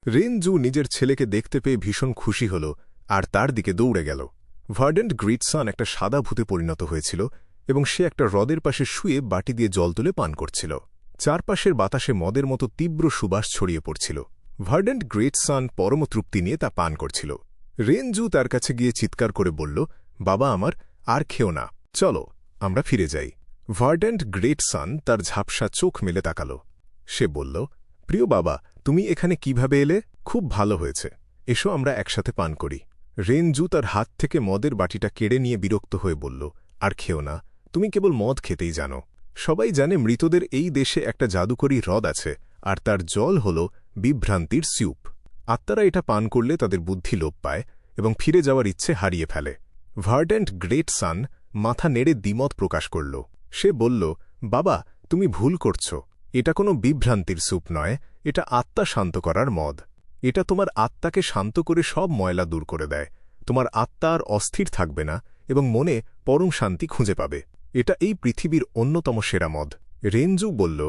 রেনজু নিজের ছেলেকে দেখতে পেয়ে ভীষণ খুশি হল আর তার দিকে দৌড়ে গেল। ভার্ডেন্ট গ্রিটসন একটা সাদা ভূতে পরিণত হয়েছিল এবং সে একটা হ্রদের পাশে শুয়ে বাটি দিয়ে জল তুলে পান করছিল। চারপাশের বাতাসে মদের মতো তীব্র সুবাস ছড়িয়ে পড়ছিল। ভার্ডেন্ট গ্রিটসন পরম তৃপ্তি নিয়ে তা পান করছিল। রেনজু তার কাছে গিয়ে চিৎকার করে বলল, বাবা আমার, আর খেও না, চলো আমরা ফিরে যাই। ভার্ডেন্ট গ্রিটসন তার ঝাপসা চোখ মেলে তাকাল। সে বলল, প্রিয় বাবা, তুমি এখানে কিভাবে এলে? খুব ভালো হয়েছে, এসো আমরা একসাথে পান করি। রেনজু তার হাত থেকে মদের বাটিটা কেড়ে নিয়ে বিরক্ত হয়ে বলল, আর খেও না, তুমি কেবল মদ খেতেই জানো। সবাই জানে মৃতদের এই দেশে একটা জাদুকরী হ্রদ আছে, আর তার জল হল বিভ্রান্তির স্যুপ। আত্মারা এটা পান করলে তাদের বুদ্ধি লোপ পায় এবং ফিরে যাওয়ার ইচ্ছে হারিয়ে ফেলে। ভার্ডেন্ট গ্রিটসন মাথা নেড়ে দ্বিমত প্রকাশ করল। সে বলল, বাবা, তুমি ভুল করছ, এটা কোনো বিভ্রান্তির স্যুপ নয়, এটা আত্মা শান্ত করার মদ। এটা তোমার আত্মাকে শান্ত করে সব ময়লা দূর করে দেয়। তোমার আত্মা আর অস্থির থাকবে না এবং মনে পরম শান্তি খুঁজে পাবে। এটা এই পৃথিবীর অন্যতম সেরা মদ। রেনজু বলল,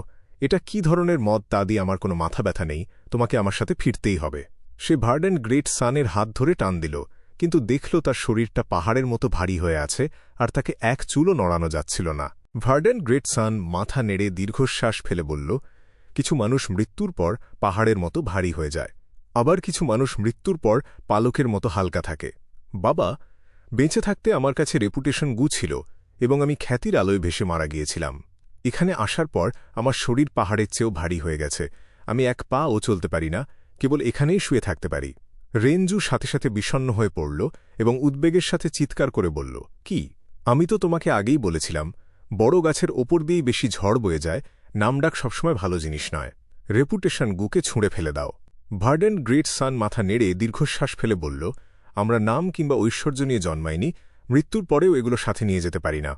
এটা কি ধরনের মদ তা দিয়ে আমার কোনো মাথা ব্যথা নেই, তোমাকে আমার সাথে ফিরতেই হবে। সে ভার্ডেন্ট গ্রিটসনের হাত ধরে টান দিল, কিন্তু দেখল তার শরীরটা পাহাড়ের মতো ভারী হয়ে আছে আর তাকে এক চুলও নড়ানো যাচ্ছিল না। ভার্ডেন্ট গ্রিটসন মাথা নেড়ে দীর্ঘশ্বাস ফেলে বলল, কিছু মানুষ মৃত্যুর পর পাহাড়ের মতো ভারী হয়ে যায়, আবার কিছু মানুষ মৃত্যুর পর পালকের মতো হালকা থাকে। বাবা, বেঁচে থাকতে আমার কাছে রেপুটেশন গু ছিল এবং আমি খ্যাতির আলোয় ভেসে মারা গিয়েছিলাম। এখানে আসার পর আমার শরীর পাহাড়ের চেয়েও ভারী হয়ে গেছে। আমি এক পাও চলতে পারি না, কেবল এখানেই শুয়ে থাকতে পারি। রেনজু সাথে সাথে বিষণ্ণ হয়ে পড়ল এবং উদ্বেগের সাথে চিৎকার করে বলল, কি? আমি তো তোমাকে আগেই বলেছিলাম, বড় গাছের ওপর দিয়েই বেশি ঝড় বয়ে যায়, নামডাক সবসময় ভালো জিনিস নয়। রেপুটেশন গুকে ছুঁড়ে ফেলে দাও। ভার্ডেন্ট গ্রিটসন মাথা নেড়ে দীর্ঘশ্বাস ফেলে বলল, আমরা নাম কিংবা ঐশ্বর্য নিয়ে জন্মাইনি, মৃত্যুর পরেও এগুলো সাথে নিয়ে যেতে পারি না।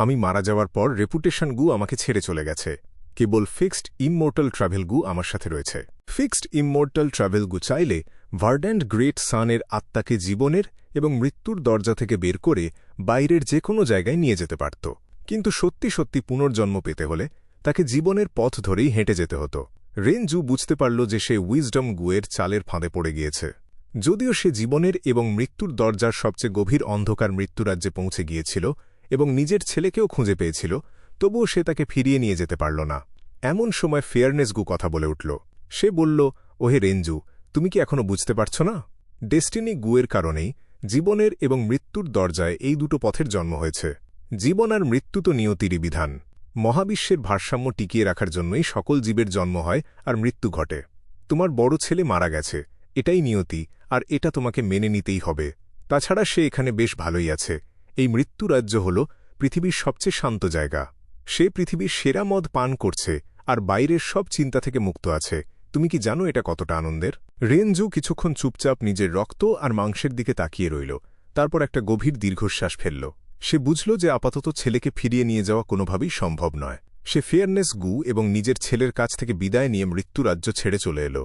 আমি মারা যাওয়ার পর রেপুটেশন গু আমাকে ছেড়ে চলে গেছে, কেবল ফিক্সড ইমমোর্টাল ট্রাভেল গু আমার সাথে রয়েছে। ফিক্সড ইমমোর্টাল ট্রাভেল গু চাইলে ভার্ডেন্ট গ্রিটসনের আত্মাকে জীবনের এবং মৃত্যুর দরজা থেকে বের করে বাইরের যে কোনো জায়গায় নিয়ে যেতে পারত, কিন্তু সত্যি সত্যি পুনর্জন্ম পেতে হলে তাকে জীবনের পথ ধরেই হেঁটে যেতে হতো। রেনজু বুঝতে পারল যে সে উইজডম গুয়ের চালের ফাঁদে পড়ে গিয়েছে। যদিও সে জীবনের এবং মৃত্যুর দরজার সবচেয়ে গভীর অন্ধকার মৃত্যুরাজ্যে পৌঁছে গিয়েছিল এবং নিজের ছেলেকেও খুঁজে পেয়েছিল, তবুও সে তাকে ফিরিয়ে নিয়ে যেতে পারল না। এমন সময় ফেয়ারনেস গু কথা বলে উঠল। সে বলল, ওহে রেনজু, তুমি কি এখনো বুঝতে পারছ না? ডেস্টিনি গুয়ের কারণেই জীবনের এবং মৃত্যুর দরজায় এই দুটো পথের জন্ম হয়েছে। জীবন আর মৃত্যু তো নিয়তিরই বিধান। মহাবিশ্বের ভারসাম্য টিকিয়ে রাখার জন্যই সকল জীবের জন্ম হয় আর মৃত্যু ঘটে। তোমার বড় ছেলে মারা গেছে, এটাই নিয়তি, আর এটা তোমাকে মেনে নিতেই হবে। তাছাড়া সে এখানে বেশ ভালোই আছে। এই মৃত্যুরাজ্য হল পৃথিবীর সবচেয়ে শান্ত জায়গা। সে পৃথিবীর সেরা মদ পান করছে আর বাইরের সব চিন্তা থেকে মুক্ত আছে। তুমি কি জানো এটা কতটা আনন্দের? রেনজু কিছুক্ষণ চুপচাপ নিজের রক্ত আর মাংসের দিকে তাকিয়ে রইল, তারপর একটা গভীর দীর্ঘশ্বাস ফেলল। সে বুঝল যে আপাতত ছেলেকে ফিরিয়ে নিয়ে যাওয়া কোনোভাবেই সম্ভব নয়। সে ফেয়ারনেস গু এবং নিজের ছেলের কাছ থেকে বিদায় নিয়ে মৃত্যুরাজ্য ছেড়ে চলে এল।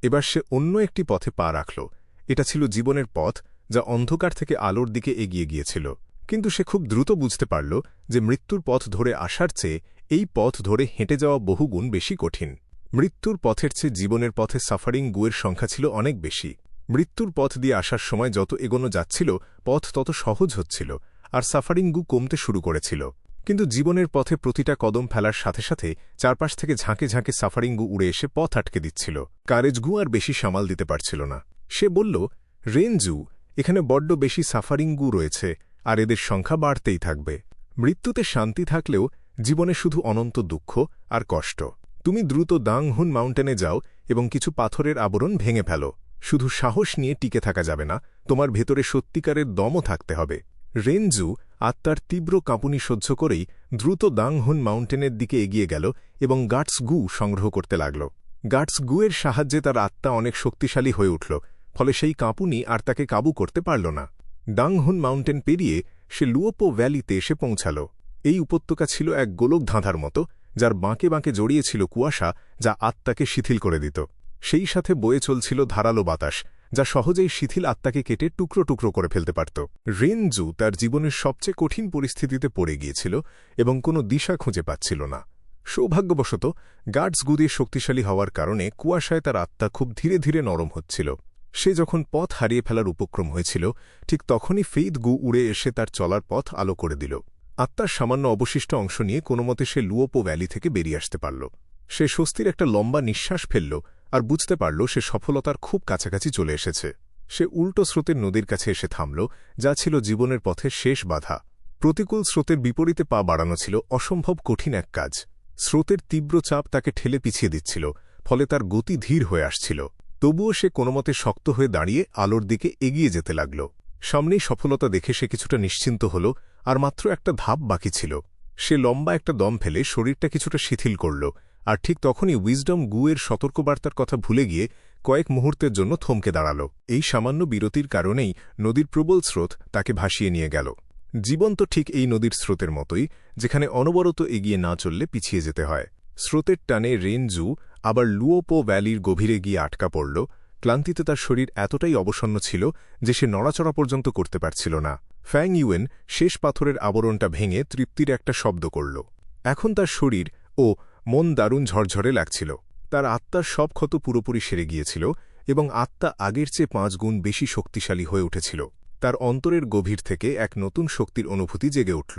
এবার সে অন্য একটি পথে পা রাখল। এটা ছিল জীবনের পথ, যা অন্ধকার থেকে আলোর দিকে এগিয়ে গিয়েছিল। কিন্তু সে খুব দ্রুত বুঝতে পারল যে মৃত্যুর পথ ধরে আসার চেয়ে এই পথ ধরে হেঁটে যাওয়া বহুগুণ বেশি কঠিন। মৃত্যুর পথের চেয়ে জীবনের পথে সাফারিং গুয়ের সংখ্যা ছিল অনেক বেশি। মৃত্যুর পথ দিয়ে আসার সময় যত এগোনো যাচ্ছিল, পথ তত সহজ হচ্ছিল আর সাফারিং গু কমতে শুরু করেছিল। কিন্তু জীবনের পথে প্রতিটা কদম ফেলার সাথে সাথে চারপাশ থেকে ঝাঁকে ঝাঁকে সাফারিং গু উড়ে এসে পথ আটকে দিচ্ছিল। কারেজ গু আর বেশি সামাল দিতে পারছিল না। সে বলল, রেনজু, এখানে বড্ড বেশি সাফারিং গু রয়েছে আর এদের সংখ্যা বাড়তেই থাকবে। মৃত্যুতে শান্তি থাকলেও জীবনে শুধু অনন্ত দুঃখ আর কষ্ট। তুমি দ্রুত দাংহুন মাউন্টেনে যাও এবং কিছু পাথরের আবরণ ভেঙে ফেলো। শুধু সাহস নিয়ে টিকে থাকা যাবে না, তোমার ভেতরে সত্যিকারের দমও থাকতে হবে। রেনজু আত্মার তীব্র কাঁপুনি সহ্য করেই দ্রুত দাংহুন মাউন্টেনের দিকে এগিয়ে গেল এবং গাটস গু সংগ্রহ করতে লাগল। গাটস গুয়ের সাহায্যে তার আত্মা অনেক শক্তিশালী হয়ে উঠল, ফলে সেই কাঁপুনি আর তাকে কাবু করতে পারল না। দাংহুন মাউন্টেন পেরিয়ে সে লুওপো ভ্যালিতে এসে পৌঁছাল। এই উপত্যকা ছিল এক গোলক ধাঁধার মতো, যার বাঁকে বাঁকে জড়িয়েছিল কুয়াশা, যা আত্মাকে শিথিল করে দিত। সেই সাথে বয়ে চলছিল ধারালো বাতাস, যা সহজেই শিথিল আত্মাকে কেটে টুকরো টুকরো করে ফেলতে পারত। রেনজু তার জীবনের সবচেয়ে কঠিন পরিস্থিতিতে পড়ে গিয়েছিল এবং কোনো দিশা খুঁজে পাচ্ছিল না। সৌভাগ্যবশত গার্ডস গু দিয়ে শক্তিশালী হওয়ার কারণে কুয়াশায় তার আত্মা খুব ধীরে ধীরে নরম হচ্ছিল। সে যখন পথ হারিয়ে ফেলার উপক্রম হয়েছিল ঠিক তখনই ফেইথ গু উড়ে এসে তার চলার পথ আলো করে দিল। আত্মার সামান্য অবশিষ্ট অংশ নিয়ে কোনোমতে সে লুওপো ভ্যালি থেকে বেরিয়ে আসতে পারল। সে স্বস্তির একটা লম্বা নিঃশ্বাস ফেলল আর বুঝতে পারল সে সফলতার খুব কাছাকাছি চলে এসেছে। সে উল্টো স্রোতের নদীর কাছে এসে থামল, যা ছিল জীবনের পথে শেষ বাধা। প্রতিকূল স্রোতের বিপরীতে পা বাড়ানো ছিল অসম্ভব কঠিন এক কাজ। স্রোতের তীব্র চাপ তাকে ঠেলে পিছিয়ে দিচ্ছিল, ফলে তার গতি ধীর হয়ে আসছিল। তবুও সে কোনোমতে শক্ত হয়ে দাঁড়িয়ে আলোর দিকে এগিয়ে যেতে লাগল। সামনেই সফলতা দেখে সে কিছুটা নিশ্চিন্ত হল, আর মাত্র একটা ধাপ বাকি ছিল। সে লম্বা একটা দম ফেলে শরীরটা কিছুটা শিথিল করল, আর ঠিক তখনই উইজডম গুয়ের সতর্কবার্তার কথা ভুলে গিয়ে কয়েক মুহূর্তের জন্য থমকে দাঁড়াল। এই সামান্য বিরতির কারণেই নদীর প্রবল স্রোত তাকে ভাসিয়ে নিয়ে গেল। জীবন তো ঠিক এই নদীর স্রোতের মতোই, যেখানে অনবরত এগিয়ে না চললে পিছিয়ে যেতে হয়। স্রোতের টানে রেনজু আবার লুওপো ভ্যালির গভীরে গিয়ে আটকা পড়ল। ক্লান্তিতে তার শরীর এতটাই অবসন্ন ছিল যে সে নড়াচড়া পর্যন্ত করতে পারছিল না। ফ্যাং ইউয়েন শেষ পাথরের আবরণটা ভেঙে তৃপ্তির একটা শব্দ করল। এখন তার শরীর ও মন দারুণ ঝরঝরে লাগছিল। তার আত্মার সব ক্ষত পুরোপুরি সেরে গিয়েছিল এবং আত্মা আগের চেয়ে 5 গুণ বেশি শক্তিশালী হয়ে উঠেছিল। তার অন্তরের গভীর থেকে এক নতুন শক্তির অনুভূতি জেগে উঠল।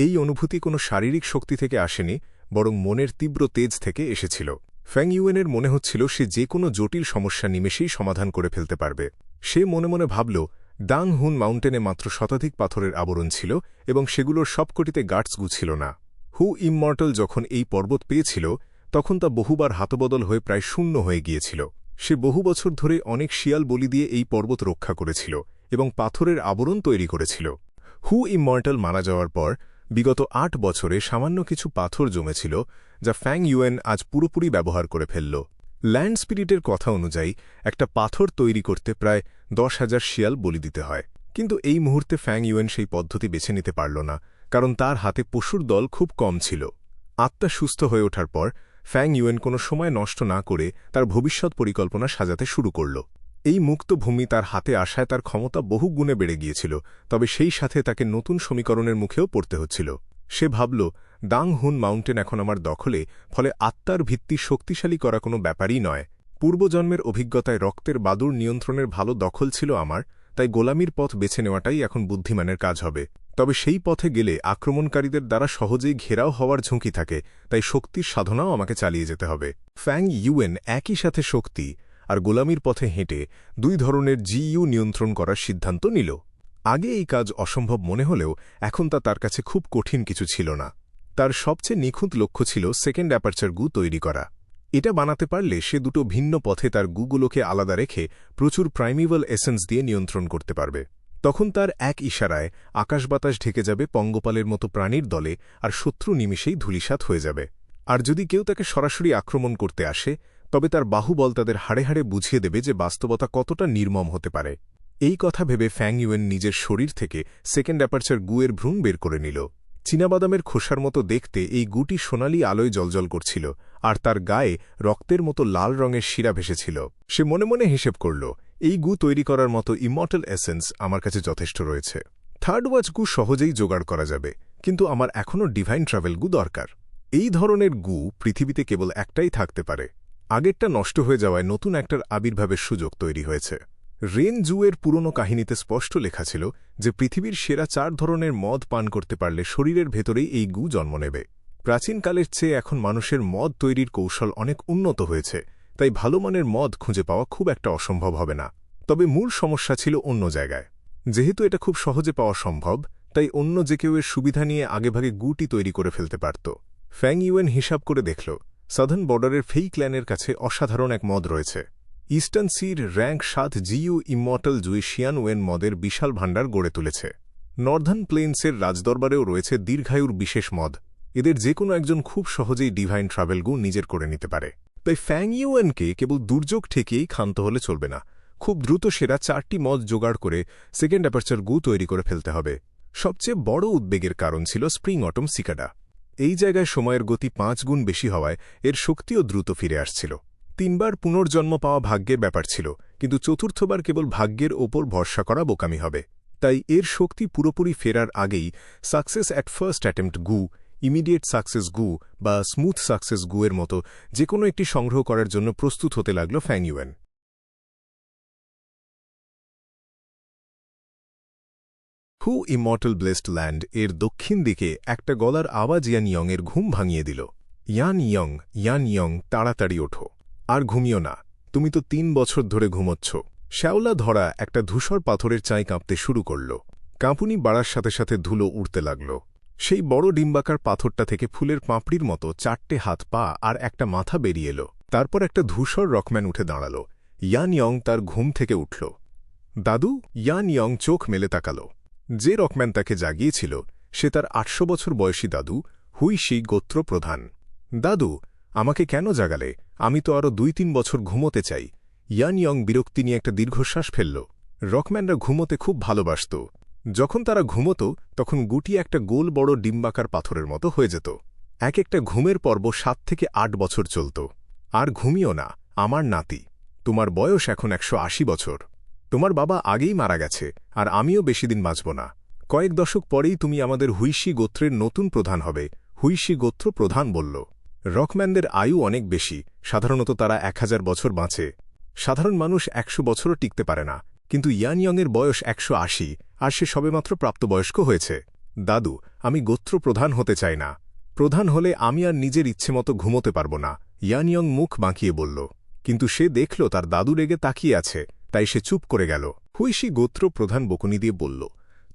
এই অনুভূতি কোনো শারীরিক শক্তি থেকে আসেনি, বরং মনের তীব্র তেজ থেকে এসেছিল। ফ্যাং ইউয়েনের মনে হচ্ছিল সে যে কোনো জটিল সমস্যা নিমেষেই সমাধান করে ফেলতে পারবে। সে মনে মনে ভাবল, দাং হুন মাউন্টেনে মাত্র শতাধিক পাথরের আবরণ ছিল এবং সেগুলোর সবকটিতে গার্ডস গু ছিল না। হু ইমমর্টাল যখন এই পর্বত পেয়েছিল তখন তা বহুবার হাতবদল হয়ে প্রায় শূন্য হয়ে গিয়েছিল। সে বহু বছর ধরে অনেক শিয়াল বলি দিয়ে এই পর্বত রক্ষা করেছিল এবং পাথরের আবরণ তৈরি করেছিল। হু ইমমর্টাল মারা যাওয়ার পর বিগত 8 বছরে সামান্য কিছু পাথর জমেছিল, যা ফ্যাং ইউয়েন আজ পুরোপুরি ব্যবহার করে ফেলল। ল্যান্ড স্পিরিটের কথা অনুযায়ী একটা পাথর তৈরি করতে প্রায় 10,000 শিয়াল বলি দিতে হয়। কিন্তু এই মুহূর্তে ফ্যাং ইউয়েন সেই পদ্ধতি বেছে নিতে পারল না, কারণ তার হাতে পশুর দল খুব কম ছিল। আত্মা সুস্থ হয়ে ওঠার পর ফ্যাং ইউয়েন কোনো সময় নষ্ট না করে তার ভবিষ্যৎ পরিকল্পনা সাজাতে শুরু করল। এই মুক্ত ভূমি তার হাতে আসায় তার ক্ষমতা বহু গুণে বেড়ে গিয়েছিল, তবে সেই সাথে তাকে নতুন সমীকরণের মুখেও পড়তে হচ্ছিল। সে ভাবল, দাং হুন মাউন্টেন এখন আমার দখলে, ফলে আত্মার ভিত্তি শক্তিশালী করা কোনো ব্যাপারই নয়। পূর্বজন্মের অভিজ্ঞতায় রক্তের বাদুর নিয়ন্ত্রণের ভালো দখল ছিল আমার, তাই গোলামির পথ বেছে নেওয়াটাই এখন বুদ্ধিমানের কাজ হবে। তবে সেই পথে গেলে আক্রমণকারীদের দ্বারা সহজেই ঘেরাও হওয়ার ঝুঁকি থাকে, তাই শক্তির সাধনাও আমাকে চালিয়ে যেতে হবে। ফ্যাং ইউয়েন একই সাথে শক্তি আর গোলামির পথে হেঁটে 2 ধরনের জিইউ নিয়ন্ত্রণ করার সিদ্ধান্ত নিল। আগে এই কাজ অসম্ভব মনে হলেও এখন তা তার কাছে খুব কঠিন কিছু ছিল না। তার সবচেয়ে নিখুঁত লক্ষ্য ছিল সেকেন্ড অ্যাপারচার গু তৈরি করা। এটা বানাতে পারলে সে 2 ভিন্ন পথে তার গুগুলোকে আলাদা রেখে প্রচুর প্রাইমিভাল এসেন্স দিয়ে নিয়ন্ত্রণ করতে পারবে। তখন তার এক ইশারায় আকাশ বাতাস ঢেকে যাবে পঙ্গপালের মতো প্রাণীর দলে, আর শত্রু নিমিষেই ধূলিসাৎ হয়ে যাবে। আর যদি কেউ তাকে সরাসরি আক্রমণ করতে আসে, তবে তার বাহুবল তাদের হাড়ে হাড়ে বুঝিয়ে দেবে যে বাস্তবতা কতটা নির্মম হতে পারে। এই কথা ভেবে ফ্যাং ইউয়েন নিজের শরীর থেকে সেকেন্ড অ্যাপারচার গুয়ের ভ্রূণ বের করে নিল। চীনাবাদামের খোসার মতো দেখতে এই গুটি সোনালি আলোয় জ্বলজ্বল করছিল, আর তার গায়ে রক্তের মতো লাল রঙের শিরা ভেসেছিল। সে মনে মনে হিসেব করল, এই গু তৈরি করার মতো ইমর্টাল এসেন্স আমার কাছে যথেষ্ট রয়েছে। থার্ড ওয়াচ গু সহজেই জোগাড় করা যাবে, কিন্তু আমার এখনও ডিভাইন ট্রাভেল গু দরকার। এই ধরনের গু পৃথিবীতে কেবল একটাই থাকতে পারে। আগেরটা নষ্ট হয়ে যাওয়ায় নতুন একটার আবির্ভাবের সুযোগ তৈরি হয়েছে। রেন জুয়ের পুরনো কাহিনীতে স্পষ্ট লেখা ছিল যে পৃথিবীর সেরা 4 ধরনের মদ পান করতে পারলে শরীরের ভেতরেই এই গু জন্ম নেবে। প্রাচীনকালের চেয়ে এখন মানুষের মদ তৈরির কৌশল অনেক উন্নত হয়েছে, তাই ভালো মানের মদ খুঁজে পাওয়া খুব একটা অসম্ভব হবে না। তবে মূল সমস্যা ছিল অন্য জায়গায়। যেহেতু এটা খুব সহজে পাওয়া সম্ভব, তাই অন্য যে কেউ এর সুবিধা নিয়ে আগেভাগে গুটি তৈরি করে ফেলতে পারত। ফ্যাং ইউয়েন হিসাব করে দেখল, সাদার্ন বর্ডারের ফেই ক্ল্যানের কাছে অসাধারণ এক মদ রয়েছে। ইস্টার্ন সির র্যাঙ্ক 7 জিইউ ইমর্টাল জুই শিয়ান ওয়েন মদের বিশাল ভাণ্ডার গড়ে তুলেছে। নর্দার্ন প্লেন্সের রাজদরবারেও রয়েছে দীর্ঘায়ুর বিশেষ মদ। এদের যে কোনো একজন খুব সহজেই ডিভাইন ট্রাভেল গু নিজের করে নিতে পারে। তাই ফ্যাং ইউয়েনকে কেবল দুর্যোগ ঠেকিয়েই ক্ষান্ত হলে চলবে না, খুব দ্রুত সেরা 4টি মদ জোগাড় করে সেকেন্ড অ্যাপারচার গু তৈরি করে ফেলতে হবে। সবচেয়ে বড় উদ্বেগের কারণ ছিল স্প্রিং অটম সিকাডা। এই জায়গায় সময়ের গতি 5 গুণ বেশি হওয়ায় এর শক্তিও দ্রুত ফিরে আসছিল। 3 বার পুনর্জন্ম পাওয়া ভাগ্যের ব্যাপার ছিল, কিন্তু চতুর্থবার কেবল ভাগ্যের ওপর ভরসা করা বোকামি হবে। তাই এর শক্তি পুরোপুরি ফেরার আগেই সাকসেস অ্যাট ফার্স্ট অ্যাটেম্প্ট গু ইমিডিয়েট সাকসেস গু বা স্মুথ সাকসেস গুয়ের মতো যে কোনো একটি সংগ্রহ করার জন্য প্রস্তুত হতে লাগল ফ্যাং ইউয়েন। হু ইমর্টাল ব্লেসড ল্যান্ড এর দক্ষিণ দিকে একটা গলার আওয়াজ ইয়ান ইয়ংয়ের ঘুম ভাঙিয়ে দিল। ইয়ান ইয়ং, তাড়াতাড়ি ওঠো। আর ঘুমিও না, তুমি তো 3 বছর ধরে ঘুমোচ্ছ। শ্যাওলা ধরা একটা ধূসর পাথরের চাই কাঁপতে শুরু করল। কাঁপুনি বাড়ার সাথে সাথে ধুলো উড়তে লাগল। সেই বড় ডিম্বাকার পাথরটা থেকে ফুলের পাঁপড়ির মতো 4টে হাত পা আর একটা মাথা বেরিয়ে এলো। তারপর একটা ধূসর রকম্যান উঠে দাঁড়াল। ইয়ান ইয়ং তার ঘুম থেকে উঠল। দাদু! ইয়ান ইয়ং চোখ মেলে তাকাল। যে রকম্যান তাকে জাগিয়েছিল সে তার 800 বছর বয়সী দাদু, হুইশি গোত্র প্রধান। দাদু, আমাকে কেন জাগালে? আমি তো আরও 2-3 বছর ঘুমোতে চাই। ইয়ান ইয়ং বিরক্তি নিয়ে একটা দীর্ঘশ্বাস ফেলল। রকম্যানরা ঘুমোতে খুব ভালোবাসত। যখন তারা ঘুমোত তখন গুটি একটা গোল বড় ডিম্বাকার পাথরের মতো হয়ে যেত। এক একটা ঘুমের পর্ব 7 থেকে 8 বছর চলত। আর ঘুমিও না, আমার নাতি। তোমার বয়স এখন 180 বছর। তোমার বাবা আগেই মারা গেছে, আর আমিও বেশিদিন বাঁচব না। কয়েক দশক পরেই তুমি আমাদের হুইশি গোত্রের নতুন প্রধান হবে, হুইশি গোত্র প্রধান বলল। রকম্যানদের আয়ু অনেক বেশি, সাধারণত তারা 1000 বছর বাঁচে। সাধারণ মানুষ 100 বছরও টিকতে পারে না, কিন্তু ইয়ান ইয়ংয়ের বয়স 180, আর সে সবেমাত্র প্রাপ্তবয়স্ক হয়েছে। দাদু, আমি গোত্র প্রধান হতে চাই না। প্রধান হলে আমি আর নিজের ইচ্ছেমতো ঘুমোতে পারব না, ইয়ান ইয়ং মুখ বাঁকিয়ে বলল। কিন্তু সে দেখল তার দাদু রেগে তাকিয়ে আছে, তাই সে চুপ করে গেল। হুইশি গোত্র প্রধান বকুনি দিয়ে বলল,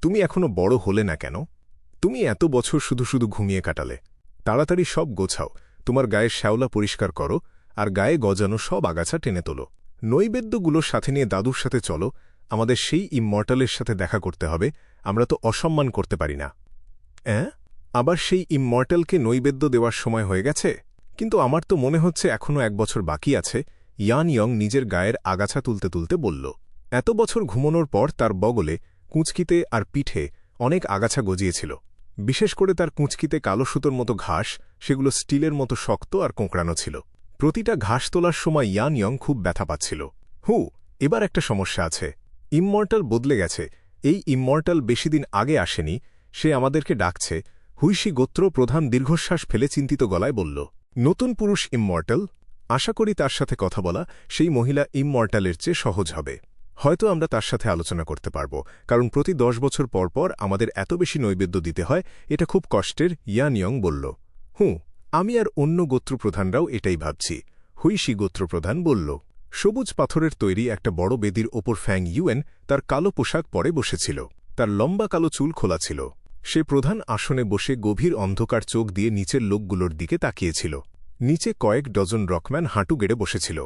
তুমি এখনো বড় হলে না কেন? তুমি এত বছর শুধু শুধু ঘুমিয়ে কাটালে। তাড়াতাড়ি সব গোছাও, তোমার গায়ের শ্যাওলা পরিষ্কার করো, আর গায়ে গজানো সব আগাছা টেনে তোলো। নৈবেদ্যগুলোর সাথে নিয়ে দাদুর সাথে চলো, আমাদের সেই ইমমর্টালের সাথে দেখা করতে হবে। আমরা তো অসম্মান করতে পারি না। আবার সেই ইমমর্টালকে নৈবেদ্য দেওয়ার সময় হয়ে গেছে? কিন্তু আমার তো মনে হচ্ছে এখনও 1 বছর বাকি আছে, ইয়ান ইয়ং নিজের গায়ের আগাছা তুলতে তুলতে বলল। এত বছর ঘুমানোর পর তার বগলে, কুঁচকিতে আর পিঠে অনেক আগাছা গজিয়েছিল। বিশেষ করে তার কুঁচকিতে কালো সুতোর মতো ঘাস, সেগুলো স্টিলের মতো শক্ত আর কোঁকড়ানো ছিল। প্রতিটা ঘাস তোলার সময় ইয়ান ইয়ং খুব ব্যথা পাচ্ছিল। এবার একটা সমস্যা আছে। ইমমর্টাল বদলে গেছে। এই ইমমর্টাল বেশিদিন আগে আসেনি, সে আমাদেরকে ডাকছে। হুইশি গোত্র প্রধান দীর্ঘশ্বাস ফেলে চিন্তিত গলায় বলল। নতুন পুরুষ ইমমর্টাল? আশা করি তার সাথে কথা বলা সেই মহিলা ইমমর্টালের চেয়ে সহজ হবে। হয়তো আমরা তার সাথে আলোচনা করতে পারব, কারণ প্রতি 10 বছর পর পর আমাদের এত বেশি নৈবেদ্য দিতে হয়, এটা খুব কষ্টের, ইয়ান ইয়ং বলল। আমি আর অন্য গোত্রপ্রধানরাও এটাই ভাবছি, হুইশি গোত্রপ্রধান বলল। সবুজ পাথরের তৈরি একটা বড় বেদির ওপর ফ্যাং ইউয়েন তার কালো পোশাক পরে বসেছিল। তার লম্বা কালো চুল খোলা ছিল। সে প্রধান আসনে বসে গভীর অন্ধকার চোখ দিয়ে নিচের লোকগুলোর দিকে তাকিয়েছিল। নিচে কয়েক ডজন রকম্যান হাঁটু গেড়ে বসেছিল।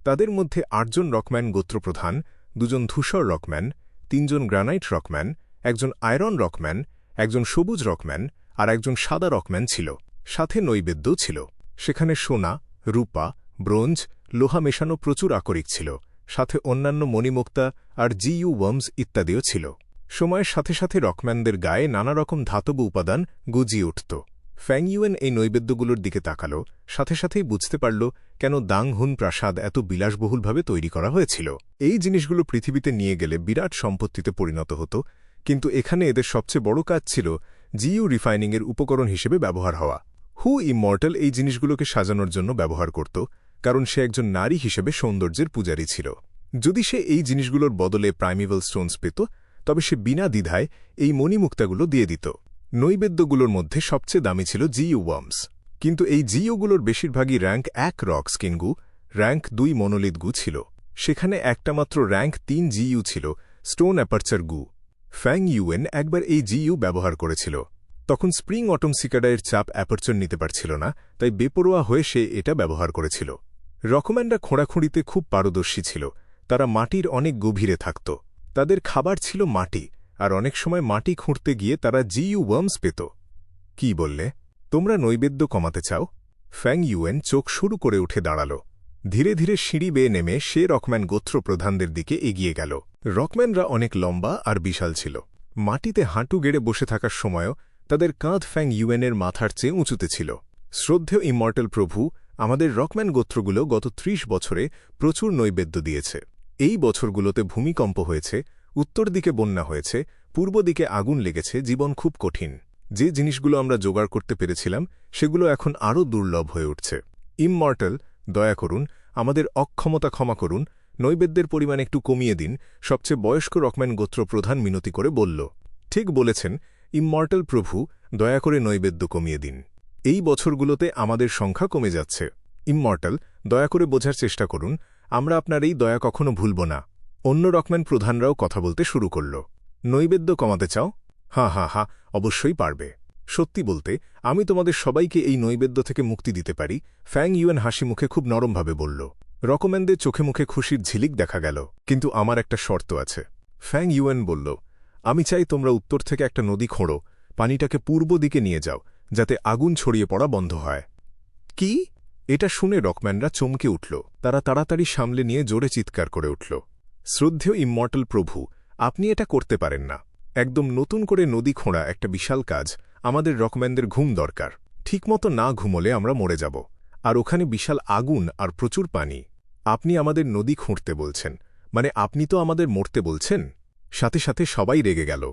তাদের মধ্যে 8 জন রকম্যান গোত্রপ্রধান, 2 জন ধূসর রকম্যান, 3 জন গ্রানাইট রকম্যান, 1 জন আয়রন রকম্যান, 1 জন সবুজ রকম্যান, আর 1 জন সাদা রকম্যান ছিল। সাথে নৈবেদ্যও ছিল। সেখানে সোনা, রূপা, ব্রোঞ্জ, লোহা মেশানো প্রচুর আকরিক ছিল। সাথে অন্যান্য মণিমুক্তা আর জিইউ ওয়ার্মস ইত্যাদিও ছিল। সময়ের সাথে সাথে রকম্যানদের গায়ে নানা রকম ধাতব উপাদান গজিয়ে উঠত। ফ্যাং ইউয়েন এই নৈবেদ্যগুলোর দিকে তাকাল, সাথে সাথেই বুঝতে পারল কেন দাং হুন প্রাসাদ এত বিলাসবহুলভাবে তৈরি করা হয়েছিল। এই জিনিসগুলো পৃথিবীতে নিয়ে গেলে বিরাট সম্পত্তিতে পরিণত হতো, কিন্তু এখানে এদের সবচেয়ে বড় কাজ ছিল জিইউ রিফাইনিংয়ের উপকরণ হিসেবে ব্যবহার হওয়া। হু ইমমর্টাল এই জিনিসগুলোকে সাজানোর জন্য ব্যবহার করত, কারণ সে একজন নারী হিসেবে সৌন্দর্যের পূজারী ছিল। যদি সে এই জিনিসগুলোর বদলে প্রাইমিভাল স্টোনস পেত, তবে সে বিনা দ্বিধায় এই মণিমুক্তাগুলো দিয়ে দিত। নৈবেদ্যগুলোর মধ্যে সবচেয়ে দামি ছিল জিইউ ওয়ার্মস, কিন্তু এই জিইউগুলোর বেশিরভাগই র্যাঙ্ক 1 রক স্কিন গু, র্যাঙ্ক 2 মনোলিথ গু ছিল। সেখানে একটা মাত্র র্যাঙ্ক 3 জিইউ ছিল, স্টোন অ্যাপারচার গু। ফ্যাং ইউয়েন একবার এই জিইউ ব্যবহার করেছিল। তখন স্প্রিং অটম সিকাডায়ের চাপ অ্যাপারচার নিতে পারছিল না, তাই বেপরোয়া হয়ে সে এটা ব্যবহার করেছিল। রকম্যানরা খোঁড়াখুঁড়িতে খুব পারদর্শী ছিল। তারা মাটির অনেক গভীরে থাকত। তাদের খাবার ছিল মাটি, আর অনেক সময় মাটি খুঁড়তে গিয়ে তারা জিইউ ওয়ার্মস পেত। কি বললে? তোমরা নৈবেদ্য কমাতে চাও? ফ্যাং ইউয়েন চোখ শুরু করে উঠে দাঁড়াল। ধীরে ধীরে সিঁড়ি বেয়ে নেমে সে রকম্যান গোত্র প্রধানদের দিকে এগিয়ে গেল। রকম্যানরা অনেক লম্বা আর বিশাল ছিল। মাটিতে হাঁটু গেড়ে বসে থাকার সময়ও তাদের কাঁধ ফ্যাং ইউয়েনের মাথার চেয়ে উঁচুতে ছিল। শ্রদ্ধেয় ইমমর্টাল প্রভু, আমাদের রকম্যান গোত্রগুলো গত 30 বছরে প্রচুর নৈবেদ্য দিয়েছে। এই বছরগুলোতে ভূমিকম্প হয়েছে, উত্তর দিকে বন্যা হয়েছে, পূর্ব দিকে আগুন লেগেছে, জীবন খুব কঠিন। যে জিনিসগুলো আমরা জোগাড় করতে পেরেছিলাম সেগুলো এখন আরও দুর্লভ হয়ে উঠছে। ইমমর্টাল, দয়া করুন, আমাদের অক্ষমতা ক্ষমা করুন, নৈবেদ্যের পরিমাণ একটু কমিয়ে দিন, সবচেয়ে বয়স্ক রকম্যান গোত্র প্রধান মিনতি করে বলল। ঠিক বলেছেন ইমমর্টাল প্রভু, দয়া করে নৈবেদ্য কমিয়ে দিন। এই বছরগুলোতে আমাদের সংখ্যা কমে যাচ্ছে। ইমমর্টাল, দয়া করে বোঝার চেষ্টা করুন, আমরা আপনার এই দয়া কখনো ভুলব না। অন্য রকম্যান প্রধানরাও কথা বলতে শুরু করল। নৈবেদ্য কমাতে চাও? হাঁ হাঁ হাঁ, অবশ্যই পারবে। সত্যি বলতে আমি তোমাদের সবাইকে এই নৈবেদ্য থেকে মুক্তি দিতে পারি, ফ্যাং ইউয়েন হাসি মুখে খুব নরমভাবে বলল। রকম্যানদের চোখে মুখে খুশির ঝিলিক দেখা গেল। কিন্তু আমার একটা শর্ত আছে। ফ্যাং ইউয়েন বলল, আমি চাই তোমরা উত্তর থেকে একটা নদী খোঁড়ো, পানিটাকে পূর্ব দিকে নিয়ে যাও, যাতে আগুন ছড়িয়ে পড়া বন্ধ হয়। কি? এটা শুনে রকম্যানরা চমকে উঠল। তারা তাড়াতাড়ি সামলে নিয়ে জোরে চিৎকার করে উঠল। শ্রদ্ধেয় ইমমর্টাল প্রভু, আপনি এটা করতে পারেন না। একদম নতুন করে নদী খোঁড়া একটা বিশাল কাজ। আমাদের রকম্যানদের ঘুম দরকার। ঠিকমতো না ঘুমলে আমরা মরে যাব। আর ওখানে বিশাল আগুন আর প্রচুর পানি। আপনি আমাদের নদী খুঁড়তে বলছেন, মানে আপনি তো আমাদের মরতে বলছেন? সাথে সাথে সবাই রেগে গেল।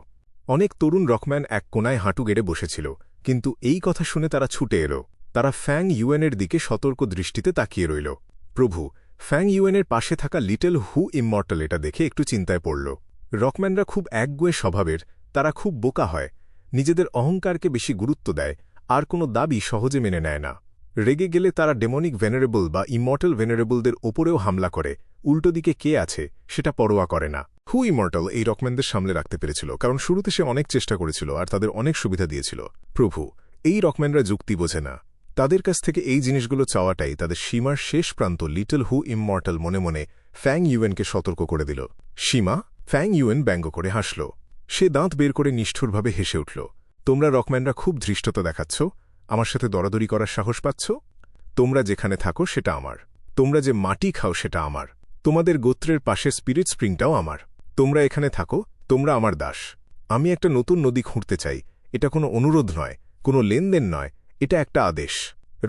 অনেক তরুণ রকম্যান এক কোনায় হাঁটু গেড়ে বসেছিল, কিন্তু এই কথা শুনে তারা ছুটে এল। তারা ফ্যাং ইউয়েনের দিকে সতর্ক দৃষ্টিতে তাকিয়ে রইল। প্রভু, ফ্যাং ইউয়েনের পাশে থাকা লিটল হু ইমমর্টাল এটা দেখে একটু চিন্তায় পড়ল। রকম্যানরা খুব একগুঁয়ে স্বভাবের, তারা খুব বোকা হয়, নিজেদের অহংকারকে বেশি গুরুত্ব দেয়, আর কোনো দাবি সহজে মেনে নেয় না। রেগে গেলে তারা ডেমনিক ভেনারেবল বা ইমমর্টাল ভেনারেবলদের ওপরেও হামলা করে, উল্টো দিকে কে আছে সেটা পরোয়া করে না। হু ইমমর্টাল এই রকম্যানদের সামলে রাখতে পেরেছিল, কারণ শুরুতে সে অনেক চেষ্টা করেছিল আর তাদের অনেক সুবিধা দিয়েছিল। প্রভু, এই রকম্যানরা যুক্তি বোঝে না। তাদের কাছ থেকে এই জিনিসগুলো চাওয়াটাই তাদের সীমার শেষ প্রান্ত। লিটল হু ইমমর্টাল মনে মনে ফ্যাং ইউয়েনকে সতর্ক করে দিল। সীমা? ফ্যাং ইউয়েন ব্যঙ্গ করে হাসল। সে দাঁত বের করে নিষ্ঠুরভাবে হেসে উঠল। তোমরা রকম্যানরা খুব ধৃষ্টতা দেখাচ্ছ, আমার সাথে দরাদরি করার সাহস পাচ্ছ? তোমরা যেখানে থাকো সেটা আমার। তোমরা যে মাটি খাও সেটা আমার। তোমাদের গোত্রের পাশে স্পিরিট স্প্রিংটাও আমার। তোমরা এখানে থাকো, তোমরা আমার দাস। আমি একটা নতুন নদী খুঁড়তে চাই। এটা কোনো অনুরোধ নয়, কোনো লেনদেন নয়, এটা একটা আদেশ।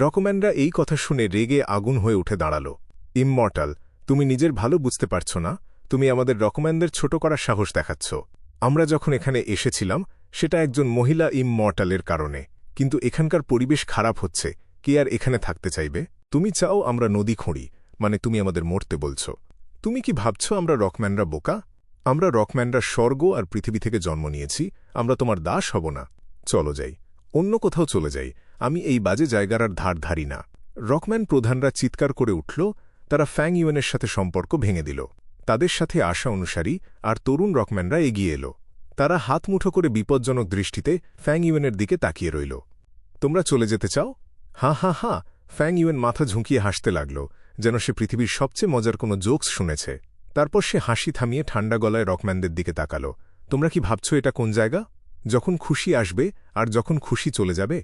রকম্যানরা এই কথা শুনে রেগে আগুন হয়ে উঠে দাঁড়াল। ইমমর্টাল, তুমি নিজের ভালো বুঝতে পারছ না? তুমি আমাদের রকম্যানদের ছোট করার সাহস দেখাচ্ছ। আমরা যখন এখানে এসেছিলাম সেটা একজন মহিলা ইমমর্টালের কারণে, কিন্তু এখানকার পরিবেশ খারাপ হচ্ছে, কে আর এখানে থাকতে চাইবে? তুমি চাও আমরা নদী খুঁড়ি, মানে তুমি আমাদের মরতে বলছ। তুমি কি ভাবছ আমরা রকম্যানরা বোকা? আমরা রকম্যানরা স্বর্গ আর পৃথিবী থেকে জন্ম নিয়েছি, আমরা তোমার দাস হব না। চলো যাই, অন্য কোথাও চলে যাই, আমি এই বাজে জায়গার আর ধার ধারি না। রকম্যান প্রধানরা চিৎকার করে উঠল। তারা ফ্যাং ইউয়েনের সাথে সম্পর্ক ভেঙে দিল। তাদের সাথে আসা অনুসারী আর তরুণ রকম্যানরা এগিয়ে এলো। তারা হাত মুঠো করে বিপজ্জনক দৃষ্টিতে ফ্যাং ইউয়েনের দিকে তাকিয়ে রইল। তোমরা চলে যেতে চাও? হাঁ হাঁ হাঁ, ফ্যাং ইউয়েন মাথা ঝুঁকিয়ে হাসতে লাগল, যেন সে পৃথিবীর সবচেয়ে মজার কোনো জোকস শুনেছে। তারপর সে হাসি থামিয়ে ঠান্ডা গলায় রকম্যানদের দিকে তাকাল। তোমরা কি ভাবছ এটা কোন জায়গা? যখন খুশি আসবে আর যখন খুশি চলে যাবে।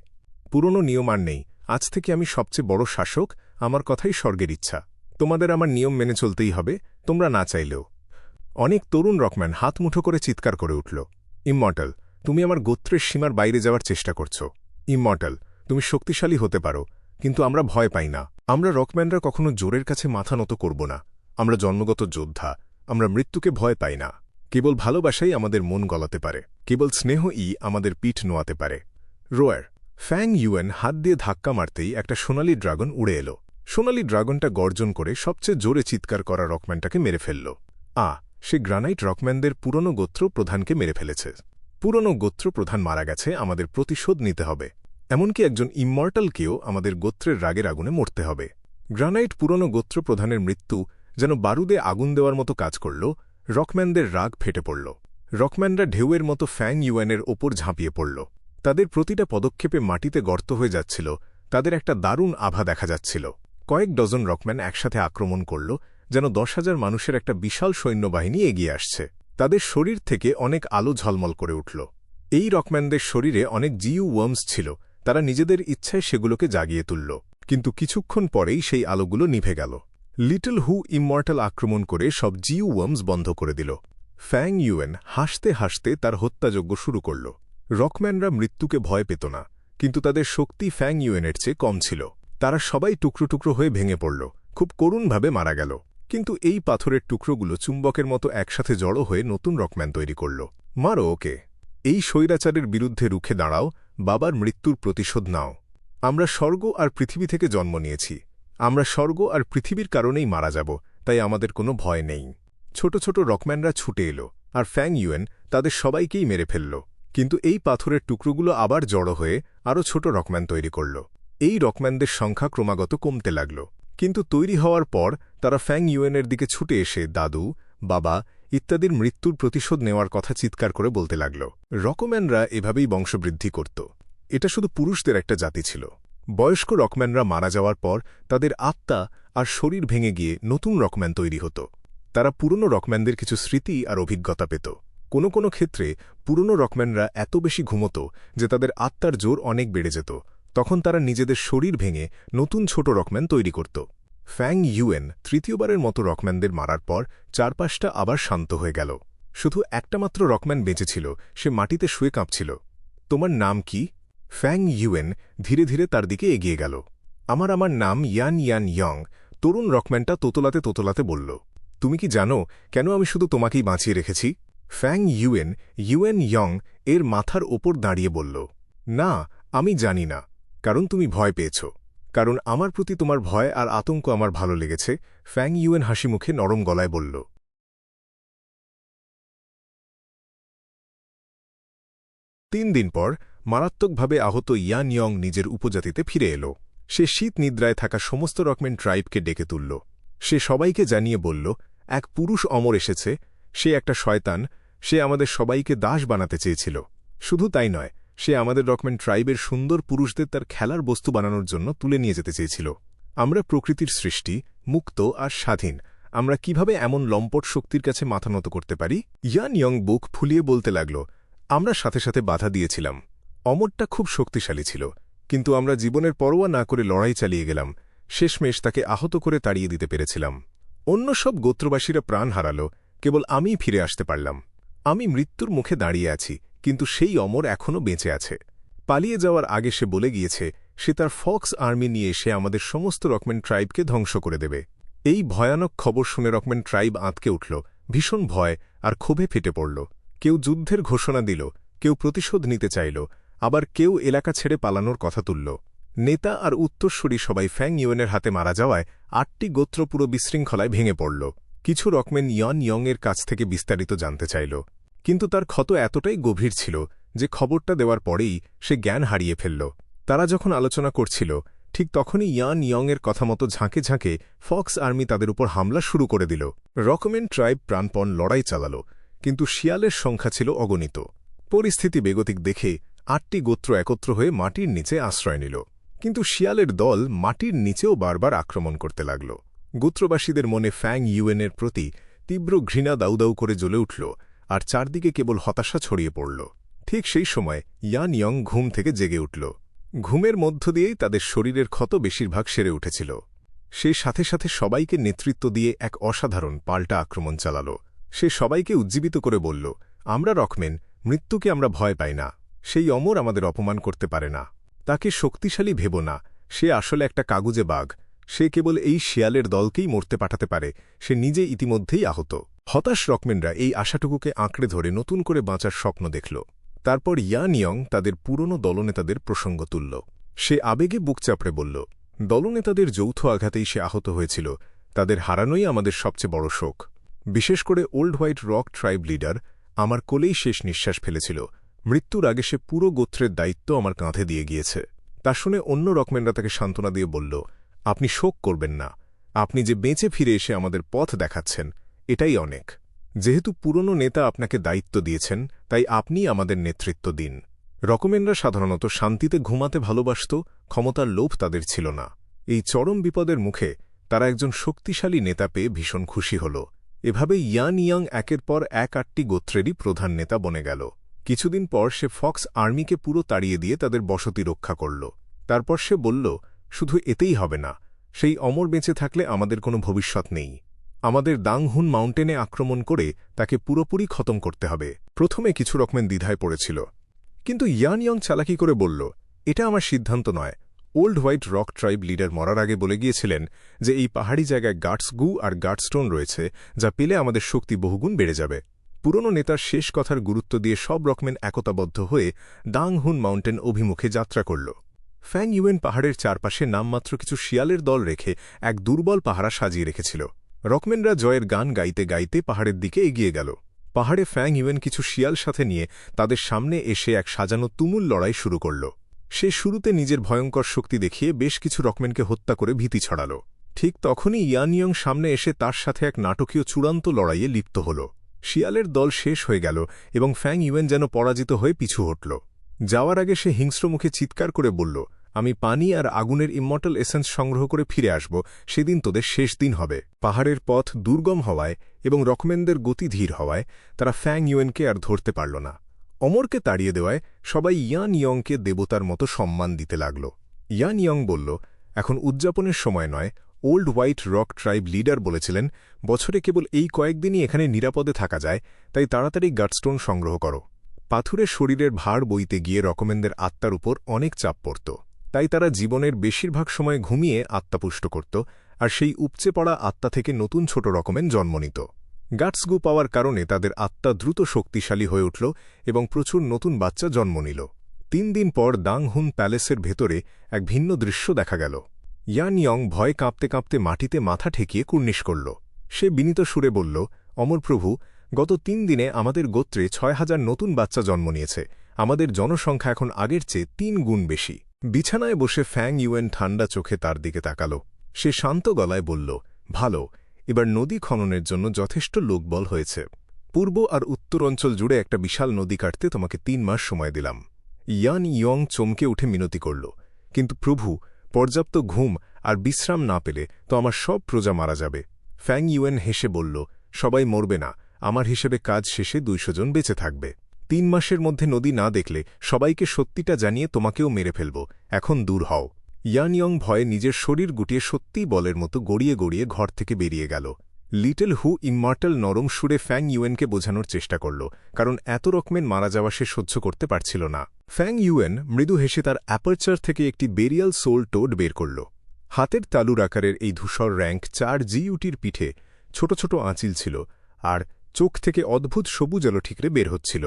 পুরনো নিয়ম আর নেই। আজ থেকে আমি সবচেয়ে বড় শাসক, আমার কথাই স্বর্গের ইচ্ছা। তোমাদের আমার নিয়ম মেনে চলতেই হবে, তোমরা না চাইলেও। অনেক তরুণ রকম্যান হাত মুঠো করে চিৎকার করে উঠল। ইমমর্টাল, তুমি আমার গোত্রের সীমার বাইরে যাওয়ার চেষ্টা করছ। ইমমর্টাল, তুমি শক্তিশালী হতে পারো, কিন্তু আমরা ভয় পাই না। আমরা রকম্যানরা কখনো জোরের কাছে মাথা নত করব না। আমরা জন্মগত যোদ্ধা, আমরা মৃত্যুকে ভয় পাই না। কেবল ভালোবাসাই আমাদের মন গলাতে পারে, কেবল স্নেহই আমাদের পিঠ নোয়াতে পারে। রোয়ার। ফ্যাং ইউয়েন হাত দিয়ে ধাক্কা মারতেই একটা সোনালি ড্রাগন উড়ে এলো। সোনালি ড্রাগনটা গর্জন করে সবচেয়ে জোরে চিৎকার করা রকম্যানটাকে মেরে ফেলল। সে গ্রানাইট রকম্যানদের পুরনো গোত্র প্রধানকে মেরে ফেলেছে। পুরনো গোত্র প্রধান মারা গেছে, আমাদের প্রতিশোধ নিতে হবে। এমনকি একজন ইমমর্টালকেও আমাদের গোত্রের রাগের আগুনে মরতে হবে। গ্রানাইট পুরনো গোত্র প্রধানের মৃত্যু যেন বারুদে আগুন দেওয়ার মতো কাজ করল। রকম্যানদের রাগ ফেটে পড়ল। রকম্যানরা ঢেউয়ের মতো ফ্যাং ইউয়েনের ওপর ঝাঁপিয়ে পড়ল। তাদের প্রতিটা পদক্ষেপে মাটিতে গর্ত হয়ে যাচ্ছিল, তাদের একটা দারুণ আভা দেখা যাচ্ছিল। কয়েক ডজন রকম্যান একসাথে আক্রমণ করল, যেন 10,000 মানুষের একটা বিশাল সৈন্যবাহিনী এগিয়ে আসছে। তাদের শরীর থেকে অনেক আলো ঝলমল করে উঠল। এই রকম্যানদের শরীরে অনেক জিউ ওয়ার্মস ছিল, তারা নিজেদের ইচ্ছায় সেগুলোকে জাগিয়ে তুলল। কিন্তু কিছুক্ষণ পরেই সেই আলোগুলো নিভে গেল। লিটল হু ইমমর্টাল আক্রমণ করে সব জিউ ওয়ার্মস বন্ধ করে দিল। ফ্যাং ইউয়েন হাসতে হাসতে তার হত্যাযজ্ঞ শুরু করল। রকম্যানরা মৃত্যুকে ভয় পেত না, কিন্তু তাদের শক্তি ফ্যাং ইউয়েনের চেয়ে কম ছিল। তারা সবাই টুকরো টুকরো হয়ে ভেঙে পড়ল, খুব করুণভাবে মারা গেল। কিন্তু এই পাথরের টুকরোগুলো চুম্বকের মতো একসাথে জড়ো হয়ে নতুন রকম্যান তৈরি করল। মারো ওকে। এই স্বৈরাচারের বিরুদ্ধে রুখে দাঁড়াও, বাবার মৃত্যুর প্রতিশোধ নাও। আমরা স্বর্গ আর পৃথিবী থেকে জন্ম নিয়েছি। আমরা স্বর্গ আর পৃথিবীর কারণেই মারা যাব, তাই আমাদের কোনো ভয় নেই। ছোট ছোট রকম্যানরা ছুটে এলো, আর ফ্যাং ইউয়েন তাদের সবাইকেই মেরে ফেলল। কিন্তু এই পাথরের টুকরোগুলো আবার জড়ো হয়ে আরও ছোট রকম্যান তৈরি করল। এই রকম্যানদের সংখ্যা ক্রমাগত কমতে লাগল। কিন্তু তৈরি হওয়ার পর তারা ফ্যাং ইউয়েনের দিকে ছুটে এসে দাদু, বাবা ইত্যাদির মৃত্যুর প্রতিশোধ নেওয়ার কথা চিৎকার করে বলতে লাগল। রকম্যানরা এভাবেই বংশবৃদ্ধি করত। এটা শুধু পুরুষদের একটা জাতি ছিল। বয়স্ক রকম্যানরা মারা যাওয়ার পর তাদের আত্মা আর শরীর ভেঙে গিয়ে নতুন রকম্যান তৈরি হতো। তারা পুরনো রকম্যানদের কিছু স্মৃতি আর অভিজ্ঞতা পেত। কোনো কোনো ক্ষেত্রে পুরনো রকম্যানরা এত বেশি ঘুমত যে তাদের আত্মার জোর অনেক বেড়ে যেত। তখন তারা নিজেদের শরীর ভেঙে নতুন ছোট রকম্যান তৈরি করত। ফ্যাং ইউয়েন তৃতীয়বারের মতো রকম্যানদের মারার পর চারপাশটা আবার শান্ত হয়ে গেল। শুধু একটা মাত্র রকম্যান বেঁচেছিল, সে মাটিতে শুয়ে কাঁপছিল। তোমার নাম কি? ফ্যাং ইউয়েন ধীরে ধীরে তার দিকে এগিয়ে গেল। আমার নাম ইয়ান ইয়ান ইয়ং, তরুণ রকম্যানটা তোতলাতে তোতলাতে বলল। তুমি কি জানো কেন আমি শুধু তোমাকেই বাঁচিয়ে রেখেছি? ফ্যাং ইউয়েন ইউয়েন ইয়ং এর মাথার ওপর দাঁড়িয়ে বলল, না, আমি জানি না। কারণ তুমি ভয় পেয়েছ। কারণ আমার প্রতি তোমার ভয় আর আতঙ্ক আমার ভালো লেগেছে। ফ্যাং ইউয়েন হাসি মুখে নরম গলায় বলল। 3 দিন পর মারাত্মকভাবে আহত ইয়ান ইয়ং নিজের উপজাতিতে ফিরে এলো। সে শীত নিদ্রায় থাকা সমস্ত রকমের ট্রাইবকে ডেকে তুলল। সে সবাইকে জানিয়ে বলল, এক পুরুষ অমর এসেছে। সে একটা শয়তান। সে আমাদের সবাইকে দাস বানাতে চেয়েছিল। শুধু তাই নয়, সে আমাদের রকমের ট্রাইবের সুন্দর পুরুষদের তার খেলার বস্তু বানানোর জন্য তুলে নিয়ে যেতে চেয়েছিল। আমরা প্রকৃতির সৃষ্টি, মুক্ত আর স্বাধীন। আমরা কিভাবে এমন লম্পট শক্তির কাছে মাথা নত করতে পারি? ইয়ান ইয়ং বুক ফুলিয়ে বলতে লাগল, আমরা সাথে সাথে বাধা দিয়েছিলাম। অমরটা খুব শক্তিশালী ছিল, কিন্তু আমরা জীবনের পরোয়া না করে লড়াই চালিয়ে গেলাম। শেষমেশ তাকে আহত করে তাড়িয়ে দিতে পেরেছিলাম। অন্য সব গোত্রবাসীরা প্রাণ হারাল, কেবল আমিই ফিরে আসতে পারলাম। আমি মৃত্যুর মুখে দাঁড়িয়ে আছি, কিন্তু সেই অমর এখনও বেঁচে আছে। পালিয়ে যাওয়ার আগে সে বলে গিয়েছে সে তার ফক্স আর্মি নিয়ে এসে আমাদের সমস্ত রকমের ট্রাইবকে ধ্বংস করে দেবে। এই ভয়ানক খবর শুনে রকমের ট্রাইব আঁতকে উঠল, ভীষণ ভয় আর ক্ষোভে ফেটে পড়ল। কেউ যুদ্ধের ঘোষণা দিল, কেউ প্রতিশোধ নিতে চাইল, আবার কেউ এলাকা ছেড়ে পালানোর কথা তুলল। নেতা আর উত্তরসূরি সবাই ফ্যাং ইউয়েনের হাতে মারা যাওয়ায় 8টি গোত্র পুরো বিশৃঙ্খলায় ভেঙে পড়ল। কিছু রকমেন ইয়ান ইয়ংয়ের কাছ থেকে বিস্তারিত জানতে চাইল, কিন্তু তার ক্ষত এতটাই গভীর ছিল যে খবরটা দেওয়ার পরেই সে জ্ঞান হারিয়ে ফেলল। তারা যখন আলোচনা করছিল, ঠিক তখনই ইয়ান ইয়ংয়ের কথা মতো ঝাঁকে ঝাঁকে ফক্স আর্মি তাদের উপর হামলা শুরু করে দিল। রকমেন ট্রাইব প্রাণপণ লড়াই চালাল, কিন্তু শিয়ালের সংখ্যা ছিল অগণিত। পরিস্থিতি বেগতিক দেখে 8টি গোত্র একত্র হয়ে মাটির নিচে আশ্রয় নিল। কিন্তু শিয়ালের দল মাটির নিচেও বারবার আক্রমণ করতে লাগল। গোত্রবাসীদের মনে ফ্যাং ইউয়েনের প্রতি তীব্র ঘৃণা দাউদাউ করে জ্বলে উঠল, আর চারদিকে কেবল হতাশা ছড়িয়ে পড়ল। ঠিক সেই সময় ইয়ান ইয়ং ঘুম থেকে জেগে উঠল। ঘুমের মধ্য দিয়েই তাদের শরীরের ক্ষত বেশিরভাগ সেরে উঠেছিল। সে সাথে সাথে সবাইকে নেতৃত্ব দিয়ে এক অসাধারণ পাল্টা আক্রমণ চালাল। সে সবাইকে উজ্জীবিত করে বলল, আমরা রকমেন, মৃত্যুকে আমরা ভয় পাই না। সেই অমর আমাদের অপমান করতে পারে না। তাকে শক্তিশালী ভেব না, সে আসলে একটা কাগুজে বাঘ। সে কেবল এই শিয়ালের দলকেই মরতে পাঠাতে পারে। সে নিজে ইতিমধ্যেই আহত। হতাশ রকমেনরা এই আশাটুকুকে আঁকড়ে ধরে নতুন করে বাঁচার স্বপ্ন দেখল। তারপর ইয়ান ইয়ং তাদের পুরনো দলনেতাদের প্রসঙ্গ তুলল। সে আবেগে বুক চাপড়ে বলল, দলনেতাদের যৌথ আঘাতেই সে আহত হয়েছিল। তাদের হারানোই আমাদের সবচেয়ে বড় শোক। বিশেষ করে old white rock tribe leader আমার কোলেই শেষ নিঃশ্বাস ফেলেছিল। মৃত্যুর আগে সে পুরো গোত্রের দায়িত্ব আমার কাঁধে দিয়ে গিয়েছে। তা শুনে অন্য রকমেনরা তাকে সান্ত্বনা দিয়ে বলল, আপনি শোক করবেন না। আপনি যে বেঁচে ফিরে এসে আমাদের পথ দেখাচ্ছেন, এটাই অনেক। যেহেতু পুরনো নেতা আপনাকে দায়িত্ব দিয়েছেন, তাই আপনিই আমাদের নেতৃত্ব দিন। রকমেনরা সাধারণত শান্তিতে ঘুমাতে ভালোবাসত, ক্ষমতার লোভ তাদের ছিল না। এই চরম বিপদের মুখে তারা একজন শক্তিশালী নেতা পেয়ে ভীষণ খুশি হল। এভাবে ইয়ান ইয়ং একের পর 8টি গোত্রেরই প্রধান নেতা বনে গেল। কিছুদিন পর সে ফক্স আর্মিকে পুরো তাড়িয়ে দিয়ে তাদের বসতি রক্ষা করল। তারপর সে বলল, শুধু এতেই হবে না। সেই অমর বেঁচে থাকলে আমাদের কোনো ভবিষ্যৎ নেই। আমাদের দাংহুন মাউন্টেনে আক্রমণ করে তাকে পুরোপুরি খতম করতে হবে। প্রথমে কিছু রকমের দ্বিধায় পড়েছিল, কিন্তু ইয়ান ইয়ং চালাকি করে বলল, এটা আমার সিদ্ধান্ত নয়। Old white rock tribe leader মরার আগে বলে গিয়েছিলেন যে এই পাহাড়ি জায়গায় গার্ডসগু আর গার্ডস্টোন রয়েছে, যা পেলে আমাদের শক্তি বহুগুণ বেড়ে যাবে। পুরনো নেতার শেষ কথার গুরুত্ব দিয়ে সব রকমের একতাবদ্ধ হয়ে দাং হুন মাউন্টেন অভিমুখে যাত্রা করল। ফ্যাং ইউয়েন পাহাড়ের চারপাশে নামমাত্র কিছু শিয়ালের দল রেখে এক দুর্বল পাহারা সাজিয়ে রেখেছিল। রকমেনরা জয়ের গান গাইতে গাইতে পাহাড়ের দিকে এগিয়ে গেল। পাহাড়ে ফ্যাং ইউয়েন কিছু শিয়াল সাথে নিয়ে তাদের সামনে এসে এক সাজানো তুমুল লড়াই শুরু করল। সে শুরুতে নিজের ভয়ঙ্কর শক্তি দেখিয়ে বেশ কিছু রকমেনকে হত্যা করে ভীতি ছড়াল। ঠিক তখনই ইয়ানিয়ং সামনে এসে তার সাথে এক নাটকীয় চূড়ান্ত লড়াইয়ে লিপ্ত হল। শিয়ালের দল শেষ হয়ে গেল এবং ফ্যাং ইউয়েন যেন পরাজিত হয়ে পিছু হটল। যাওয়ার আগে সে হিংস্র মুখে চিৎকার করে বলল, আমি পানি আর আগুনের ইমমর্টাল এসেন্স সংগ্রহ করে ফিরে আসব, সেদিন তোদের শেষ দিন হবে। পাহাড়ের পথ দুর্গম হওয়ায় এবং রকমেনদের গতি ধীর হওয়ায় তারা ফ্যাং ইউয়েনকে আর ধরতে পারল না। অমরকে তাড়িয়ে দেওয়ায় সবাই ইয়ান ইয়ংকে দেবতার মতো সম্মান দিতে লাগল। ইয়ান ইয়ং বলল, এখন উদযাপনের সময় নয়। Old white rock tribe leader বলেছিলেন, বছরে কেবল এই কয়েকদিনই এখানে নিরাপদে থাকা যায়, তাই তাড়াতাড়ি গাটস্টোন সংগ্রহ করো। পাথুরে শরীরের ভার বইতে গিয়ে রকমেনদের আত্মার উপর অনেক চাপ পড়ত, তাই তারা জীবনের বেশিরভাগ সময় ঘুমিয়ে আত্মাপুষ্ট করত, আর সেই উপচে পড়া আত্মা থেকে নতুন ছোট রকমেন জন্ম নিত। গাটসগু পাওয়ার কারণে তাদের আত্মা দ্রুত শক্তিশালী হয়ে উঠল এবং প্রচুর নতুন বাচ্চা জন্ম নিল। 3 দিন পর দাং হুন প্যালেসের ভেতরে এক ভিন্ন দৃশ্য দেখা গেল। ইয়ান ইয়ং ভয়ে কাঁপতে কাঁপতে মাটিতে মাথা ঠেকিয়ে কুর্নিশ করল। সে বিনীত সুরে বলল, অমরপ্রভু, গত 3 দিনে আমাদের গোত্রে 6000 নতুন বাচ্চা জন্ম নিয়েছে। আমাদের জনসংখ্যা এখন আগের চেয়ে 3 গুণ বেশি। বিছানায় বসে ফ্যাং ইউয়েন ঠান্ডা চোখে তার দিকে তাকাল। সে শান্ত গলায় বলল, ভালো, এবার নদী খননের জন্য যথেষ্ট লোকবল হয়েছে। পূর্ব আর উত্তর অঞ্চল জুড়ে একটা বিশাল নদী কাটতে তোমাকে 3 মাস সময় দিলাম। ইয়ান ইয়ং চমকে উঠে মিনতি করল, কিন্তু প্রভু, পর্যাপ্ত ঘুম আর বিশ্রাম না পেলে তো আমার সব প্রজা মারা যাবে। ফ্যাং ইউয়েন হেসে বলল, সবাই মরবে না, আমার হিসেবে কাজ শেষে 200 জন বেঁচে থাকবে। 3 মাসের মধ্যে নদী না দেখলে সবাইকে সত্যিটা জানিয়ে তোমাকেও মেরে ফেলব, এখন দূর হও। ইয়ান ইয়ং ভয়ে নিজের শরীর গুটিয়ে সত্যিই বলের মতো গড়িয়ে গড়িয়ে ঘর থেকে বেরিয়ে গেল। লিটল হু ইমমর্টাল নরম সুরে ফ্যাং ইউয়েনকে বোঝানোর চেষ্টা করল, কারণ এত রকমের মারা যাওয়া সে সহ্য করতে পারছিল না। ফ্যাং ইউয়েন মৃদু হেসে তার অ্যাপারচার থেকে একটি বেরিয়াল সোল টোড বের করল। হাতের তালুর আকারের এই ধূসর র্যাঙ্ক 4 জিইউটির পিঠে ছোট ছোট আঁচিল ছিল, আর চোখ থেকে অদ্ভুত সবুজ আলো ঠিকরে বের হচ্ছিল।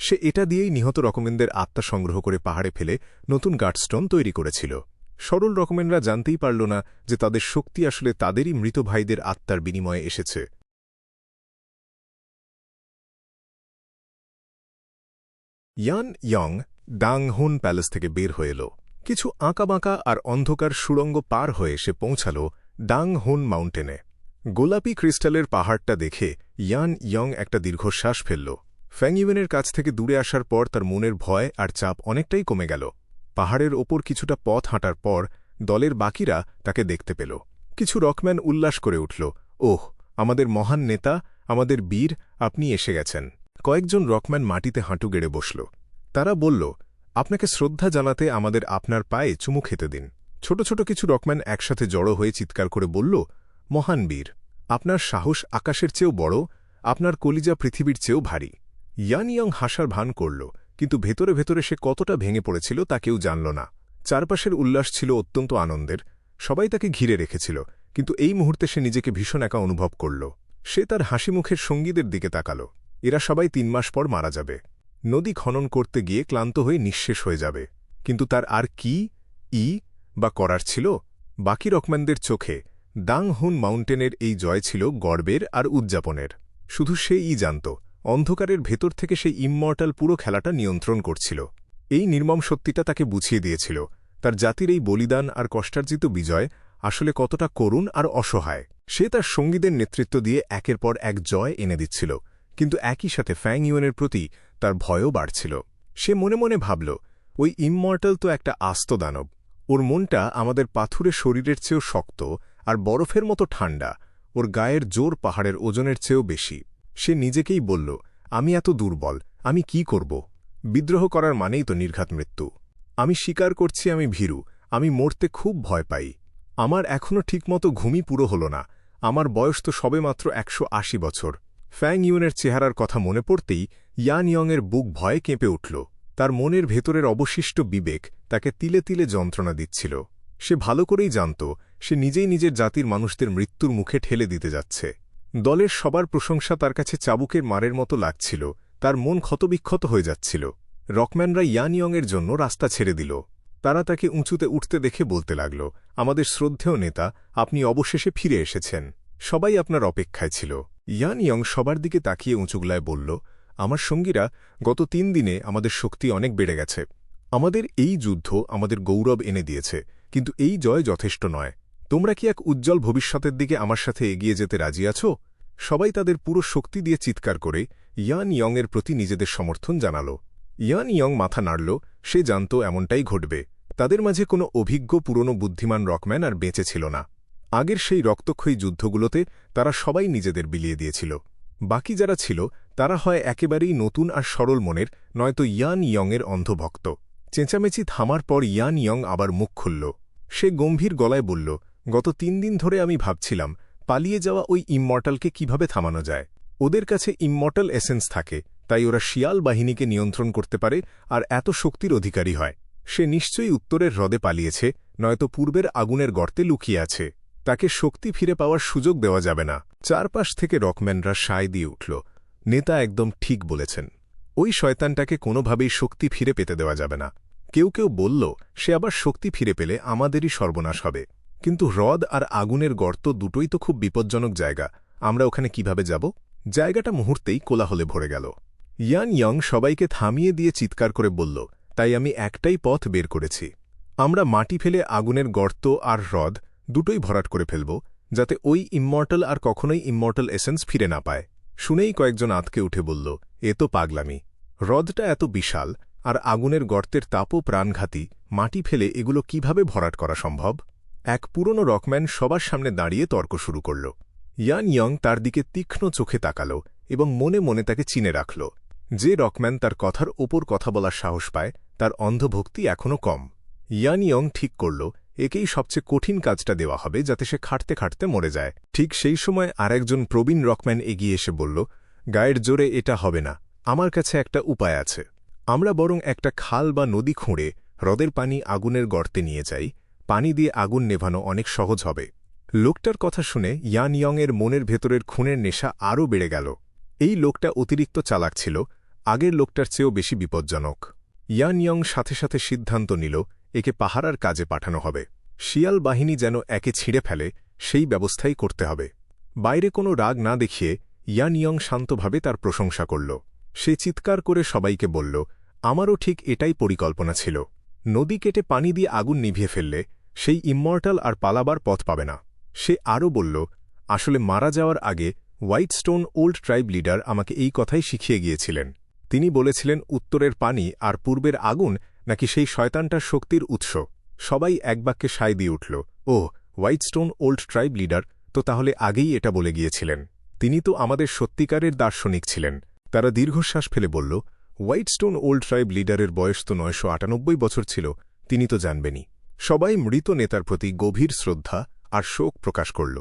সে এটা দিয়েই নিহত রকমেনদের আত্মা সংগ্রহ করে পাহাড়ে ফেলে নতুন গাটস্টোন তৈরি করেছিল। সরল রকমেনরা জানতেই পারল না যে তাদের শক্তি আসলে তাদেরই মৃত ভাইদের আত্মার বিনিময়ে এসেছে। ইয়ান ইয়ং দাং হুন প্যালেস থেকে বের হয়ে এল। কিছু আঁকাবাঁকা আর অন্ধকার সুড়ঙ্গ পার হয়ে সে পৌঁছাল দাং হুন মাউন্টেনে। গোলাপি ক্রিস্টালের পাহাড়টা দেখে ইয়ান ইয়ং একটা দীর্ঘশ্বাস ফেলল। ফ্যাং ইউয়েনের কাছ থেকে দূরে আসার পর তার মনের ভয় আর চাপ অনেকটাই কমে গেল। পাহাড়ের ওপর কিছুটা পথ হাঁটার পর দলের বাকিরা তাকে দেখতে পেল। কিছু রকম্যান উল্লাস করে উঠল, ওহ, আমাদের মহান নেতা, আমাদের বীর, আপনি এসে গেছেন। কয়েকজন রকম্যান মাটিতে হাঁটু গেড়ে বসল। তারা বলল, আপনাকে শ্রদ্ধা জানাতে আমাদের আপনার পায়ে চুমু খেতে দিন। ছোট ছোট কিছু রকম্যান একসাথে জড়ো হয়ে চিৎকার করে বলল, মহান বীর, আপনার সাহস আকাশের চেয়েও বড়, আপনার কলিজা পৃথিবীর চেয়েও ভারী। ইয়ান ইয়ং হাসার ভান করল, কিন্তু ভেতরে ভেতরে সে কতটা ভেঙে পড়েছিল তা কেউ জানল না। চারপাশের উল্লাস ছিল অত্যন্ত আনন্দের। সবাই তাকে ঘিরে রেখেছিল, কিন্তু এই মুহূর্তে সে নিজেকে ভীষণ একা অনুভব করল। সে তার হাসি মুখের সঙ্গীদের দিকে তাকাল। এরা সবাই 3 মাস পর মারা যাবে। নদী খনন করতে গিয়ে ক্লান্ত হয়ে নিঃশেষ হয়ে যাবে। কিন্তু তার আর কি বা করার ছিল? বাকি রকম্যানদের চোখে দাং হুন মাউন্টেনের এই জয় ছিল গর্বের আর উদযাপনের। শুধু সেই জানত, অন্ধকারের ভেতর থেকে সেই ইমমর্টাল পুরো খেলাটা নিয়ন্ত্রণ করছিল। এই নির্মম সত্যিটা তাকে বুঝিয়ে দিয়েছিল তার জাতির এই বলিদান আর কষ্টার্জিত বিজয় আসলে কতটা করুণ আর অসহায়। সে তার সঙ্গীদের নেতৃত্ব দিয়ে একের পর এক জয় এনে দিচ্ছিল, কিন্তু একই সাথে ফ্যাং ইউয়েনের প্রতি তার ভয়ও বাড়ছিল। সে মনে মনে ভাবল, ওই ইমমর্টাল তো একটা আস্ত দানব। ওর মনটা আমাদের পাথুরে শরীরের চেয়েও শক্ত আর বরফের মতো ঠান্ডা। ওর গায়ের জোর পাহাড়ের ওজনের চেয়েও বেশি। সে নিজেকেই বলল, আমি এত দুর্বল, আমি কি করব? বিদ্রোহ করার মানেই তো নির্ঘাত মৃত্যু। আমি স্বীকার করছি আমি ভীরু, আমি মরতে খুব ভয় পাই। আমার এখনও ঠিকমতো ঘুমই পুরো হল না। আমার বয়স তো সবেমাত্র 180 বছর। ফ্যাং ইউয়েনের চেহারার কথা মনে পড়তেই ইয়ান ইয়ংয়ের বুক ভয়ে কেঁপে উঠল। তার মনের ভেতরের অবশিষ্ট বিবেক তাকে তিলে তিলে যন্ত্রণা দিচ্ছিল। সে ভালো করেই জানত সে নিজেই নিজের জাতির মানুষদের মৃত্যুর মুখে ঠেলে দিতে যাচ্ছে। দলের সবার প্রশংসা তার কাছে চাবুকের মারের মতো লাগছিল, তার মন ক্ষতবিক্ষত হয়ে যাচ্ছিল। রকম্যানরা ইয়ানইয়ংয়ের জন্য রাস্তা ছেড়ে দিল। তারা তাকে উঁচুতে উঠতে দেখে বলতে লাগল, আমাদের শ্রদ্ধেয় নেতা, আপনি অবশেষে ফিরে এসেছেন। সবাই আপনার অপেক্ষায় ছিল। ইয়ানইয়ং সবার দিকে তাকিয়ে উঁচুগলায় বলল, আমার সঙ্গীরা, গত 3 দিনে আমাদের শক্তি অনেক বেড়ে গেছে। আমাদের এই যুদ্ধ আমাদের গৌরব এনে দিয়েছে, কিন্তু এই জয় যথেষ্ট নয়। তোমরা কি এক উজ্জ্বল ভবিষ্যতের দিকে আমার সাথে এগিয়ে যেতে রাজি আছো? সবাই তাদের পুরো শক্তি দিয়ে চিৎকার করে ইয়ানইয়ংয়ের প্রতি নিজেদের সমর্থন জানাল। ইয়ানইয়ং মাথা নাড়ল, সে জানত এমনটাই ঘটবে। তাদের মাঝে কোনো অভিজ্ঞ পুরনো বুদ্ধিমান রকম্যান আর বেঁচে ছিল না। আগের সেই রক্তক্ষয়ী যুদ্ধগুলোতে তারা সবাই নিজেদের বিলিয়ে দিয়েছিল। বাকি যারা ছিল তারা হয় একেবারেই নতুন আর সরল মনের, নয়তো ইয়ানইয়ংয়ের অন্ধভক্ত। চেঁচামেচি থামার পর ইয়ানইয়ং আবার মুখ খুলল। সে গম্ভীর গলায় বলল, গত 3 দিন ধরে আমি ভাবছিলাম পালিয়ে যাওয়া ওই ইমমর্টালকে কিভাবে থামানো যায়। ওদের কাছে ইমমর্টাল এসেন্স থাকে, তাই ওরা শিয়াল বাহিনীকে নিয়ন্ত্রণ করতে পারে আর এত শক্তির অধিকারী হয়। সে নিশ্চয়ই উত্তরের হ্রদে পালিয়েছে, নয়তো পূর্বের আগুনের গর্তে লুকিয়ে আছে। তাকে শক্তি ফিরে পাওয়ার সুযোগ দেওয়া যাবে না। চারপাশ থেকে রকম্যানরা সায় দিয়ে উঠল, নেতা একদম ঠিক বলেছেন। ওই শয়তানটাকে কোনোভাবেই শক্তি ফিরে পেতে দেওয়া যাবে না। কেউ কেউ বলল, সে আবার শক্তি ফিরে পেলে আমাদেরই সর্বনাশ হবে। কিন্তু হ্রদ আর আগুনের গর্ত দুটোই তো খুব বিপজ্জনক জায়গা, আমরা ওখানে কিভাবে যাব? জায়গাটা মুহূর্তেই কোলাহলে ভরে গেল। ইয়ানইয়ং সবাইকে থামিয়ে দিয়ে চিৎকার করে বলল, তাই আমি একটাই পথ বের করেছি। আমরা মাটি ফেলে আগুনের গর্ত আর হ্রদ দুটোই ভরাট করে ফেলব, যাতে ওই ইমমর্টাল আর কখনোই ইমমর্টাল এসেন্স ফিরে না পায়। শুনেই কয়েকজন আঁতকে উঠে বলল, এ তো পাগলামি। হ্রদটা এত বিশাল, আর আগুনের গর্তের তাপও প্রাণঘাতী, মাটি ফেলে এগুলো কিভাবে ভরাট করা সম্ভব? এক পুরনো রকম্যান সবার সামনে দাঁড়িয়ে তর্ক শুরু করল। ইয়ানইয়ং তার দিকে তীক্ষ্ণ চোখে তাকাল এবং মনে মনে তাকে চিনে রাখল। যে রকম্যান তার কথার ওপর কথা বলার সাহস পায়, তার অন্ধভক্তি এখনও কম। ইয়ানইয়ং ঠিক করল, একেই সবচেয়ে কঠিন কাজটা দেওয়া হবে, যাতে সে খাটতে খাটতে মরে যায়। ঠিক সেই সময় আরেকজন প্রবীণ রকম্যান এগিয়ে এসে বলল, গায়ের জোরে এটা হবে না, আমার কাছে একটা উপায় আছে। আমরা বরং একটা খাল বা নদী খুঁড়ে হ্রদের পানি আগুনের গর্তে নিয়ে যাই, পানি দিয়ে আগুন নেভানো অনেক সহজ হবে। লোকটার কথা শুনে ইয়ানইয়ংয়ের মনের ভেতরের খুনের নেশা আরও বেড়ে গেল। এই লোকটা অতিরিক্ত চালাক ছিল, আগের লোকটার চেয়েও বেশি বিপজ্জনক। ইয়ানইয়ং সাথে সাথে সিদ্ধান্ত নিল, একে পাহারার কাজে পাঠানো হবে। শিয়াল বাহিনী যেন একে ছিঁড়ে ফেলে, সেই ব্যবস্থাই করতে হবে। বাইরে কোনো রাগ না দেখিয়ে ইয়ানইয়ং শান্তভাবে তার প্রশংসা করল। সে চিৎকার করে সবাইকে বলল, আমারও ঠিক এটাই পরিকল্পনা ছিল। নদী কেটে পানি দিয়ে আগুন নিভিয়ে ফেললে সেই ইমমর্টাল আর পালাবার পথ পাবে না। সে আরও বলল, আসলে মারা যাওয়ার আগে হোয়াইটস্টোন ওল্ড ট্রাইব লিডার আমাকে এই কথাই শিখিয়ে গিয়েছিলেন। তিনি বলেছিলেন, উত্তরের পানি আর পূর্বের আগুন নাকি সেই শয়তানটার শক্তির উৎস। সবাই এক বাক্যে সায় দিয়ে উঠল, ও হোয়াইটস্টোন ওল্ড ট্রাইব লিডার তো তাহলে আগেই এটা বলে গিয়েছিলেন। তিনি তো আমাদের সত্যিকারের দার্শনিক ছিলেন। তারা দীর্ঘশ্বাস ফেলে বলল, হোয়াইটস্টোন ওল্ড ট্রাইব লিডারের বয়স তো 998 বছর ছিল, তিনি তো জানবেনই। সবাই মৃত নেতার প্রতি গভীর শ্রদ্ধা আর শোক প্রকাশ করল।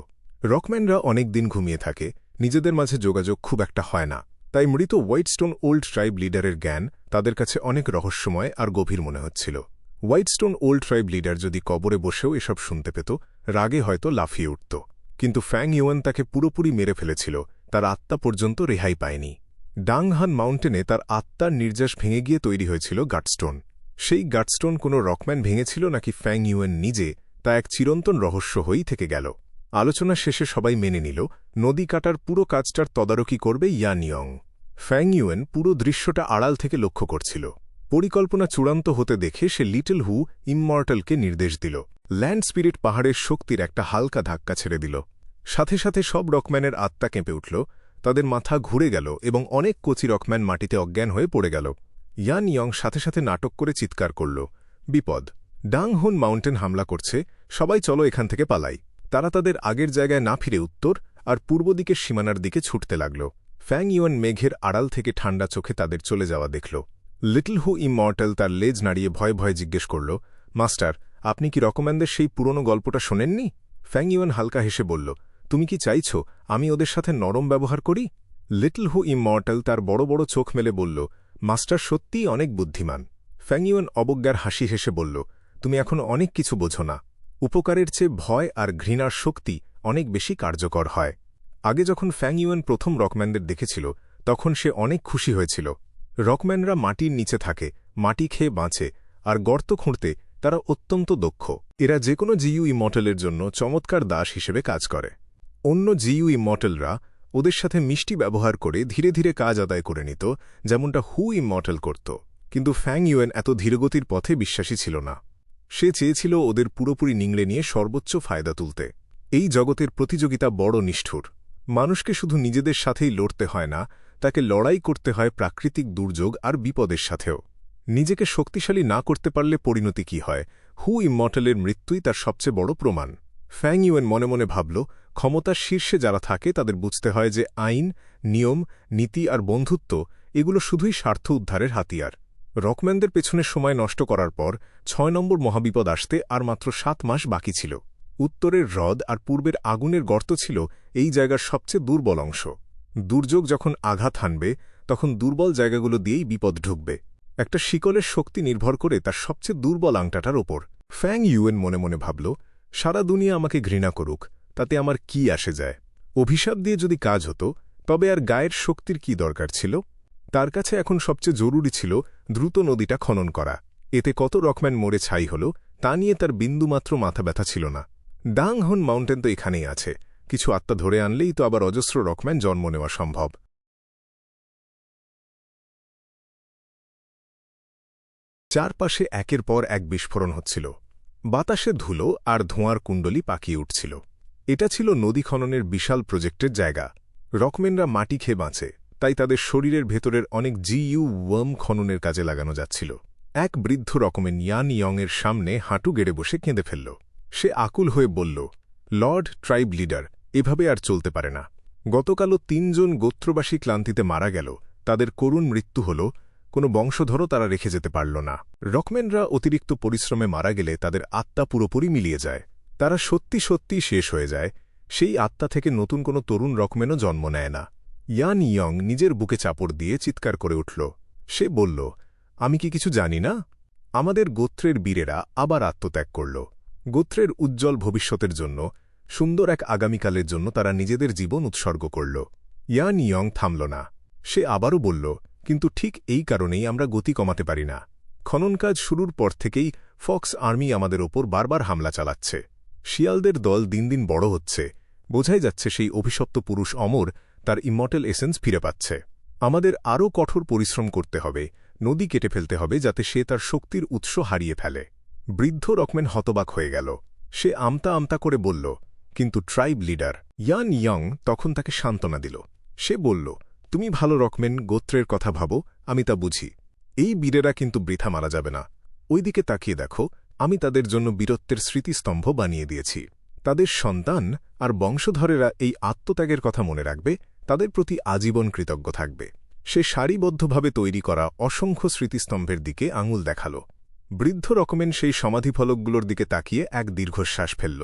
রকম্যানরা অনেক দিন ঘুমিয়ে থাকে, নিজেদের মাঝে যোগাযোগ খুব একটা হয় না, তাই মৃত হোয়াইটস্টোন ওল্ড ট্রাইব লিডারের জ্ঞান তাদের কাছে অনেক রহস্যময় আর গভীর মনে হচ্ছিল। হোয়াইটস্টোন ওল্ড ট্রাইব লিডার যদি কবরে বসেও এসব শুনতে পেত, রাগে হয়তো লাফিয়ে উঠত। কিন্তু ফ্যাং ইউয়ান তাকে পুরোপুরি মেরে ফেলেছিল, তার আত্মা পর্যন্ত রেহাই পায়নি। ডাংহান মাউন্টেনে তার আত্মার নির্যাস ভেঙে গিয়ে তৈরি হয়েছিল গাটস্টোন। সেই গাটস্টোন কোনো রকম্যান ভেঙেছিল নাকি ফ্যাং ইউয়ান নিজে, তা এক চিরন্তন রহস্য হয়েই থেকে গেল। আলোচনা শেষে সবাই মেনে নিল, নদী কাটার পুরো কাজটার তদারকি করবে ইয়ানইয়ং। ফ্যাং ইউয়ান পুরো দৃশ্যটা আড়াল থেকে লক্ষ্য করছিল। পরিকল্পনা চূড়ান্ত হতে দেখে সে লিটল হু ইমমর্টালকে নির্দেশ দিল। ল্যান্ড স্পিরিট পাহাড়ের শক্তির একটা হালকা ধাক্কা ছেড়ে দিল। সাথে সাথে সব রকম্যানের আত্মা কেঁপে উঠল, তাদের মাথা ঘুরে গেল এবং অনেক কচি রকম্যান মাটিতে অজ্ঞান হয়ে পড়ে গেল। ইয়ানইয়ং সাথে সাথে নাটক করে চিৎকার করল, বিপদ! ডাংহুন মাউন্টেন হামলা করছে, সবাই চলো এখান থেকে পালাই। তারা তাদের আগের জায়গায় না ফিরে উত্তর আর পূর্ব দিকের সীমানার দিকে ছুটতে লাগল। ফ্যাং ইউয়ান মেঘের আড়াল থেকে ঠান্ডা চোখে তাদের চলে যাওয়া দেখল। লিটল হু ইমমর্টাল তার লেজ নাড়িয়ে ভয়ে ভয়ে জিজ্ঞেস করল, মাস্টার, আপনি কি রকম্যানদের সেই পুরনো গল্পটা শোনেননি? ফ্যাং ইউয়ান হালকা হেসে বলল, তুমি কি চাইছ আমি ওদের সাথে নরম ব্যবহার করি? লিটল হু ইমমর্টাল তার বড় বড় চোখ মেলে বলল, মাস্টার সত্যিই অনেক বুদ্ধিমান। ফ্যাং ইউয়ান অবজ্ঞার হাসি হেসে বলল, তুমি এখনো অনেক কিছু বোঝো না। উপকারের চেয়ে ভয় আর ঘৃণার শক্তি অনেক বেশি কার্যকর হয়। আগে যখন ফ্যাং ইউয়েন প্রথম রকম্যানদের দেখেছিল তখন সে অনেক খুশি হয়েছিল। রকম্যানরা মাটির নিচে থাকে, মাটি খেয়ে বাঁচে, আর গর্ত খুঁড়তে তারা অত্যন্ত দক্ষ। এরা যে কোনো জিইউ ইমর্টালের জন্য চমৎকার দাস হিসেবে কাজ করে। অন্য জিইউ ইমর্টালরা ওদের সাথে মিষ্টি ব্যবহার করে ধীরে ধীরে কাজ আদায় করে নিত, যেমনটা হু ইমর্টাল করত। কিন্তু ফ্যাং ইউয়েন এত ধীরগতির পথে বিশ্বাসী ছিল না। সে চেয়েছিল ওদের পুরোপুরি নিংড়ে নিয়ে সর্বোচ্চ ফায়দা তুলতে। এই জগতের প্রতিযোগিতা বড় নিষ্ঠুর। মানুষকে শুধু নিজেদের সাথেই লড়তে হয় না, তাকে লড়াই করতে হয় প্রাকৃতিক দুর্যোগ আর বিপদের সাথেও। নিজেকে শক্তিশালী না করতে পারলে পরিণতি কি হয়, হু ইমর্টালের মৃত্যুই তার সবচেয়ে বড় প্রমাণ। ফ্যাং ইউয়েন মনে মনে ভাবল, ক্ষমতার শীর্ষে যারা থাকে তাদের বুঝতে হয় যে আইন, নিয়ম, নীতি আর বন্ধুত্ব এগুলো শুধুই স্বার্থ উদ্ধারের হাতিয়ার। রকম্যানদের পেছনের সময় নষ্ট করার পর ৬ নম্বর মহাবিপদ আসতে আর মাত্র ৭ মাস বাকি ছিল। উত্তরের হ্রদ আর পূর্বের আগুনের গর্ত ছিল এই জায়গার সবচেয়ে দুর্বল অংশ। দুর্যোগ যখন আঘাত হানবে তখন দুর্বল জায়গাগুলো দিয়েই বিপদ ঢুকবে। একটা শিকলের শক্তি নির্ভর করে তার সবচেয়ে দুর্বল আংটাটার ওপর। ফ্যাং ইউয়েন মনে মনে ভাবল, সারা দুনিয়া আমাকে ঘৃণা করুক, তাতে আমার কি আসে যায়। অভিশাপ দিয়ে যদি কাজ হতো তবে আর গায়ের শক্তির কি দরকার ছিল। তার কাছে এখন সবচেয়ে জরুরি ছিল দ্রুত নদীটা খনন করা। এতে কত রকম্যান মরে ছাই হল তা নিয়ে তার বিন্দুমাত্র মাথা ব্যথা ছিল না। ডাং হন মাউন্টেন তো এখানেই আছে, কিছু আত্মা ধরে আনলেই তো আবার অজস্র রকম্যান জন্ম নেওয়া সম্ভব। চারপাশে একের পর এক বিস্ফোরণ হচ্ছিল। বাতাসে ধুলো আর ধোঁয়ার কুণ্ডলি পাকিয়ে উঠছিল। এটা ছিল নদী খননের বিশাল প্রজেক্টের জায়গা। রকম্যানরা মাটি খেয়ে বাঁচে, তাই তাদের শরীরের ভেতরের অনেক জিইউ ওয়ার্ম খননের কাজে লাগানো যাচ্ছিল। এক বৃদ্ধ রকমের ইয়ান ইয়ংয়ের সামনে হাঁটু গেড়ে বসে কেঁদে ফেলল। সে আকুল হয়ে বলল, লর্ড ট্রাইব লিডার, এভাবে আর চলতে পারে না। গতকালও ৩ জন গোত্রবাসী ক্লান্তিতে মারা গেল, তাদের করুণ মৃত্যু হল, কোনো বংশধরও তারা রেখে যেতে পারল না। রকম্যানরা অতিরিক্ত পরিশ্রমে মারা গেলে তাদের আত্মা পুরোপুরি মিলিয়ে যায়, তারা সত্যি সত্যি শেষ হয়ে যায়। সেই আত্মা থেকে নতুন কোনো তরুণ রকম্যানও জন্ম নেয় না। ইয়ান ইয়ং নিজের বুকে চাপড় দিয়ে চিৎকার করে উঠল। সে বলল, আমি কি কিছু জানি না? আমাদের গোত্রের বীরেরা আবার আত্মত্যাগ করল। গোত্রের উজ্জ্বল ভবিষ্যতের জন্য, সুন্দর এক আগামীকালের জন্য তারা নিজেদের জীবন উৎসর্গ করল। ইয়ান ইয়ং থামল না। সে আবারও বলল, কিন্তু ঠিক এই কারণেই আমরা গতি কমাতে পারি না। খনন কাজ শুরুর পর থেকেই ফক্স আর্মি আমাদের ওপর বারবার হামলা চালাচ্ছে। শিয়ালদের দল দিন দিন বড় হচ্ছে, বোঝাই যাচ্ছে সেই অভিশপ্ত পুরুষ অমর তার ইমর্টাল এসেন্স ফিরে পাচ্ছে। আমাদের আরও কঠোর পরিশ্রম করতে হবে, নদী কেটে ফেলতে হবে যাতে সে তার শক্তির উৎস হারিয়ে ফেলে। বৃদ্ধ রকম্যান হতবাক হয়ে গেল। সে আমতা আমতা করে বলল, কিন্তু ট্রাইব লিডার। ইয়ান ইয়ং তখন তাকে সান্ত্বনা দিল। সে বলল, তুমি ভালো রকম্যান, গোত্রের কথা ভাবো, আমি তা বুঝি। এই বীরেরা কিন্তু বৃথা মারা যাবে না। ওইদিকে তাকিয়ে দেখো, আমি তাদের জন্য বীরত্বের স্মৃতিস্তম্ভ বানিয়ে দিয়েছি। তাদের সন্তান আর বংশধরেরা এই আত্মত্যাগের কথা মনে রাখবে, তাদের প্রতি আজীবন কৃতজ্ঞ থাকবে। সে সারিবদ্ধভাবে তৈরি করা অসংখ্য স্মৃতিস্তম্ভের দিকে আঙুল দেখাল। বৃদ্ধ রকমেন সেই সমাধিফলকগুলোর দিকে তাকিয়ে এক দীর্ঘশ্বাস ফেলল।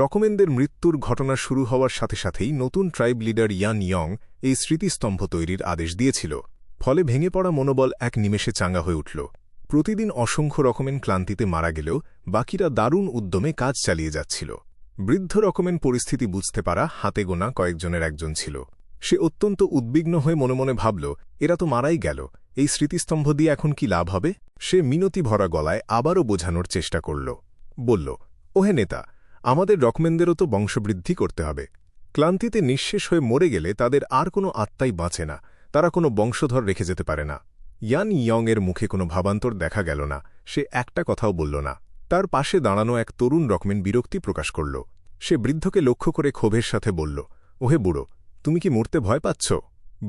রকমেনদের মৃত্যুর ঘটনা শুরু হওয়ার সাথে সাথেই নতুন ট্রাইব লিডার ইয়ান ইয়ং এই স্মৃতিস্তম্ভ তৈরির আদেশ দিয়েছিল। ফলে ভেঙে পড়া মনোবল এক নিমেষে চাঙ্গা হয়ে উঠল। প্রতিদিন অসংখ্য রকমেন ক্লান্তিতে মারা গেলেও বাকিরা দারুণ উদ্যমে কাজ চালিয়ে যাচ্ছিল। বৃদ্ধ রকমেন পরিস্থিতি বুঝতে পারা হাতে গোনা কয়েকজনের একজন ছিল। সে অত্যন্ত উদ্বিগ্ন হয়ে মনে মনে ভাবল, এরা তো মারাই গেল, এই স্মৃতিস্তম্ভ দিয়ে এখন কি লাভ হবে। সে মিনতি ভরা গলায় আবারও বোঝানোর চেষ্টা করল। বলল, ওহে নেতা, আমাদের রকমেনদেরও তো বংশবৃদ্ধি করতে হবে। ক্লান্তিতে নিঃশেষ হয়ে মরে গেলে তাদের আর কোনো আত্মাই বাঁচে না, তারা কোনো বংশধর রেখে যেতে পারে না। ইয়ান ইয়ংয়ের মুখে কোনো ভাবান্তর দেখা গেল না। সে একটা কথাও বলল না। তার পাশে দাঁড়ানো এক তরুণ রকমেন বিরক্তি প্রকাশ করল। সে বৃদ্ধকে লক্ষ্য করে ক্ষোভের সাথে বলল, ওহে বুড়ো, তুমি কি মরতে ভয় পাচ্ছ?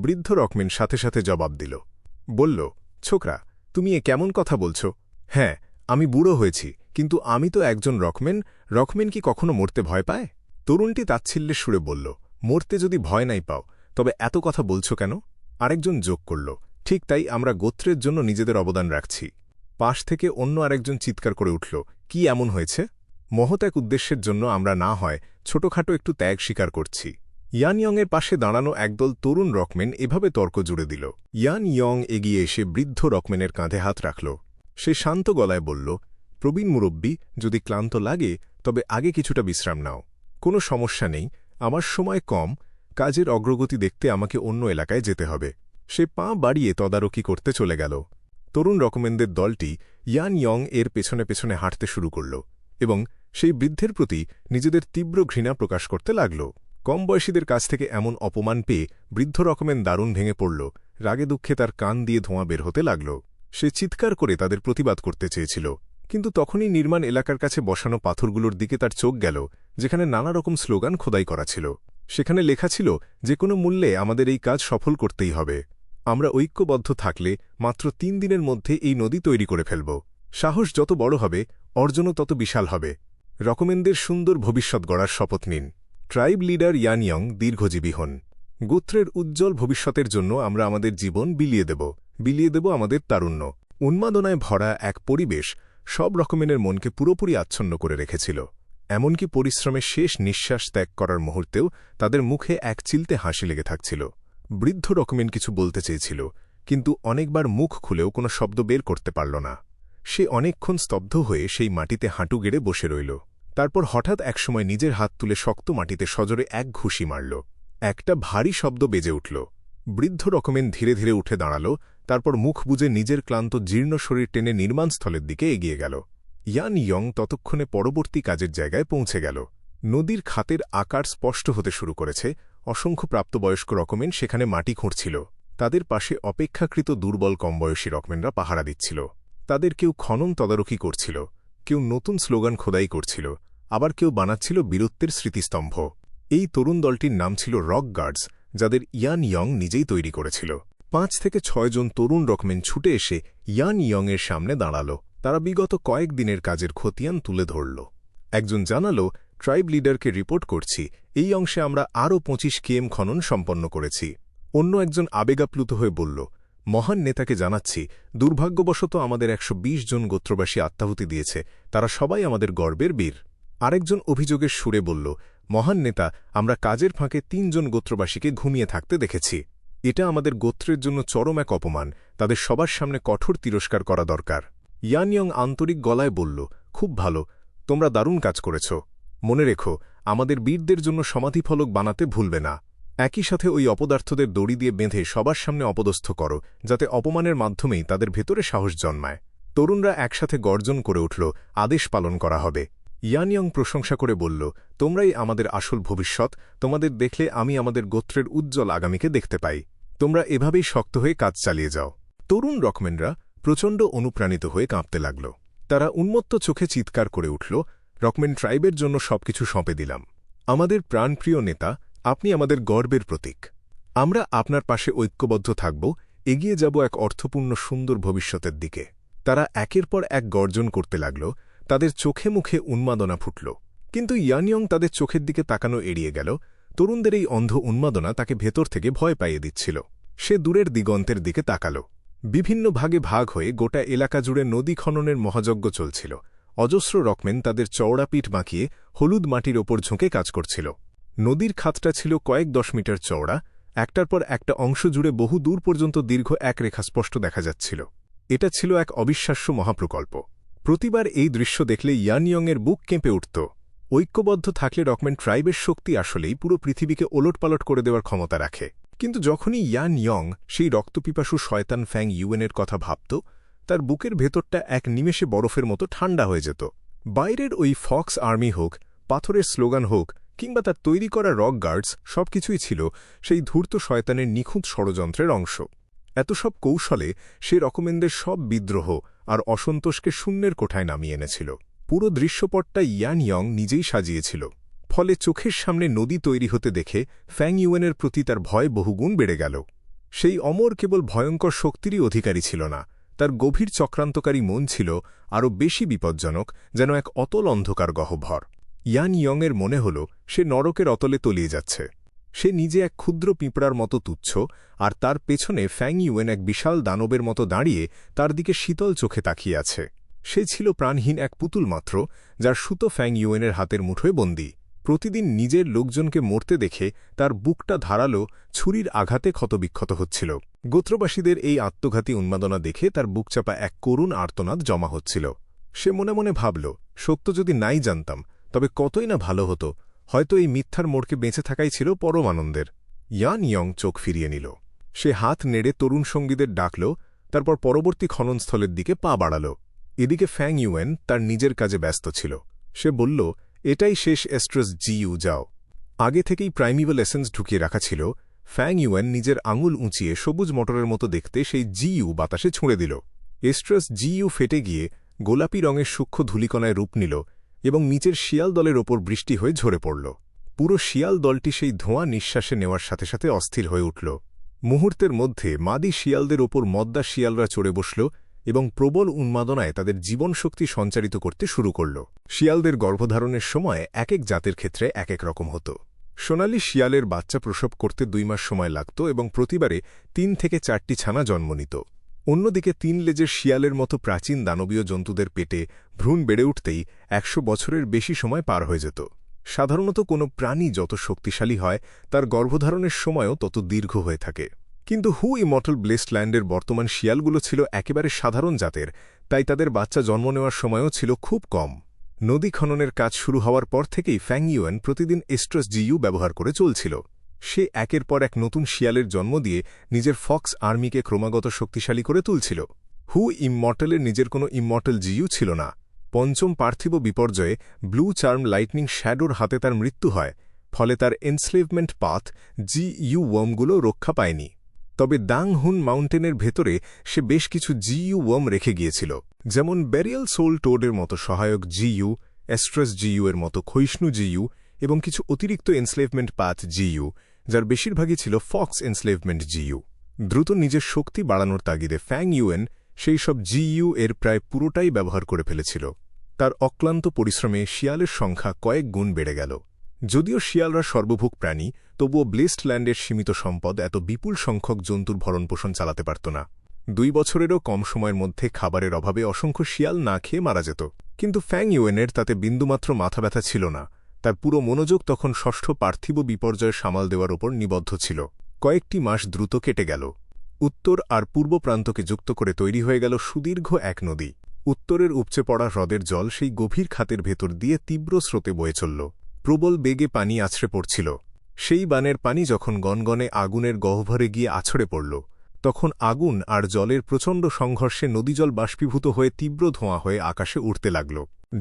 বৃদ্ধ রকমেন সাথে সাথে জবাব দিল। বলল, ছোকরা, তুমি এ কেমন কথা বলছ? হ্যাঁ, আমি বুড়ো হয়েছি, কিন্তু আমি তো একজন রকমেন। রকমেন কি কখনো মরতে ভয় পায়? তরুণটি তাচ্ছিল্যের সুরে বলল, মরতে যদি ভয় নাই পাও তবে এত কথা বলছ কেন? আরেকজন যোগ করল, ঠিক তাই, আমরা গোত্রের জন্য নিজেদের অবদান রাখছি। পাশ থেকে অন্য আরেকজন চিৎকার করে উঠল, কি এমন হয়েছে? মহৎ এক উদ্দেশ্যের জন্য আমরা না হয় ছোটখাটো একটু ত্যাগ স্বীকার করছি। ইয়ান ইয়ংয়ের পাশে দাঁড়ানো একদল তরুণ রকমেন এভাবে তর্ক জুড়ে দিল। ইয়ান ইয়ং এগিয়ে এসে বৃদ্ধ রকমেনের কাঁধে হাত রাখল। সে শান্ত গলায় বলল, প্রবীণ মুরব্বী, যদি ক্লান্ত লাগে তবে আগে কিছুটা বিশ্রাম নাও। কোনো সমস্যা নেই, আমার সময় কম, কাজের অগ্রগতি দেখতে আমাকে অন্য এলাকায় যেতে হবে। সে পা বাড়িয়ে তদারকি করতে চলে গেল। তরুণ রকমেনদের দলটি ইয়ান ইয়ং এর পেছনে পেছনে হাঁটতে শুরু করল এবং সেই বৃদ্ধের প্রতি নিজেদের তীব্র ঘৃণা প্রকাশ করতে লাগল। কম বয়সীদের কাছ থেকে এমন অপমান পেয়ে বৃদ্ধ রকমেন দারুণ ভেঙে পড়ল। রাগে দুঃখে তার কান দিয়ে ধোঁয়া বের হতে লাগল। সে চিৎকার করে তাদের প্রতিবাদ করতে চেয়েছিল, কিন্তু তখনই নির্মাণ এলাকার কাছে বসানো পাথরগুলোর দিকে তার চোখ গেল, যেখানে নানা রকম স্লোগান খোদাই করা ছিল। সেখানে লেখা ছিল, যে কোনো মূল্যে আমাদের এই কাজ সফল করতেই হবে। আমরা ঐক্যবদ্ধ থাকলে মাত্র 3 দিনের মধ্যে এই নদী তৈরি করে ফেলব। সাহস যত বড় হবে, অর্জনও তত বিশাল হবে। রকমেনদের সুন্দর ভবিষ্যৎ গড়ার শপথ নিন। ট্রাইব লিডার ইয়ান ইয়ং দীর্ঘজীবী হন। গোত্রের উজ্জ্বল ভবিষ্যতের জন্য আমরা আমাদের জীবন বিলিয়ে দেব আমাদের তারুণ্য। উন্মাদনায় ভরা এক পরিবেশ সব রকমেনের মনকে পুরোপুরি আচ্ছন্ন করে রেখেছিল। এমনকি পরিশ্রমের শেষ নিঃশ্বাস ত্যাগ করার মুহূর্তেও তাদের মুখে এক চিলতে হাসি লেগে থাকছিল। বৃদ্ধ রকমেন কিছু বলতে চেয়েছিল, কিন্তু অনেকবার মুখ খুলেও কোনো শব্দ বের করতে পারল না। সে অনেকক্ষণ স্তব্ধ হয়ে সেই মাটিতে হাঁটু গেড়ে বসে রইল। তারপর হঠাৎ একসময় নিজের হাত তুলে শক্ত মাটিতে সজোরে এক ঘুষি মারল। একটা ভারী শব্দ বেজে উঠল। বৃদ্ধ রকমেন ধীরে ধীরে উঠে দাঁড়াল, তারপর মুখ বুজে নিজের ক্লান্ত জীর্ণ শরীর টেনে নির্মাণস্থলের দিকে এগিয়ে গেল। ইয়ান ইয়ং ততক্ষণে পরবর্তী কাজের জায়গায় পৌঁছে গেল। নদীর খাতের আকার স্পষ্ট হতে শুরু করেছে। অসংখ্য প্রাপ্তবয়স্ক রকমেন সেখানে মাটি খুঁড়ছিল। তাদের পাশে অপেক্ষাকৃত দুর্বল কমবয়সী রকমেনরা পাহারা দিচ্ছিল। তাদের কেউ খনন তদারকি করছিল, কেউ নতুন স্লোগান খোদাই করছিল, আবার কেউ বানাচ্ছিল বীরত্বের স্মৃতিস্তম্ভ। এই তরুণ দলটির নাম ছিল রক গার্ডস, যাদের ইয়ান ইয়ং নিজেই তৈরি করেছিল। 5 থেকে 6 জন তরুণ রকমেন ছুটে এসে ইয়ান ইয়ংয়ের সামনে দাঁড়াল। তারা বিগত কয়েকদিনের কাজের খতিয়ান তুলে ধরল। একজন জানাল, ট্রাইব লিডারকে রিপোর্ট করছি, এই অংশে আমরা আরও 25 km খনন সম্পন্ন করেছি। অন্য একজন আবেগাপ্লুত হয়ে বলল, মহান নেতাকে জানাচ্ছি, দুর্ভাগ্যবশত আমাদের 120 জন গোত্রবাসী আত্মাহুতি দিয়েছে। তারা সবাই আমাদের গর্বের বীর। আরেকজন অভিযোগের সুরে বলল, মহান নেতা, আমরা কাজের ফাঁকে 3 জন গোত্রবাসীকে ঘুমিয়ে থাকতে দেখেছি। এটা আমাদের গোত্রের জন্য চরম এক অপমান। তাদের সবার সামনে কঠোর তিরস্কার করা দরকার। ইয়ান ইয়ং আন্তরিক গলায় বলল, খুব ভালো, তোমরা দারুণ কাজ করেছ। মনে রেখো, আমাদের বীরদের জন্য সমাধিফলক বানাতে ভুলবে না। একই সাথে ওই অপদার্থদের দড়ি দিয়ে বেঁধে সবার সামনে অপদস্থ করো, যাতে অপমানের মাধ্যমেই তাদের ভেতরে সাহস জন্মায়। তরুণরা একসাথে গর্জন করে উঠল, আদেশ পালন করা হবে। ইয়ান ইয়ং প্রশংসা করে বলল, তোমরাই আমাদের আসল ভবিষ্যৎ। তোমাদের দেখলে আমি আমাদের গোত্রের উজ্জ্বল আগামীকে দেখতে পাই। তোমরা এভাবেই শক্ত হয়ে কাজ চালিয়ে যাও। তরুণ রকমেনরা প্রচণ্ড অনুপ্রাণিত হয়ে কাঁপতে লাগল। তারা উন্মত্ত চোখে চিৎকার করে উঠল, রকমেন ট্রাইবের জন্য সবকিছু সঁপে দিলাম। আমাদের প্রাণপ্রিয় নেতা, আপনি আমাদের গর্বের প্রতীক। আমরা আপনার পাশে ঐক্যবদ্ধ থাকব, এগিয়ে যাব এক অর্থপূর্ণ সুন্দর ভবিষ্যতের দিকে। তারা একের পর এক গর্জন করতে লাগল। তাদের চোখে মুখে উন্মাদনা ফুটল। কিন্তু ইয়ান ইয়ং তাদের চোখের দিকে তাকানো এড়িয়ে গেল। তরুণদের এই অন্ধ উন্মাদনা তাকে ভেতর থেকে ভয় পাইয়ে দিচ্ছিল। সে দূরের দিগন্তের দিকে তাকাল। বিভিন্ন ভাগে ভাগ হয়ে গোটা এলাকা জুড়ে নদী খননের মহাযজ্ঞ চলছিল। অজস্র রকমেন তাদের চওড়া পিঠ বাঁকিয়ে হলুদ মাটির ওপর ঝুঁকে কাজ করছিল। নদীর খাতটা ছিল কয়েক 10 মিটার চওড়া। একটার পর একটা অংশ জুড়ে বহু দূর পর্যন্ত দীর্ঘ এক রেখা স্পষ্ট দেখা যাচ্ছিল। এটা ছিল এক অবিশ্বাস্য মহাপ্রকল্প। প্রতিবার এই দৃশ্য দেখলে ইয়ান ইয়ংয়ের বুক কেঁপে উঠত। ঐক্যবদ্ধ থাকলে রকমেন ট্রাইবের শক্তি আসলেই পুরো পৃথিবীকে ওলটপালট করে দেওয়ার ক্ষমতা রাখে। কিন্তু যখনই ইয়ান ইয়ং সেই রক্তপিপাসু শয়তান ফ্যাং ইউয়েনের কথা ভাবত, তার বুকের ভেতরটা এক নিমেষে বরফের মতো ঠান্ডা হয়ে যেত। বাইরের ওই ফক্স আর্মি হোক, পাথরের স্লোগান হোক, কিংবা তার তৈরি করা রক গার্ডস, সবকিছুই ছিল সেই ধূর্ত শয়তানের নিখুঁত ষড়যন্ত্রের অংশ। এত সব কৌশলে সে রকমেনদের সব বিদ্রোহ আর অসন্তোষকে শূন্যের কোঠায় নামিয়ে এনেছিল। পুরো দৃশ্যপটটা ইয়ান ইয়ং নিজেই সাজিয়েছিল। ফলে চোখের সামনে নদী তৈরি হতে দেখে ফ্যাং ইউয়েনের প্রতি তার ভয় বহুগুণ বেড়ে গেল। সেই অমর কেবল ভয়ঙ্কর শক্তিরই অধিকারী ছিল না, তার গভীর চক্রান্তকারী মন ছিল আরও বেশি বিপজ্জনক, যেন এক অতল অন্ধকার গহ্বর। ইয়ান ইয়ংয়ের মনে হল সে নরকের অতলে তলিয়ে যাচ্ছে। সে নিজে এক ক্ষুদ্র পিঁপড়ার মতো তুচ্ছ, আর তার পেছনে ফ্যাং ইউয়েন এক বিশাল দানবের মতো দাঁড়িয়ে তার দিকে শীতল চোখে তাকিয়ে আছে। সে ছিল প্রাণহীন এক পুতুল মাত্র, যার সুতো ফ্যাং ইউয়েনের হাতের মুঠোয় বন্দী। প্রতিদিন নিজের লোকজনকে মরতে দেখে তার বুকটা ধারালো ছুরির আঘাতে ক্ষতবিক্ষত হচ্ছিল। গোত্রবাসীদের এই আত্মঘাতী উন্মাদনা দেখে তার বুকচাপা এক করুণ আর্তনাদ জমা হচ্ছিল। সে মনে মনে ভাবল, সত্য যদি নাই জানতাম তবে কতই না ভালো হতো। হয়তো এই মিথ্যার মোড়কে বেঁচে থাকাই ছিল পরম আনন্দের। ইয়ান ইয়ং চোখ ফিরিয়ে নিল। সে হাত নেড়ে তরুণ সঙ্গীদের ডাকল, তারপর পরবর্তী খননস্থলের দিকে পা বাড়াল। এদিকে ফ্যাং ইউয়েন তার নিজের কাজে ব্যস্ত ছিল। সে বলল, এটাই শেষ এস্ট্রাস জিইউ, যাও। আগে থেকেই প্রাইমিভাল এসেন্স ঢুকিয়ে রাখা ছিল। ফ্যাং ইউয়েন নিজের আঙুল উঁচিয়ে সবুজ মটরের মতো দেখতে সেই জিইউ বাতাসে ছুঁড়ে দিল। এস্ট্রাস জিইউ ফেটে গিয়ে গোলাপি রঙের সূক্ষ্ম ধূলিকণায় রূপ নিল এবং নিচের শিয়াল দলের ওপর বৃষ্টি হয়ে ঝরে পড়ল। পুরো শিয়াল দলটি সেই ধোঁয়া নিঃশ্বাসে নেওয়ার সাথে সাথে অস্থির হয়ে উঠল। মুহূর্তের মধ্যে মাদি শিয়ালদের ওপর মদ্দা শিয়ালরা চড়ে বসল এবং প্রবল উন্মাদনায় তাদের জীবনশক্তি সঞ্চারিত করতে শুরু করল। শিয়ালদের গর্ভধারণের সময় এক এক জাতের ক্ষেত্রে এক এক রকম হতো। সোনালি শিয়ালের বাচ্চা প্রসব করতে 2 মাস সময় লাগত এবং প্রতিবারে 3 থেকে 4টি ছানা জন্ম নিত। অন্যদিকে 3 লেজের শিয়ালের মতো প্রাচীন দানবীয় জন্তুদের পেটে ভ্রূণ বেড়ে উঠতেই 100 বছরের বেশি সময় পার হয়ে যেত। সাধারণত কোনো প্রাণী যত শক্তিশালী হয় তার গর্ভধারণের সময়ও তত দীর্ঘ হয়ে থাকে। কিন্তু হু ইমর্টাল ব্লেসড ল্যান্ডের বর্তমান শিয়ালগুলো ছিল একেবারে সাধারণ জাতের, তাই তাদের বাচ্চা জন্ম নেওয়ার সময়ও ছিল খুব কম। নদী খননের কাজ শুরু হওয়ার পর থেকেই ফ্যাং ইউয়েন প্রতিদিন এস্ট্রাস জিইউ ব্যবহার করে চলছিল। সে একের পর এক নতুন শিয়ালের জন্ম দিয়ে নিজের ফক্স আর্মিকে ক্রমাগত শক্তিশালী করে তুলছিল। হু ইমর্টালের নিজের কোনো ইমর্টাল জিইউ ছিল না। পঞ্চম পার্থিব বিপর্যয়ে ব্লু চার্ম লাইটনিং শ্যাডোর হাতে তার মৃত্যু হয়, ফলে তার এনস্লেভমেন্ট পাথ জিইউ ওয়ার্মগুলো রক্ষা পায়নি। তবে দাং হুন মাউন্টেনের ভেতরে সে বেশ কিছু জিইউ ওয়ার্ম রেখে গিয়েছিল, যেমন ব্যারিয়াল সোল টোডের মতো সহায়ক জিইউ, এস্ট্রাস জিইউ এর মতো ক্ষয়িষ্ণু জিইউ এবং কিছু অতিরিক্ত এনস্লেভমেন্ট পাথ জিইউ, যার বেশিরভাগই ছিল ফক্স এনস্লেভমেন্ট জিইউ। দ্রুত নিজের শক্তি বাড়ানোর তাগিদে ফ্যাং ইউয়েন সেই সব জিইউ এর প্রায় পুরোটাই ব্যবহার করে ফেলেছিল। তার অক্লান্ত পরিশ্রমে শিয়ালের সংখ্যা কয়েক গুণ বেড়ে গেল। যদিও শিয়ালরা সর্বভোগ প্রাণী, তবুও ব্লেসড ল্যান্ডের সীমিত সম্পদ এত বিপুল সংখ্যক জন্তুর ভরণপোষণ চালাতে পারত না। 2 বছরেরও কম সময়ের মধ্যে খাবারের অভাবে অসংখ্য শিয়াল না খেয়ে মারা যেত। কিন্তু ফ্যাং ইউয়েনের তাতে বিন্দুমাত্র মাথা ব্যথা ছিল না। তার পুরো মনোযোগ তখন ষষ্ঠ পার্থিব বিপর্যয় সামাল দেওয়ার ওপর নিবদ্ধ ছিল। কয়েকটি মাস দ্রুত কেটে গেল। উত্তর আর পূর্ব প্রান্তকে যুক্ত করে তৈরি হয়ে গেল সুদীর্ঘ এক নদী। উত্তরের উপচে পড়া হ্রদের জল সেই গভীর খাতের ভেতর দিয়ে তীব্র স্রোতে বয়ে চলল। প্রবল বেগে পানি আছড়ে পড়ছিল। সেই বানের পানি যখন গনগনে আগুনের গহ্বরে গিয়ে আছড়ে পড়ল, তখন আগুন আর জলের প্রচণ্ড সংঘর্ষে নদীজল বাষ্পীভূত হয়ে তীব্র ধোঁয়া হয়ে আকাশে উঠতে লাগল।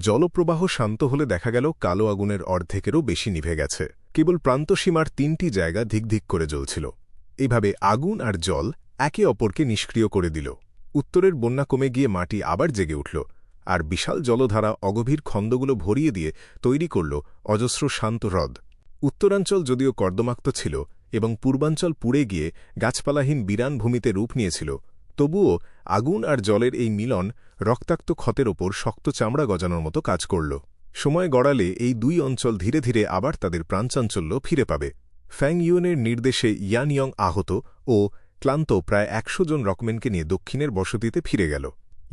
জলপ্রবাহ শান্ত হলে দেখা গেল কালো আগুনের অর্ধেকেরও বেশি নিভে গেছে। কেবল প্রান্তসীমার 3টি জায়গা ধিকধিক করে জ্বলছিল। এভাবে আগুন আর জল একে অপরকে নিষ্ক্রিয় করে দিল। উত্তরের বন্যা কমে গিয়ে মাটি আবার জেগে উঠল, আর বিশাল জলধারা অগভীর খন্দগুলো ভরিয়ে দিয়ে তৈরি করল অজস্র শান্ত হ্রদ। উত্তরাঞ্চল যদিও কর্দমাক্ত ছিল এবং পূর্বাঞ্চল পুড়ে গিয়ে গাছপালাহীন বিরান ভূমিতে রূপ নিয়েছিল, তবুও আগুন আর জলের এই মিলন রক্তাক্ত ক্ষতের ওপর শক্ত চামড়া গজানোর মতো কাজ করল। সময় গড়ালে এই 2 অঞ্চল ধীরে ধীরে আবার তাদের প্রাণচাঞ্চল্য ফিরে পাবে। ফ্যাং ইউয়েনের নির্দেশে ইয়ান ইয়ং আহত ও ক্লান্ত প্রায় 100 জন রকমেনকে নিয়ে দক্ষিণের বসতিতে ফিরে গেল।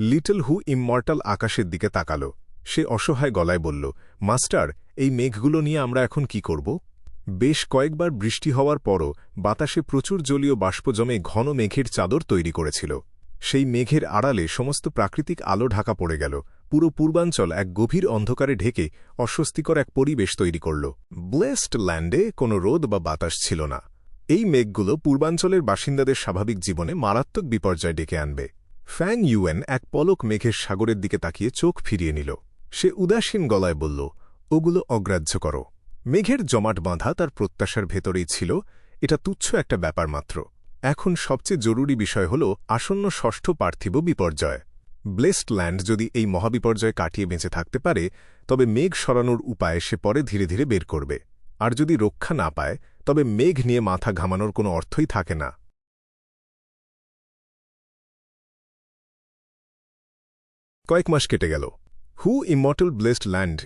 লিটল হু ইমমর্টাল আকাশের দিকে তাকাল। সে অসহায় গলায় বলল, মাস্টার, এই মেঘগুলো নিয়ে আমরা এখন কি করব? বেশ কয়েকবার বৃষ্টি হওয়ার পরও বাতাসে প্রচুর জলীয় বাষ্প জমে ঘন মেঘের চাদর তৈরি করেছিল। সেই মেঘের আড়ালে সমস্ত প্রাকৃতিক আলো ঢাকা পড়ে গেল। পুরো পূর্বাঞ্চল এক গভীর অন্ধকারে ঢেকে অস্বস্তিকর এক পরিবেশ তৈরি করল। ব্লেসড ল্যান্ডে কোনো রোদ বা বাতাস ছিল না। এই মেঘগুলো পূর্বাঞ্চলের বাসিন্দাদের স্বাভাবিক জীবনে মারাত্মক বিপর্যয় ডেকে আনবে। ফ্যাং ইউয়েন এক পলক মেঘের সাগরের দিকে তাকিয়ে চোখ ফিরিয়ে নিল। সে উদাসীন গলায় বলল, ওগুলো অগ্রাহ্য করো। মেঘের জমাট বাঁধা তার প্রত্যাশার ভেতরেই ছিল। এটা তুচ্ছ একটা ব্যাপার মাত্র। এখন সবচেয়ে জরুরি বিষয় হল আসন্ন ষষ্ঠ পার্থিব বিপর্যয়। ব্লেসড ল্যান্ড যদি এই মহাবিপর্যয় কাটিয়ে বেঁচে থাকতে পারে, তবে মেঘ সরানোর উপায় সে পরে ধীরে ধীরে বের করবে। আর যদি রক্ষা না পায়, তবে মেঘ নিয়ে মাথা ঘামানোর কোনো অর্থই থাকে না। কয়েক মাস কেটে গেল। হু ইমর্টাল ব্লেসড ল্যান্ড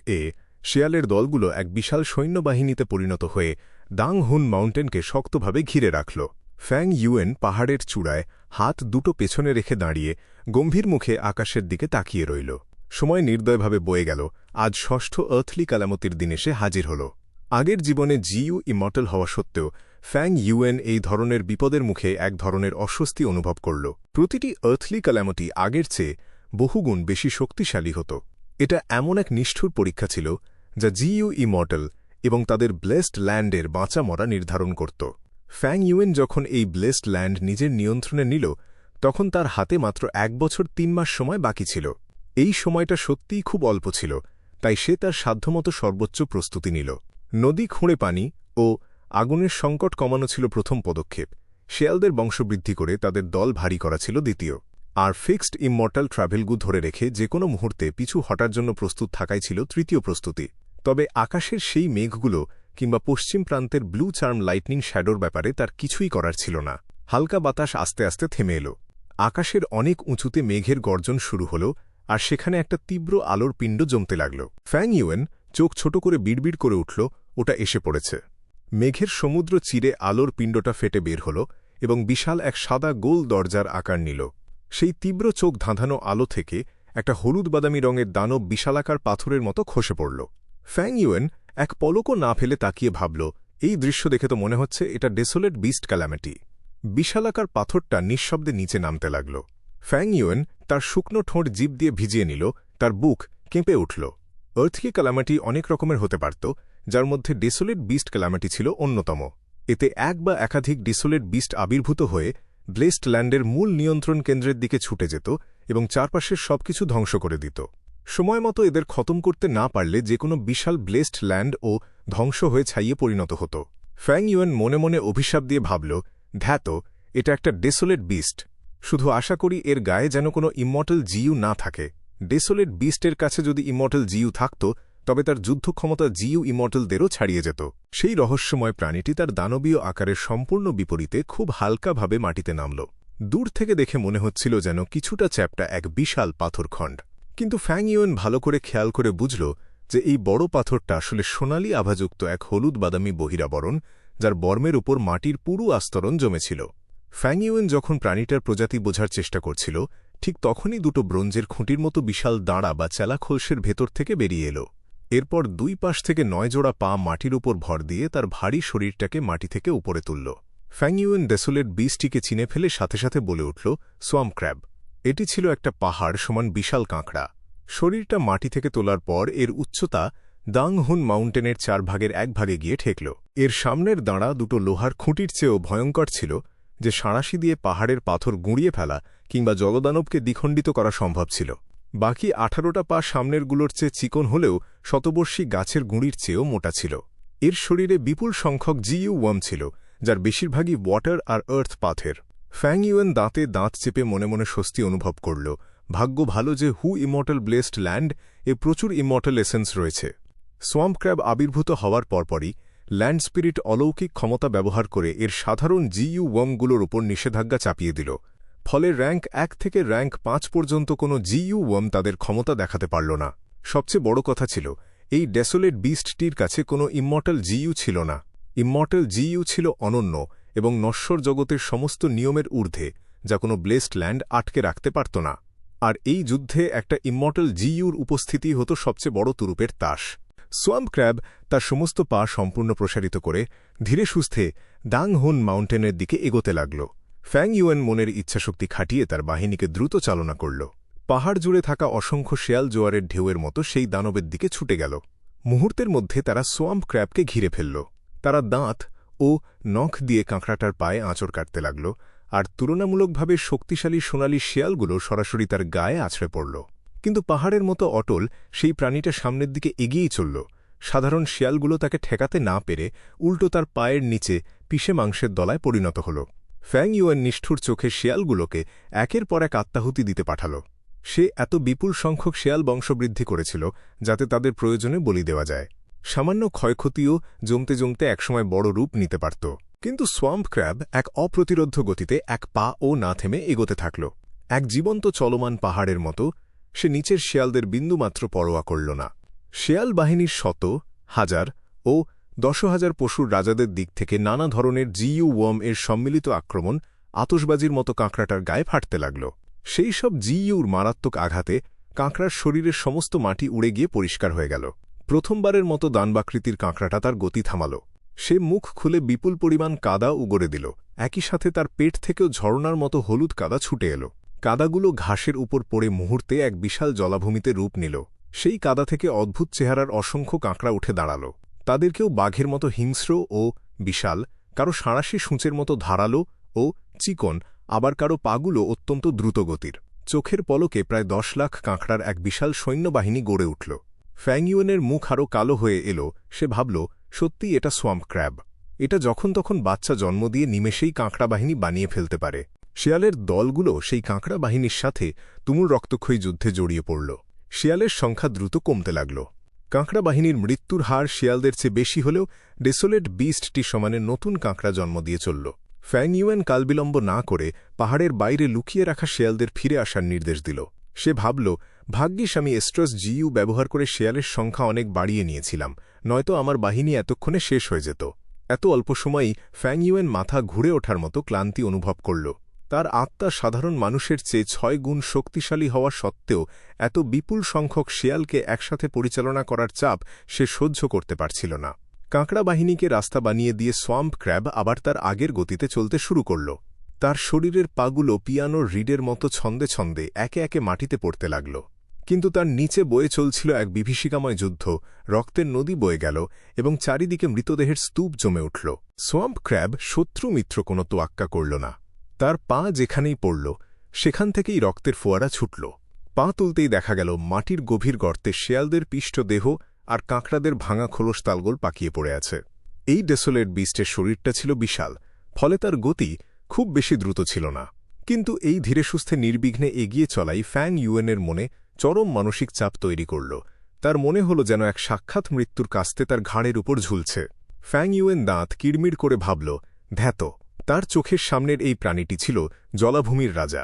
শিয়ালের দলগুলো এক বিশাল সৈন্যবাহিনীতে পরিণত হয়ে দাং হুন মাউন্টেনকে শক্তভাবে ঘিরে রাখল। ফ্যাং ইউয়েন পাহাড়ের চূড়ায় হাত দুটো পেছনে রেখে দাঁড়িয়ে গম্ভীর মুখে আকাশের দিকে তাকিয়ে রইল। সময় নির্দয়ভাবে বয়ে গেল। আজ ষষ্ঠ আর্থলি কালামতির দিন এসে হাজির হল। আগের জীবনে জিইউ ইমর্টাল হওয়া সত্ত্বেও ফ্যাং ইউয়েন এই ধরনের বিপদের মুখে এক ধরনের অস্বস্তি অনুভব করল। প্রতিটি আর্থলি কালামতি আগের চেয়ে বহুগুণ বেশি শক্তিশালী হতো। এটা এমন এক নিষ্ঠুর পরীক্ষা ছিল যা জিইউ ইমর্টাল এবং তাদের ব্লেসড ল্যান্ডের বাঁচা মরা নির্ধারণ করত। ফ্যাং ইউয়েন যখন এই ব্লেসড ল্যান্ড নিজের নিয়ন্ত্রণে নিল তখন তার হাতে মাত্র 1 বছর 3 মাস সময় বাকি ছিল। এই সময়টা সত্যিই খুব অল্প ছিল, তাই সে তার সাধ্যমতো সর্বোচ্চ প্রস্তুতি নিল। নদী খুঁড়ে পানি ও আগুনের সংকট কমানো ছিল প্রথম পদক্ষেপ, শেয়ালদের বংশবৃদ্ধি করে তাদের দল ভারী করা ছিল দ্বিতীয়, আর ফিক্সড ইমমর্টাল ট্র্যাভেলগু ধরে রেখে যে কোনো মুহূর্তে পিছু হটার জন্য প্রস্তুত থাকাই ছিল তৃতীয় প্রস্তুতি। তবে আকাশের সেই মেঘগুলো কিংবা পশ্চিম প্রান্তের ব্লু চার্ম লাইটনিং শ্যাডোর ব্যাপারে তার কিছুই করার ছিল না। হালকা বাতাস আস্তে আস্তে থেমে এলো, আকাশের অনেক উঁচুতে মেঘের গর্জন শুরু হল, আর সেখানে একটা তীব্র আলোর পিণ্ড জমতে লাগল। ফ্যাং ইউয়েন চোখ ছোট করে বিড়বিড় করে উঠল, ওটা এসে পড়েছে। মেঘের সমুদ্র চিরে আলোর পিণ্ডটা ফেটে বের হল এবং বিশাল এক সাদা গোল দরজার আকার নিল। সেই তীব্র চোখ ধাঁধানো আলো থেকে একটা হলুদ বাদামি রঙের দানব বিশালাকার পাথরের মতো খসে পড়ল। ফ্যাং ইউয়েন এক পলকও না ফেলে তাকিয়ে ভাবল, এই দৃশ্য দেখে তো মনে হচ্ছে এটা ডেসোলেট বিস্ট ক্যালামিটি। বিশালাকার পাথরটা নিঃশব্দে নিচে নামতে লাগল। ফ্যাং ইউয়েন তার শুকনো ঠোঁট জিভ দিয়ে ভিজিয়ে নিল, তার বুক কেঁপে উঠল। আর্থকি ক্যালামিটি অনেক রকমের হতে পারত, যার মধ্যে ডেসোলেট বিস্ট ক্যালামিটি ছিল অন্যতম। এতে এক বা একাধিক ডেসোলেট বিস্ট আবির্ভূত হয়ে ব্লেসড ল্যান্ডের মূল নিয়ন্ত্রণ কেন্দ্রের দিকে ছুটে যেত এবং চারপাশের সবকিছু ধ্বংস করে দিত। সময়মতো এদের খতম করতে না পারলে যে কোনো বিশাল ব্লেসড ল্যান্ড ও ধ্বংস হয়ে ছাইয়ে পরিণত হতো। ফ্যাং ইউয়েন মনে মনে অভিশাপ দিয়ে ভাবল, ধ্যাত, এটা একটা ডেসোলেট বিস্ট। শুধু আশা করি এর গায়ে যেন কোনো ইমমর্টাল জিইউ না থাকে। ডেসোলেট বিস্টের কাছে যদি ইমমর্টাল জিইউ থাকত তবে তার যুদ্ধক্ষমতা জিইউ ইমমর্টালদেরও ছাড়িয়ে যেত। সেই রহস্যময় প্রাণীটি তার দানবীয় আকারের সম্পূর্ণ বিপরীতে খুব হালকাভাবে মাটিতে নামল। দূর থেকে দেখে মনে হচ্ছিল যেন কিছুটা চ্যাপ্টা এক বিশাল পাথরখণ্ড। কিন্তু ফ্যাং ইউয়েন ভালো করে খেয়াল করে বুঝল যে এই বড় পাথরটা আসলে সোনালি আভাযুক্ত এক হলুদ বাদামি বহিরাবরণ, যার বর্মের উপর মাটির পুরু আস্তরণ জমেছিল। ফ্যাং ইউয়েন যখন প্রাণীটার প্রজাতি বোঝার চেষ্টা করছিল, ঠিক তখনই দুটো ব্রোঞ্জের খুঁটির মতো বিশাল দাঁড়া বা চেলা খোলসের ভেতর থেকে বেরিয়ে এলো। এরপর 2 পাশ থেকে 9 জোড়া পা মাটির উপর ভর দিয়ে তার ভারী শরীরটাকে মাটি থেকে উপরে তুলল। ফ্যাং ইউয়েন ডেসোলেট বিস্টটিকে চিনে ফেলে সাথে সাথে বলে উঠল, সোয়াম্প ক্র্যাব। এটি ছিল একটা পাহাড় সমান বিশাল কাঁকড়া। শরীরটা মাটি থেকে তোলার পর এর উচ্চতা দাং হুন মাউন্টেনের 4 ভাগের 1 ভাগে গিয়ে ঠেকল। এর সামনের দাঁড়া দুটো লোহার খুঁটির চেয়েও ভয়ঙ্কর ছিল, যে সাঁড়াশি দিয়ে পাহাড়ের পাথর গুঁড়িয়ে ফেলা কিংবা জলদানবকে দ্বিখণ্ডিত করা সম্ভব ছিল। বাকি 18টা পা সামনেরগুলোর চেয়ে চিকন হলেও শতবর্ষী গাছের গুঁড়ির চেয়েও মোটা ছিল। এর শরীরে বিপুল সংখ্যক জিইউ ওয়ার্ম ছিল, যার বেশিরভাগই ওয়াটার আর আর্থ পাথের। ফ্যাং ইউয়েন দাঁতে দাঁত চেপে মনে মনে স্বস্তি অনুভব করল। ভাগ্য ভালো যে হু ইমর্টাল ব্লেসড ল্যান্ড এ প্রচুর ইমর্টাল এসেন্স রয়েছে। সোয়াম্প ক্র্যাব আবির্ভূত হওয়ার পরপরই ল্যান্ড স্পিরিট অলৌকিক ক্ষমতা ব্যবহার করে এর সাধারণ জিইউ ওয়ার্মগুলোর ওপর নিষেধাজ্ঞা চাপিয়ে দিল। ফলে র্যাঙ্ক 1 থেকে র্যাঙ্ক 5 পর্যন্ত কোনো জিইউ ওয়ার্ম তাদের ক্ষমতা দেখাতে পারল না। সবচেয়ে বড় কথা ছিল, এই ডেসোলেট বিস্টটির কাছে কোনো ইমমর্টাল জিইউ ছিল না। ইমমর্টাল জিইউ ছিল অনন্য এবং নশ্বর জগতের সমস্ত নিয়মের ঊর্ধ্বে, যা কোনো ব্লেসড ল্যান্ড আটকে রাখতে পারত না। আর এই যুদ্ধে একটা ইমমর্টাল জিইউর উপস্থিতি হতো সবচেয়ে বড় তুরুপের তাস। সোয়াম্প ক্র্যাব তার সমস্ত পা সম্পূর্ণ প্রসারিত করে ধীরে সুস্থে দাং হুন মাউন্টেনের দিকে এগোতে লাগল। ফ্যাং ইউয়েন মনের ইচ্ছাশক্তি খাটিয়ে তার বাহিনীকে দ্রুত চালনা করল। পাহাড় জুড়ে থাকা অসংখ্য শেয়াল জোয়ারের ঢেউয়ের মতো সেই দানবের দিকে ছুটে গেল। মুহূর্তের মধ্যে তারা সোয়াম্প ক্র্যাবকে ঘিরে ফেলল। তারা দাঁত ও নখ দিয়ে কাঁকড়াটার পায়ে আঁচড় কাটতে লাগল, আর তুলনামূলকভাবে শক্তিশালী সোনালি শেয়ালগুলো সরাসরি তার গায়ে আছড়ে পড়ল। কিন্তু পাহাড়ের মতো অটল সেই প্রাণীটা সামনের দিকে এগিয়েই চলল। সাধারণ শেয়ালগুলো তাকে ঠেকাতে না পেরে উল্টো তার পায়ের নিচে পিষে মাংসের দলায় পরিণত হল। ফ্যাং ইউয়েন নিষ্ঠুর চোখে শেয়ালগুলোকে একের পর এক আত্মাহুতি দিতে পাঠাল। সে এত বিপুল সংখ্যক শেয়াল বংশবৃদ্ধি করেছিল যাতে তাদের প্রয়োজনে বলি দেওয়া যায়। সামান্য ক্ষয়ক্ষতিও জমতে জমতে একসময় বড় রূপ নিতে পারত। কিন্তু সোয়াম্প ক্র্যাব এক অপ্রতিরোধ্য গতিতে এক পা ও না থেমে এগোতে থাকল। এক জীবন্ত চলমান পাহাড়ের মতো সে নিচের শেয়ালদের বিন্দুমাত্র পরোয়া করল না। শেয়াল বাহিনীর শত, হাজার ও 10,000 পশুর রাজাদের দিক থেকে নানা ধরনের জিইউ ওয়ার্ম এর সম্মিলিত আক্রমণ আতশবাজির মতো কাঁকড়াটার গায়ে ফাটতে লাগল। সেই সব জিইউর মারাত্মক আঘাতে কাঁকড়ার শরীরের সমস্ত মাটি উড়ে গিয়ে পরিষ্কার হয়ে গেল। প্রথমবারের মতো দানবাকৃতির কাঁকড়াটা তার গতি থামাল। সে মুখ খুলে বিপুল পরিমাণ কাদা উগরে দিল। একই সাথে তার পেট থেকেও ঝরনার মতো হলুদ কাদা ছুটে এলো। কাদাগুলো ঘাসের উপর পড়ে মুহূর্তে এক বিশাল জলাভূমিতে রূপ নিল। সেই কাদা থেকে অদ্ভুত চেহারার অসংখ্য কাঁকড়া উঠে দাঁড়াল। তাদেরকেও বাঘের মতো হিংস্র ও বিশাল, কারো সাঁড়াশি সূঁচের মতো ধারালো ও চিকন, আবার কারো পাগুলো অত্যন্ত দ্রুতগতির। চোখের পলকে প্রায় 10 লাখ কাঁকড়ার এক বিশাল সৈন্যবাহিনী গড়ে উঠল। ফ্যাংইউয়েনের মুখ আরও কালো হয়ে এলো। সে ভাবল, সত্যিই এটা সোয়াম্প ক্র্যাব। এটা যখন তখন বাচ্চা জন্ম দিয়ে নিমেষেই কাঁকড়া বাহিনী বানিয়ে ফেলতে পারে। শিয়ালের দলগুলো সেই কাঁকড়া বাহিনীর সাথে তুমুল রক্তক্ষয়ী যুদ্ধে জড়িয়ে পড়ল। শিয়ালের সংখ্যা দ্রুত কমতে লাগল। কাঁকড়া বাহিনীর মৃত্যুর হার শিয়ালদের চেয়ে বেশি হলেও ডেসোলেট বিস্টটি সমানে নতুন কাঁকড়া জন্ম দিয়ে চলল। ফ্যাংইউয়েন কালবিলম্ব না করে পাহাড়ের বাইরে লুকিয়ে রাখা শিয়ালদের ফিরে আসার নির্দেশ দিল। সে ভাবল, ভাগ্যিস আমি এস্ট্রাস জিইউ ব্যবহার করে শিয়ালের সংখ্যা অনেক বাড়িয়ে নিয়েছিলাম, নয়তো আমার বাহিনী এতক্ষণে শেষ হয়ে যেত। এত অল্প সময়েই ফ্যাংইউয়েন মাথা ঘুরে ওঠার মতো ক্লান্তি অনুভব করল। তার আত্মা সাধারণ মানুষের চেয়ে 6 গুণ শক্তিশালী হওয়া সত্ত্বেও এত বিপুল সংখ্যক শিয়ালকে একসাথে পরিচালনা করার চাপ সে সহ্য করতে পারছিল না। কাঁকড়া বাহিনীকে রাস্তা বানিয়ে দিয়ে সোয়াম্প ক্র্যাব আবার তার আগের গতিতে চলতে শুরু করল। তার শরীরের পাগুলো পিয়ানোর রিডের মতো ছন্দে ছন্দে একে একে মাটিতে পড়তে লাগল। কিন্তু তার নিচে বয়ে চলছিল এক বিভীষিকাময় যুদ্ধ। রক্তের নদী বয়ে গেল এবং চারিদিকে মৃতদেহের স্তূপ জমে উঠল। সোয়াম্প ক্র্যাব শত্রু মিত্র কোনো তোয়াক্কা করল না। তার পা যেখানেই পড়ল সেখান থেকেই রক্তের ফোয়ারা ছুটল। পা তুলতেই দেখা গেল মাটির গভীর গর্তে শেয়ালদের পিষ্টদেহ আর কাঁকড়াদের ভাঙা খোলস তালগোল পাকিয়ে পড়ে আছে। এই ডেসোলেট বিস্টের শরীরটা ছিল বিশাল, ফলে তার গতি খুব বেশি দ্রুত ছিল না। কিন্তু এই ধীরে সুস্থে নির্বিঘ্নে এগিয়ে চলাই ফ্যাংইউয়েনের মনে চরম মানসিক চাপ তৈরি করল। তার মনে হল যেন এক সাক্ষাৎ মৃত্যুর কাস্তে তার ঘাড়ের উপর ঝুলছে। ফ্যাংইউয়েন দাঁত কিড়মিড় করে ভাবল, ধ্যাত, তার চোখের সামনের এই প্রাণীটি ছিল জলাভূমির রাজা।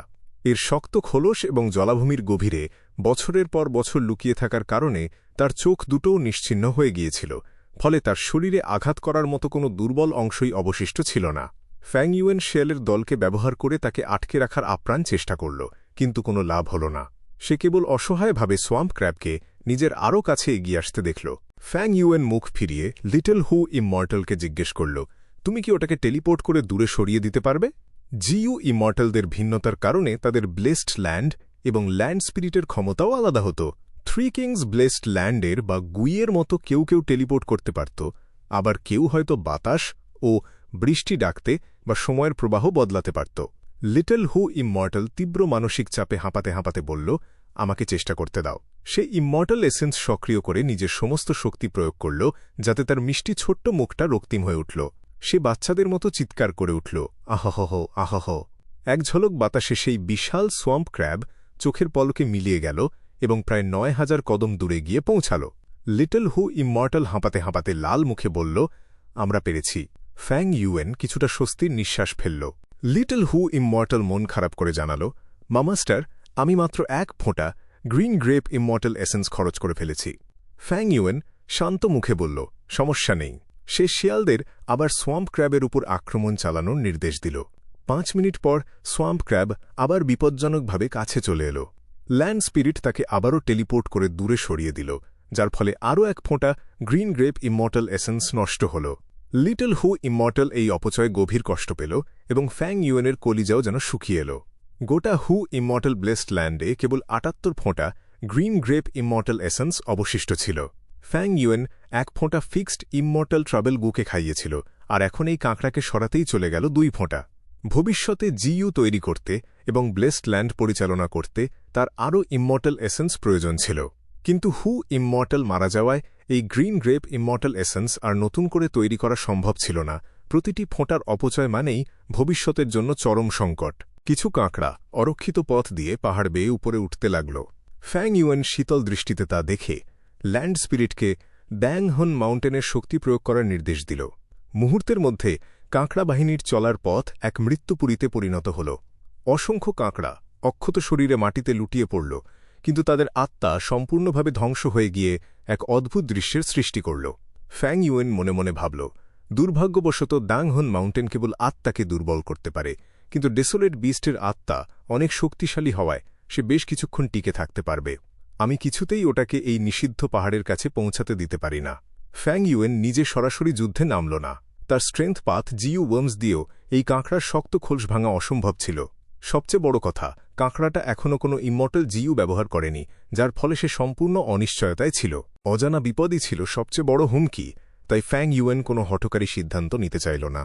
এর শক্ত খোলস এবং জলাভূমির গভীরে বছরের পর বছর লুকিয়ে থাকার কারণে তার চোখ দুটোও নিশ্চিহ্ন হয়ে গিয়েছিল, ফলে তার শরীরে আঘাত করার মতো কোনো দুর্বল অংশই অবশিষ্ট ছিল না। ফ্যাংইউয়েন শিয়ালের দলকে ব্যবহার করে তাকে আটকে রাখার আপ্রাণ চেষ্টা করল, কিন্তু কোনো লাভ হল না। সে কেবল অসহায়ভাবে সোয়াম্প ক্র্যাবকে নিজের আরও কাছে এগিয়ে আসতে দেখল। ফ্যাংইউয়েন মুখ ফিরিয়ে লিটল হু ইমমর্টালকে জিজ্ঞেস করল, তুমি কি ওটাকে টেলিপোর্ট করে দূরে সরিয়ে দিতে পারবে? জিইউ ইমমর্টালদের ভিন্নতার কারণে তাদের ব্লেসড ল্যান্ড এবং ল্যান্ড স্পিরিটের ক্ষমতাও আলাদা হতো। থ্রি কিংস ব্লেসড ল্যান্ডের বা গুইয়ের মতো কেউ কেউ টেলিপোর্ট করতে পারত, আবার কেউ হয়তো বাতাস ও বৃষ্টি ডাকতে বা সময়ের প্রবাহ বদলাতে পারত। লিটল হু ইমমর্টাল তীব্র মানসিক চাপে হাঁপাতে হাঁপাতে বলল, আমাকে চেষ্টা করতে দাও। সে ইমমর্টাল এসেন্স সক্রিয় করে নিজের সমস্ত শক্তি প্রয়োগ করল, যাতে তার মিষ্টি ছোট্ট মুখটা রক্তিম হয়ে উঠল। সে বাচ্চাদের মতো চিৎকার করে উঠল, আহহ আহহ। এক ঝলক বাতাসে সেই বিশাল সোয়াম্প ক্র্যাব চোখের পলকে মিলিয়ে গেল এবং প্রায় 9000 কদম দূরে গিয়ে পৌঁছাল। লিটল হু ইমমর্টাল হাঁপাতে হাঁপাতে লাল মুখে বলল, আমরা পেরেছি। ফ্যাংইউয়েন কিছুটা স্বস্তির নিঃশ্বাস ফেলল। লিটল হু ইমমর্টাল মন খারাপ করে জানাল, মামাস্টার, আমি মাত্র 1 ফোঁটা গ্রিন গ্রেপ ইমমর্টাল এসেন্স খরচ করে ফেলেছি। ফ্যাংইউয়েন শান্ত মুখে বলল, সমস্যা নেই। সে শিয়ালদের আবার সোয়াম্প ক্র্যাবের উপর আক্রমণ চালানোর নির্দেশ দিল। 5 মিনিট পর সোয়াম্প ক্র্যাব আবার বিপজ্জনকভাবে কাছে চলে এল। ল্যান্ড স্পিরিট তাকে আবারও টেলিপোর্ট করে দূরে সরিয়ে দিল, যার ফলে আরও 1 ফোঁটা গ্রিন গ্রেপ ইমমর্টাল এসেন্স নষ্ট হল। লিটল হু ইমমর্টাল এই অপচয়ে গভীর কষ্ট পেল এবং ফ্যাংইউয়েনের কলিজাও যেন শুকিয়ে এল। গোটা হু ইমমর্টাল ব্লেসড ল্যান্ডে কেবল 78 ফোঁটা গ্রিন গ্রেপ ইমমর্টাল এসেন্স অবশিষ্ট ছিল। ফ্যাংইউয়েন 1 ফোঁটা ফিক্সড ইমমর্টাল ট্রাবেল গুকে খাইয়েছিল, আর এখন এই কাঁকড়াকে সরাতেই চলে গেল 2 ফোঁটা। ভবিষ্যতে জিইউ তৈরি করতে এবং ব্লেসড ল্যান্ড পরিচালনা করতে তার আরও ইমমর্টাল এসেন্স প্রয়োজন ছিল। কিন্তু হু ইমমর্টাল মারা যাওয়ায় এই গ্রিন গ্রেপ ইমমর্টাল এসেন্স আর নতুন করে তৈরি করা সম্ভব ছিল না। প্রতিটি ফোঁটার অপচয় মানেই ভবিষ্যতের জন্য চরম সংকট। কিছু কাঁকড়া অরক্ষিত পথ দিয়ে পাহাড় বেয়ে উপরে উঠতে লাগল। ফ্যাংইউয়েন শীতল দৃষ্টিতে তা দেখে ল্যান্ড স্পিরিটকে ব্যাংহন মাউন্টেনের শক্তি প্রয়োগ করার নির্দেশ দিল। মুহূর্তের মধ্যে কাঁকড়া বাহিনীর চলার পথ এক মৃত্যুপুরীতে পরিণত হল। অসংখ্য কাঁকড়া অক্ষত শরীরে মাটিতে লুটিয়ে পড়ল, কিন্তু তাদের আত্মা সম্পূর্ণভাবে ধ্বংস হয়ে গিয়ে এক অদ্ভুত দৃশ্যের সৃষ্টি করল। ফ্যাংইউয়েন মনে মনে ভাবল, দুর্ভাগ্যবশত ব্যাংহন মাউন্টেন কেবল আত্মাকে দুর্বল করতে পারে, কিন্তু ডেসোলেট বিস্টের আত্মা অনেক শক্তিশালী হওয়ায় সে বেশ কিছুক্ষণ টিকে থাকতে পারবে। আমি কিছুতেই ওটাকে এই নিষিদ্ধ পাহাড়ের কাছে পৌঁছাতে দিতে পারি না। ফ্যাংইউয়েন নিজে সরাসরি যুদ্ধে নামল না। তার স্ট্রেংথ পাথ জিইউ ওয়ার্মস দিয়েও এই কাঁকড়ার শক্ত খোলস ভাঙা অসম্ভব ছিল। সবচেয়ে বড় কথা, কাঁকড়াটা এখনও কোনো ইমমর্টাল জিইউ ব্যবহার করেনি, যার ফলে সে সম্পূর্ণ অনিশ্চয়তায় ছিল। অজানা বিপদই ছিল সবচেয়ে বড় হুমকি, তাই ফ্যাংইউয়েন কোনো হঠকারী সিদ্ধান্ত নিতে চাইল না।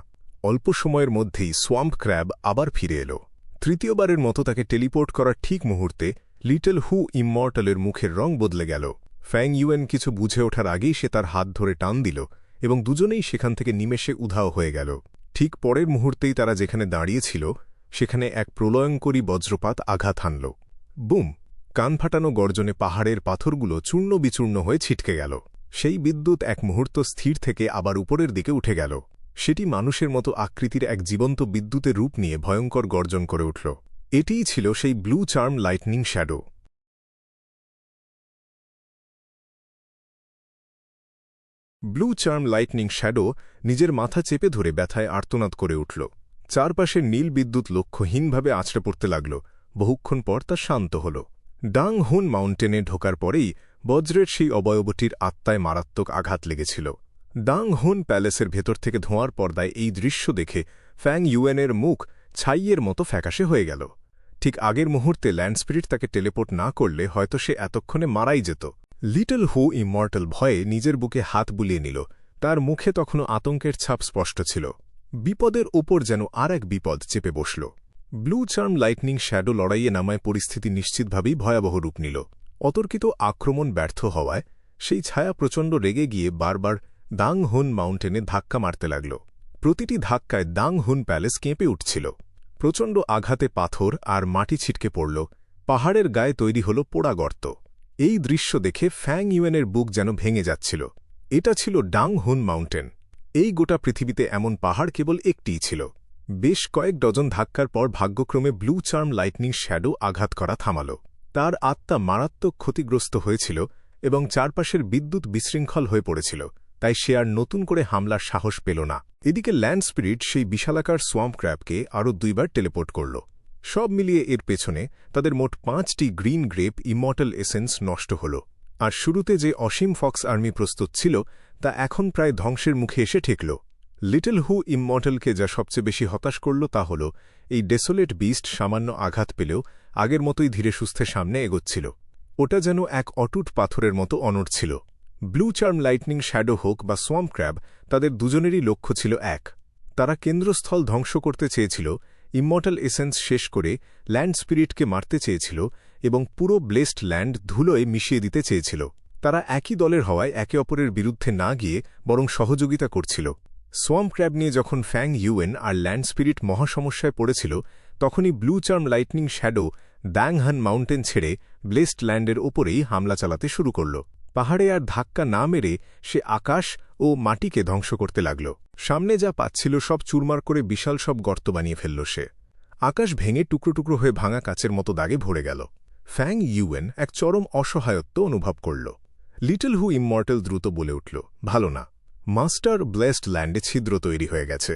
অল্প সময়ের মধ্যেই সোয়াম্প ক্র্যাব আবার ফিরে এলো। তৃতীয়বারের মতো তাকে টেলিপোর্ট করার ঠিক মুহূর্তে লিটল হু ইমমর্টালের মুখের রং বদলে গেল। ফ্যাং ইউয়েন কিছু বুঝে ওঠার আগেই সে তার হাত ধরে টান দিল এবং দুজনেই সেখান থেকে নিমেষে উধাও হয়ে গেল। ঠিক পরের মুহূর্তেই তারা যেখানে দাঁড়িয়েছিল সেখানে এক প্রলয়ঙ্করী বজ্রপাত আঘাত হানল। বুম! কান ফাটানো গর্জনে পাহাড়ের পাথরগুলো চূর্ণ বিচূর্ণ হয়ে ছিটকে গেল। সেই বিদ্যুৎ এক মুহূর্ত স্থির থেকে আবার উপরের দিকে উঠে গেল। সেটি মানুষের মতো আকৃতির এক জীবন্ত বিদ্যুতের রূপ নিয়ে ভয়ঙ্কর গর্জন করে উঠল। এটিই ছিল সেই blue charm lightning shadow. Blue charm lightning shadow নিজের মাথা চেপে ধরে ব্যথায় আর্তনাদ করে উঠল। চারপাশের নীল বিদ্যুৎ লক্ষ্যহীনভাবে আছড়ে পড়তে লাগল। বহুক্ষণ পর তা শান্ত হল। ডাং হুন মাউন্টেনে ঢোকার পরেই বজ্রের সেই অবয়বটির আত্মায় মারাত্মক আঘাত লেগেছিল। ডাং হুন প্যালেসের ভেতর থেকে ধোঁয়ার পর্দায় এই দৃশ্য দেখে ফ্যাং ইউয়েনের মুখ ছাইয়ের মতো ফ্যাকাশে হয়ে গেল। ঠিক আগের মুহূর্তে ল্যান্ডস্পিরিট তাকে টেলিপোর্ট না করলে হয়তো সে এতক্ষণে মারাই যেত। লিটল হু ইমমর্টাল ভয়ে নিজের বুকে হাত বুলিয়ে নিল। তার মুখে তখনও আতঙ্কের ছাপ স্পষ্ট ছিল। বিপদের ওপর যেন আর এক বিপদ চেপে বসল। ব্লু চার্ম লাইটনিং শ্যাডো লড়াইয়ে নামায় পরিস্থিতি নিশ্চিতভাবেই ভয়াবহ রূপ নিল। অতর্কিত আক্রমণ ব্যর্থ হওয়ায় সেই ছায়া প্রচণ্ড রেগে গিয়ে বারবার দাং হুন মাউন্টেনে ধাক্কা মারতে লাগল। প্রতিটি ধাক্কায় দাং হুন প্যালেস কেঁপে উঠছিল। প্রচণ্ড আঘাতে পাথর আর মাটি ছিটকে পড়ল। পাহাড়ের গায়ে তৈরি হল পোড়া গর্ত। এই দৃশ্য দেখে ফ্যাং ইউয়েনের বুক যেন ভেঙে যাচ্ছিল। এটা ছিল ডাং হুন মাউন্টেন। এই গোটা পৃথিবীতে এমন পাহাড় কেবল একটিই ছিল। বেশ কয়েক ডজন ধাক্কার পর ভাগ্যক্রমে ব্লু চার্ম লাইটনিং শ্যাডো আঘাত করা থামাল। তার আত্মা মারাত্মক ক্ষতিগ্রস্ত হয়েছিল এবং চারপাশের বিদ্যুৎ বিশৃঙ্খল হয়ে পড়েছিল, তাই সে আর নতুন করে হামলার সাহস পেল না। এদিকে ল্যান্ডস্পিরিট সেই বিশালাকার সোয়াম্প ক্র্যাবকে আরও 2 বার টেলিপোর্ট করল। সব মিলিয়ে এর পেছনে তাদের মোট 5টি গ্রিন গ্রেপ ইমমর্টাল এসেন্স নষ্ট হল। আর শুরুতে যে অসীম ফক্স আর্মি প্রস্তুত ছিল তা এখন প্রায় ধ্বংসের মুখে এসে ঠেকল। লিটল হু ইমমর্টালকে যা সবচেয়ে বেশি হতাশ করল তা হল এই ডেসোলেট বিস্ট সামান্য আঘাত পেলেও আগের মতোই ধীরে সুস্থে সামনে এগোচ্ছিল। ওটা যেন এক অটুট পাথরের মতো অনড় ছিল। ব্লু চার্ম লাইটনিং শ্যাডো হোক বা সোয়াম্প ক্র্যাব, তাদের দুজনেরই লক্ষ্য ছিল এক। তারা কেন্দ্রস্থল ধ্বংস করতে চেয়েছিল, ইমমর্টাল এসেন্স শেষ করে ল্যান্ড স্পিরিটকে মারতে চেয়েছিল এবং পুরো ব্লেসড ল্যান্ড ধুলোয় মিশিয়ে দিতে চেয়েছিল। তারা একই দলের হওয়ায় একে অপরের বিরুদ্ধে না গিয়ে বরং সহযোগিতা করছিল। সোয়াম্প ক্র্যাব নিয়ে যখন ফ্যাং ইউয়েন আর ল্যান্ড স্পিরিট মহাসমস্যায় পড়েছিল, তখনই ব্লু চার্ম লাইটনিং শ্যাডো দ্যাং হান মাউন্টেন ছেড়ে ব্লেসড ল্যান্ডের ওপরেই হামলা চালাতে শুরু করল। পাহাড়ে আর ধাক্কা না মেরে সে আকাশ ও মাটিকে ধ্বংস করতে লাগল। সামনে যা পাচ্ছিল সব চুরমার করে বিশাল সব গর্ত বানিয়ে ফেলল সে। আকাশ ভেঙে টুকরো টুকরো হয়ে ভাঙা কাচের মতো দাগে ভরে গেল। ফ্যাং ইউয়েন এক চরম অসহায়ত্ব অনুভব করল। লিটল হু ইমমর্টাল দ্রুত বলে উঠল, ভালো না, মাস্টার ব্লেসড ল্যান্ডে ছিদ্র তৈরি হয়ে গেছে।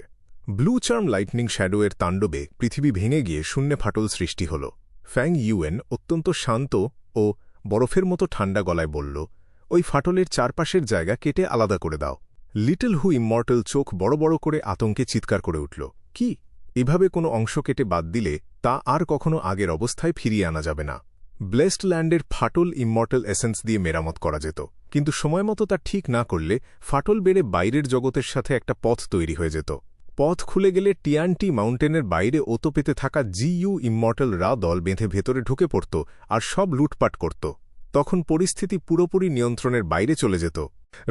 ব্লু চার্ম লাইটনিং শ্যাডোয়ের তাণ্ডবে পৃথিবী ভেঙে গিয়ে শূন্যে ফাটল সৃষ্টি হল। ফ্যাং ইউয়েন অত্যন্ত শান্ত ও বরফের মতো ঠান্ডা গলায় বলল, ওই ফাটলের চারপাশের জায়গা কেটে আলাদা করে দাও। লিটল হু ইমমর্টাল চোখ বড় বড় করে আতঙ্কে চিৎকার করে উঠল, কি? এভাবে কোনো অংশ কেটে বাদ দিলে তা আর কখনো আগের অবস্থায় ফিরিয়ে আনা যাবে না। ব্লেসড ল্যান্ডের ফাটল ইমমর্টাল এসেন্স দিয়ে মেরামত করা যেত, কিন্তু সময়মতো তা ঠিক না করলে ফাটল বেড়ে বাইরের জগতের সাথে একটা পথ তৈরি হয়ে যেত। পথ খুলে গেলে টিয়ানটি মাউন্টেনের বাইরে ওতো পেতে থাকা জিইউ ইমমর্টাল রা দল বেঁধে ভেতরে ঢুকে পড়ত আর সব লুটপাট করত। তখন পরিস্থিতি পুরোপুরি নিয়ন্ত্রণের বাইরে চলে যেত।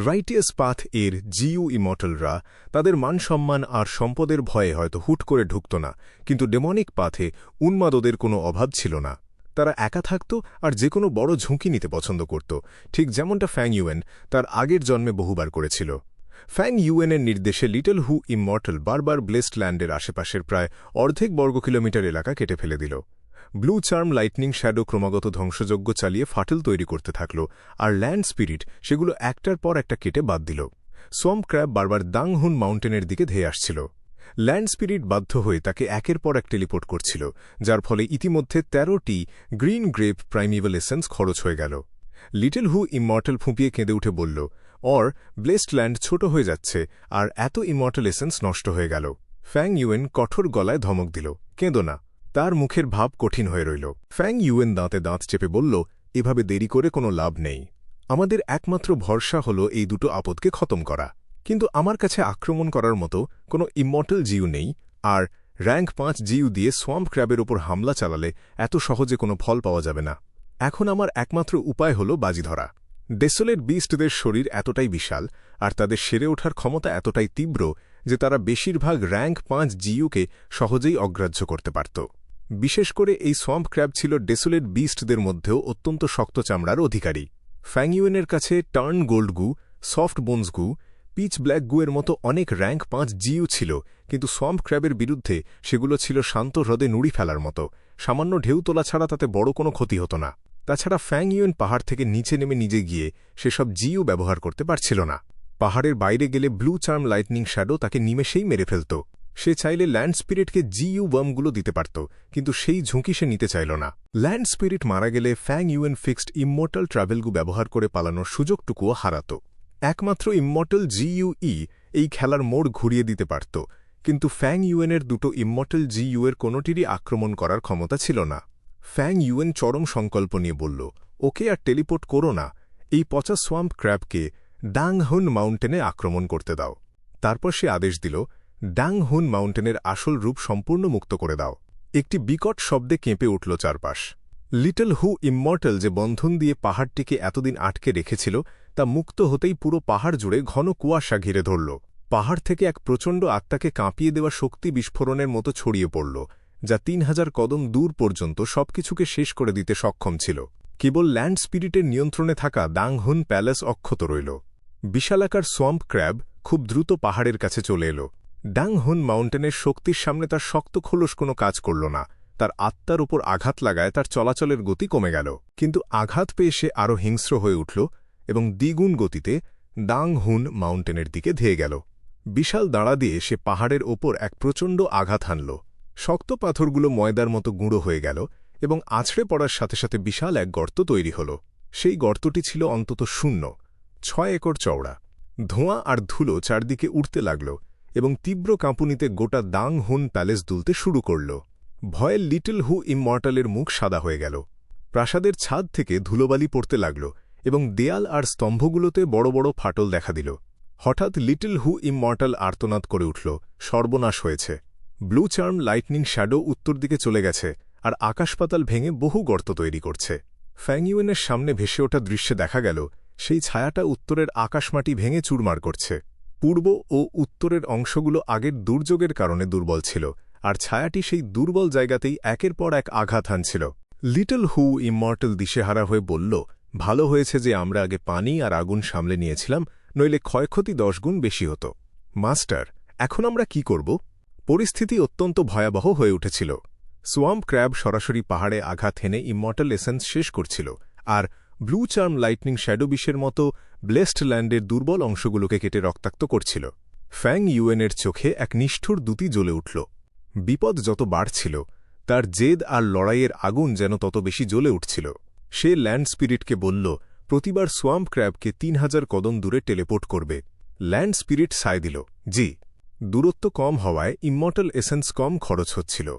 রাইটিয়াস পাথ এর জিইউ ইমমর্টালরা তাদের মানসম্মান আর সম্পদের ভয়ে হয়তো হুট করে ঢুকত না, কিন্তু ডেমনিক পাথে উন্মাদদের কোনো অভাব ছিল না। তারা একা থাকত আর যে কোনো বড় ঝুঁকি নিতে পছন্দ করত, ঠিক যেমনটা ফ্যাং ইউয়েন তার আগের জন্মে বহুবার করেছিল। ফ্যাং ইউয়েনের নির্দেশে লিটল হু ইমমর্টাল বারবার ব্লেসড ল্যান্ডের আশেপাশের প্রায় অর্ধেক বর্গ কিলোমিটার এলাকা কেটে ফেলে দিল। ব্লু চার্ম লাইটনিং শ্যাডো ক্রমাগত ধ্বংসযজ্ঞ চালিয়ে ফাটল তৈরি করতে থাকল, আর ল্যান্ড স্পিরিট সেগুলো একটার পর একটা কেটে বাদ দিল। সোয়াম্প ক্র্যাব বারবার দাং হুন মাউন্টেনের দিকে ধেয়ে আসছিল। ল্যান্ড স্পিরিট বাধ্য হয়ে তাকে একের পর এক টেলিপোর্ট করছিল, যার ফলে ইতিমধ্যে 13টি গ্রিন গ্রেপ প্রাইমিভাল এসেন্স খরচ হয়ে গেল। লিটল হু ইমমর্টাল ফুঁপিয়ে কেঁদে উঠে বলল, ব্লেসড ল্যান্ড ছোট হয়ে যাচ্ছে আর এত ইমমর্টাল এসেন্স নষ্ট হয়ে গেল। ফ্যাং ইউয়েন কঠোর গলায় ধমক দিল, কেঁদো না। তার মুখের ভাব কঠিন হয়ে রইল। ফ্যাং ইউয়েন দাঁতে দাঁত চেপে বলল, এভাবে দেরি করে কোনো লাভ নেই। আমাদের একমাত্র ভরসা হল এই দুটো আপদকে খতম করা। কিন্তু আমার কাছে আক্রমণ করার মতো কোনো ইমমর্টাল জিউ নেই, আর র্যাঙ্ক 5 জিউ দিয়ে সোয়াম্প ক্র্যাবের ওপর হামলা চালালে এত সহজে কোনো ফল পাওয়া যাবে না। এখন আমার একমাত্র উপায় হল বাজি ধরা। ডেসোলেট বিস্টদের শরীর এতটাই বিশাল আর তাদের সেরে ওঠার ক্ষমতা এতটাই তীব্র যে তারা বেশিরভাগ র্যাঙ্ক 5 জিইউকে সহজেই অগ্রাহ্য করতে পারত। বিশেষ করে এই সোয়াম্প ক্র্যাব ছিল ডেসোলেট বিস্টদের মধ্যেও অত্যন্ত শক্ত চামড়ার অধিকারী। ফ্যাংইউয়েনের কাছে টার্ন গোল্ড গু, সফট বোনস গু, পিচ ব্ল্যাক গুয়ের মতো অনেক র্যাঙ্ক 5 জিইউ ছিল, কিন্তু সোয়াম্প ক্র্যাবের বিরুদ্ধে সেগুলো ছিল শান্ত হ্রদে নুড়ি ফেলার মতো। সামান্য ঢেউ তোলা ছাড়া তাতে বড় কোনো ক্ষতি হতো না। তাছাড়া ফ্যাংইউয়েন পাহাড় থেকে নিচে নেমে নিজে গিয়ে সেসব জিইউ ব্যবহার করতে পারছিল না। পাহাড়ের বাইরে গেলে ব্লু চার্ম লাইটনিং শ্যাডো তাকে নিমেষেই মেরে ফেলত। সে চাইলে ল্যান্ড স্পিরিটকে জিইউ ওয়ার্মগুলো দিতে পারত, কিন্তু সেই ঝুঁকি সে নিতে চাইল না। ল্যান্ড স্পিরিট মারা গেলে ফ্যাংইউয়েন ফিক্সড ইমমর্টাল ট্রাভেলগু ব্যবহার করে পালানোর সুযোগটুকুও হারাত। একমাত্র ইমমর্টাল জিইউই এই খেলার মোড় ঘুরিয়ে দিতে পারত, কিন্তু ফ্যাংইউয়েনের দুটো ইমমর্টাল জিইউয়ের কোনোটিরই আক্রমণ করার ক্ষমতা ছিল না। ফ্যাংইউয়েন চরম সংকল্প নিয়ে বলল, ওকে আর টেলিপোর্ট করো না, এই পচা সোয়াম্প ক্র্যাবকে ডাংহুন মাউন্টেনে আক্রমণ করতে দাও। তারপর সে আদেশ দিল, ডাংহুন মাউন্টেনের আসল রূপ সম্পূর্ণ মুক্ত করে দাও। একটি বিকট শব্দে কেঁপে উঠল চারপাশ। লিটল হু ইমমর্টাল যে বন্ধন দিয়ে পাহাড়টিকে এতদিন আটকে রেখেছিল তা মুক্ত হতেই পুরো পাহাড় জুড়ে ঘন কুয়াশা ঘিরে ধরল। পাহাড় থেকে এক প্রচণ্ড আত্মাকে কাঁপিয়ে দেওয়া শক্তি বিস্ফোরণের মতো ছড়িয়ে পড়ল, যা 3000 কদম দূর পর্যন্ত সবকিছুকে শেষ করে দিতে সক্ষম ছিল। কেবল ল্যান্ড স্পিরিটের নিয়ন্ত্রণে থাকা ডাংহুন প্যালেস অক্ষত রইল। বিশালাকার সোয়াম্প ক্র্যাব খুব দ্রুত পাহাড়ের কাছে চলে এল। ডাংহুন মাউন্টেনের শক্তির সামনে তার শক্ত খোলস কোনো কাজ করল না। তার আত্মার উপর আঘাত লাগায় তার চলাচলের গতি কমে গেল। কিন্তু আঘাত পেয়ে সে আরও হিংস্র হয়ে উঠল এবং দ্বিগুণ গতিতে ডাংহুন মাউন্টেনের দিকে ধেয়ে গেল। বিশাল দাঁড়া দিয়ে সে পাহাড়ের ওপর এক প্রচণ্ড আঘাত হানল। শক্ত পাথরগুলো ময়দার মতো গুঁড়ো হয়ে গেল এবং আছড়ে পড়ার সাথে সাথে বিশাল এক গর্ত তৈরি হল। সেই গর্তটি ছিল অন্তত 6 একর চওড়া। ধোঁয়া আর ধুলো চারদিকে উঠতে লাগল এবং তীব্র কাঁপুনিতে গোটা ডাংহুন প্যালেস দুলতে শুরু করল। ভয়ে লিটল হু ইমমর্টালের মুখ সাদা হয়ে গেল। প্রাসাদের ছাদ থেকে ধুলোবালি পড়তে লাগল এবং দেয়াল আর স্তম্ভগুলোতে বড় বড় ফাটল দেখা দিল। হঠাৎ লিটল হু ইমমর্টাল আর্তনাদ করে উঠল, সর্বনাশ হয়েছে। ব্লু চার্ম লাইটনিং শ্যাডো উত্তর দিকে চলে গেছে আর আকাশপাতাল ভেঙে বহু গর্ত তৈরি করছে। ফ্যাংইউয়েনের সামনে ভেসে ওঠা দৃশ্যে দেখা গেল সেই ছায়াটা উত্তরের আকাশমাটি ভেঙে চুরমার করছে। পূর্ব ও উত্তরের অংশগুলো আগের দুর্যোগের কারণে দুর্বল ছিল, আর ছায়াটি সেই দুর্বল জায়গাতেই একের পর এক আঘাত হানছিল। লিটল হু ইমমর্টাল দিশেহারা হয়ে বলল, ভালো হয়েছে যে আমরা আগে পানি আর আগুন সামলে নিয়েছিলাম, নইলে ক্ষয়ক্ষতি 10 গুণ বেশি হতো। মাস্টার, এখন আমরা কি করব? পরিস্থিতি অত্যন্ত ভয়াবহ হয়ে উঠেছিল। সোয়াম্প ক্র্যাব সরাসরি পাহাড়ে আঘাত হেনে ইমমর্টাল এসেন্স শেষ করছিল, আর ব্লু চার্ম লাইটনিং শ্যাডো বিষের মতো ব্লেসড ল্যান্ডের দুর্বল অংশগুলোকে কেটে রক্তাক্ত করছিল। ফ্যাংইউয়েনের চোখে এক নিষ্ঠুর দ্যুতি জ্বলে উঠল। বিপদ যত বাড়ছিল তার জেদ আর লড়াইয়ের আগুন যেন তত বেশি জ্বলে উঠছিল। সে ল্যান্ড স্পিরিটকে বলল, প্রতিবার সোয়াম্প ক্র্যাবকে 3000 কদম দূরে টেলিপোর্ট করবে। ল্যান্ড স্পিরিট সায় দিল, জি। দূরত্ব কম হওয়ায় ইমমর্টাল এসেন্স কম খরচ হচ্ছিল,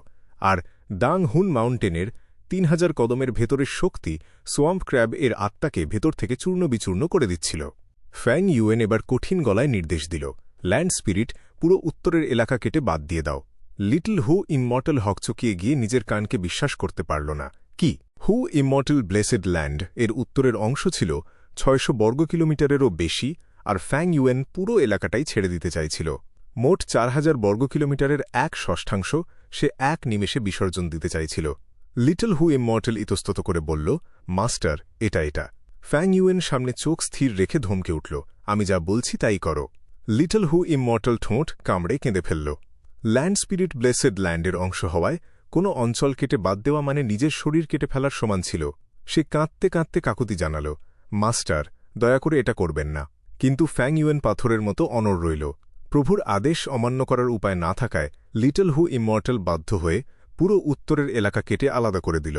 আর ডাংহুন মাউন্টেনের 3000 কদমের ভেতরের শক্তি সোয়াম্প ক্র্যাব এর আত্মাকে ভেতর থেকে চূর্ণ বিচূর্ণ করে দিচ্ছিল। ফ্যাংইউয়েন এবার কঠিন গলায় নির্দেশ দিল, ল্যান্ড স্পিরিট, পুরো উত্তরের এলাকা কেটে বাদ দিয়ে দাও। লিটল হু ইমমর্টাল হকচকিয়ে গিয়ে নিজের কানকে বিশ্বাস করতে পারল না। কি? হু ইমমর্টাল ব্লেসেড ল্যান্ড এর উত্তরের অংশ ছিল 600 বর্গ কিলোমিটারেরও বেশি, আর ফ্যাংইউয়েন পুরো এলাকাটাই ছেড়ে দিতে চাইছিল। মোট 4000 বর্গ কিলোমিটারের 1/6 সে এক নিমেষে বিসর্জন দিতে চাইছিল। লিটল হু ইমমর্টাল ইতস্তত করে বলল, মাস্টার, এটা। ফ্যাংইউয়েন সামনে চোখ স্থির রেখে ধমকে উঠল, আমি যা বলছি তাই করো। লিটল হু ইমমর্টাল ঠোঁট কামড়ে কেঁদে ফেলল। ল্যান্ড স্পিরিট ব্লেসেড ল্যান্ডের অংশ হওয়ায় কোনো অঞ্চল কেটে বাদ দেওয়া মানে নিজের শরীর কেটে ফেলার সমান ছিল। সে কাঁদতে কাঁদতে কাকুতি জানাল, মাস্টার, দয়া করে এটা করবেন না। কিন্তু ফ্যাংইউয়েন পাথরের মতো অনড় রইল। প্রভুর আদেশ অমান্য করার উপায় না থাকায় লিটল হু ইমমর্টাল বাধ্য হয়ে পুরো উত্তরের এলাকা কেটে আলাদা করে দিল।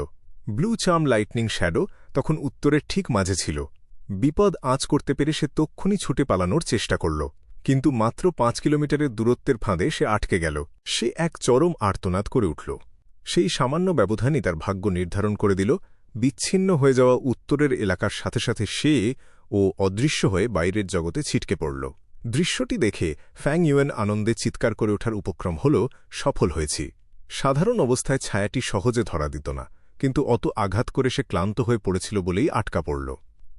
ব্লু চার্ম লাইটনিং শ্যাডো তখন উত্তরের ঠিক মাঝে ছিল। বিপদ আঁচ করতে পেরে সে তক্ষুনি ছুটে পালানোর চেষ্টা করল, কিন্তু মাত্র 5 কিলোমিটারের দূরত্বের ফাঁদে সে আটকে গেল। সে এক চরম আর্তনাদ করে উঠল। সেই সামান্য ব্যবধানই তার ভাগ্য নির্ধারণ করে দিল। বিচ্ছিন্ন হয়ে যাওয়া উত্তরের এলাকার সাথে সাথে সে ও অদৃশ্য হয়ে বাইরের জগতে ছিটকে পড়ল। দৃশ্যটি দেখে ফ্যাং ইউয়েন আনন্দে চিৎকার করে ওঠার উপক্রম হল, সফল হয়েছি। সাধারণ অবস্থায় ছায়াটি সহজে ধরা দিত না, কিন্তু অত আঘাত করে সে ক্লান্ত হয়ে পড়েছিল বলেই আটকা পড়ল।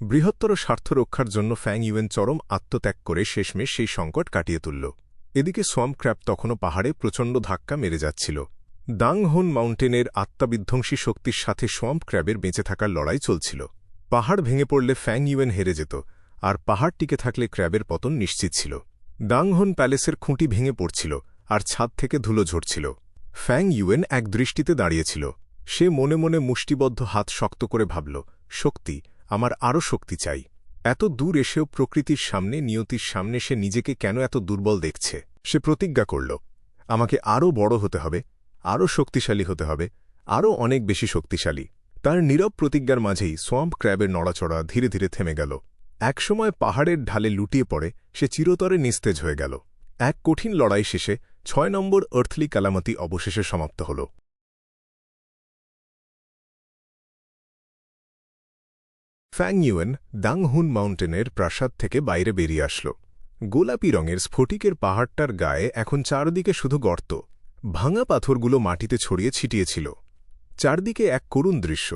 বৃহত্তর স্বার্থ রক্ষার জন্য ফ্যাং ইউয়েন চরম আত্মত্যাগ করে শেষমেশ সেই সংকট কাটিয়ে তুলল। এদিকে সোয়াম্প ক্র্যাব তখনও পাহাড়ে প্রচণ্ড ধাক্কা মেরে যাচ্ছিল। দাং হুন মাউন্টেনের আত্মাবিধ্বংসী শক্তির সাথে সোয়াম্প ক্র্যাবের বেঁচে থাকার লড়াই চলছিল। পাহাড় ভেঙে পড়লে ফ্যাং ইউয়েন হেরে যেত, আর পাহাড় টিকে থাকলে ক্র্যাবের পতন নিশ্চিত ছিল। দাংহন প্যালেসের খুঁটি ভেঙে পড়ছিল, আর ছাদ থেকে ধুলো ঝরছিল। ফ্যাং ইউয়েন এক দৃষ্টিতে দাঁড়িয়েছিল। সে মনে মনে মুষ্টিবদ্ধ হাত শক্ত করে ভাবল, শক্তি, আমার আরও শক্তি চাই। এত দূর এসেও প্রকৃতির সামনে, নিয়তির সামনে সে নিজেকে কেন এত দুর্বল দেখছে? সে প্রতিজ্ঞা করল, আমাকে আরও বড় হতে হবে, আরও শক্তিশালী হতে হবে, আরও অনেক বেশি শক্তিশালী। তার নীরব প্রতিজ্ঞার মাঝেই সোয়াম্প ক্র্যাবের নড়াচড়া ধীরে ধীরে থেমে গেল। একসময় পাহাড়ের ঢালে লুটিয়ে পড়ে সে চিরতরে নিস্তেজ হয়ে গেল। এক কঠিন লড়াই শেষে ৬ নম্বর আর্থলি ক্যালামিটি অবশেষে সমাপ্ত হল। ফ্যাং ইউয়েন দাংহুন মাউন্টেনের প্রাসাদ থেকে বাইরে বেরিয়ে আসল। গোলাপি রঙের স্ফটিকের পাহাড়টার গায়ে এখন চারদিকে শুধু গর্ত। ভাঙা পাথরগুলো মাটিতে ছড়িয়ে ছিটিয়েছিল। চারদিকে এক করুণ দৃশ্য,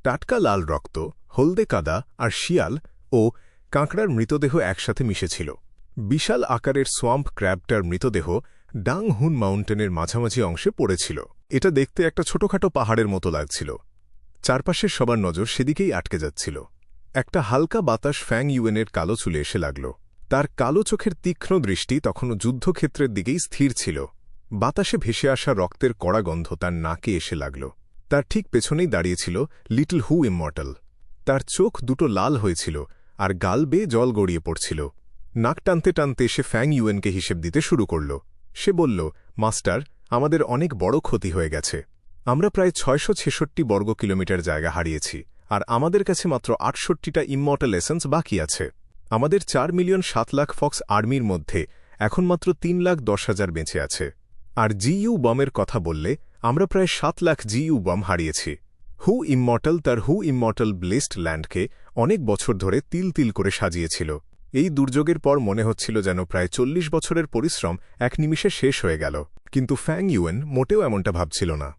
টাটকা লাল রক্ত, হলদে কাদা আর শিয়াল ও কাঁকড়ার মৃতদেহ একসাথে মিশেছিল। বিশাল আকারের সোয়াম্প ক্র্যাবটার মৃতদেহ ডাং হুন মাউন্টেনের মাঝামাঝি অংশে পড়েছিল। এটা দেখতে একটা ছোটখাটো পাহাড়ের মতো লাগছিল। চারপাশের সবার নজর সেদিকেই আটকে যাচ্ছিল। একটা হালকা বাতাস ফ্যাং ইউয়েনের কালো চুলে এসে লাগল। তার কালো চোখের তীক্ষ্ণ দৃষ্টি তখনও যুদ্ধক্ষেত্রের দিকেই স্থির ছিল। বাতাসে ভেসে আসা রক্তের কড়া গন্ধ তার নাকে এসে লাগল। তার ঠিক পেছনেই দাঁড়িয়েছিল লিটল হু ইমমর্টাল। তার চোখ দুটো লাল হয়েছিল, আর গাল বেয়ে জল গড়িয়ে পড়ছিল। নাক টানতে টানতে সে ফ্যাং ইউয়েনকে হিসেব দিতে শুরু করল। সে বলল, মাস্টার, আমাদের অনেক বড় ক্ষতি হয়ে গেছে। আমরা প্রায় ৬৬৬ বর্গ কিলোমিটার জায়গা হারিয়েছি, আর আমাদের কাছে মাত্র ৬৮টা ইমমর্টাল এসেন্স বাকি আছে। আমাদের ৪,৭,০০,০০০ ফক্স আর্মির মধ্যে এখন মাত্র ৩,১০,০০০ বেঁচে আছে। আর জিইউ বমের কথা বললে আমরা প্রায় ৭,০০,০০০ জিইউ বম হারিয়েছি। হু ইমমর্টাল তার হু ইমমর্টাল ব্লেসড ল্যান্ডকে অনেক বছর ধরে তিল তিল করে সাজিয়েছিল। এই দুর্যোগের পর মনে হচ্ছিল যেন প্রায় ৪০ বছরের পরিশ্রম এক নিমিষে শেষ হয়ে গেল। কিন্তু ফ্যাং ইউয়েন মোটেও এমনটা ভাবছিল না।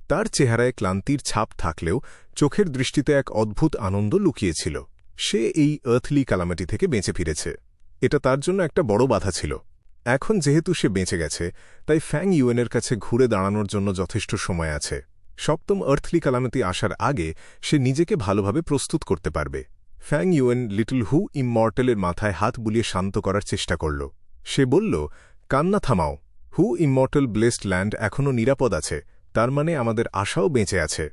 তার চেহারায় ক্লান্তির ছাপ থাকলেও চোখের দৃষ্টিতে এক অদ্ভুত আনন্দ লুকিয়েছিল। সে এই আর্থলি ক্যালামিটি থেকে বেঁচে ফিরেছে। এটা তার জন্য একটা বড় বাধা ছিল। এখন যেহেতু সে বেঁচে গেছে, তাই ফ্যাং ইউয়েনের কাছে ঘুরে দাঁড়ানোর জন্য যথেষ্ট সময় আছে। সপ্তম আর্থলি ক্যালামিটি আসার আগে সে নিজেকে ভালোভাবে প্রস্তুত করতে পারবে। ফ্যাং ইউয়েন লিটল হু ইমমর্টালের মাথায় হাত বুলিয়ে শান্ত করার চেষ্টা করল। সে বলল, কান্না থামাও। হু ইমমর্টাল ব্লেসড ল্যান্ড এখনও নিরাপদ আছে, তার মানে আমাদের আশাও বেঁচে আছে।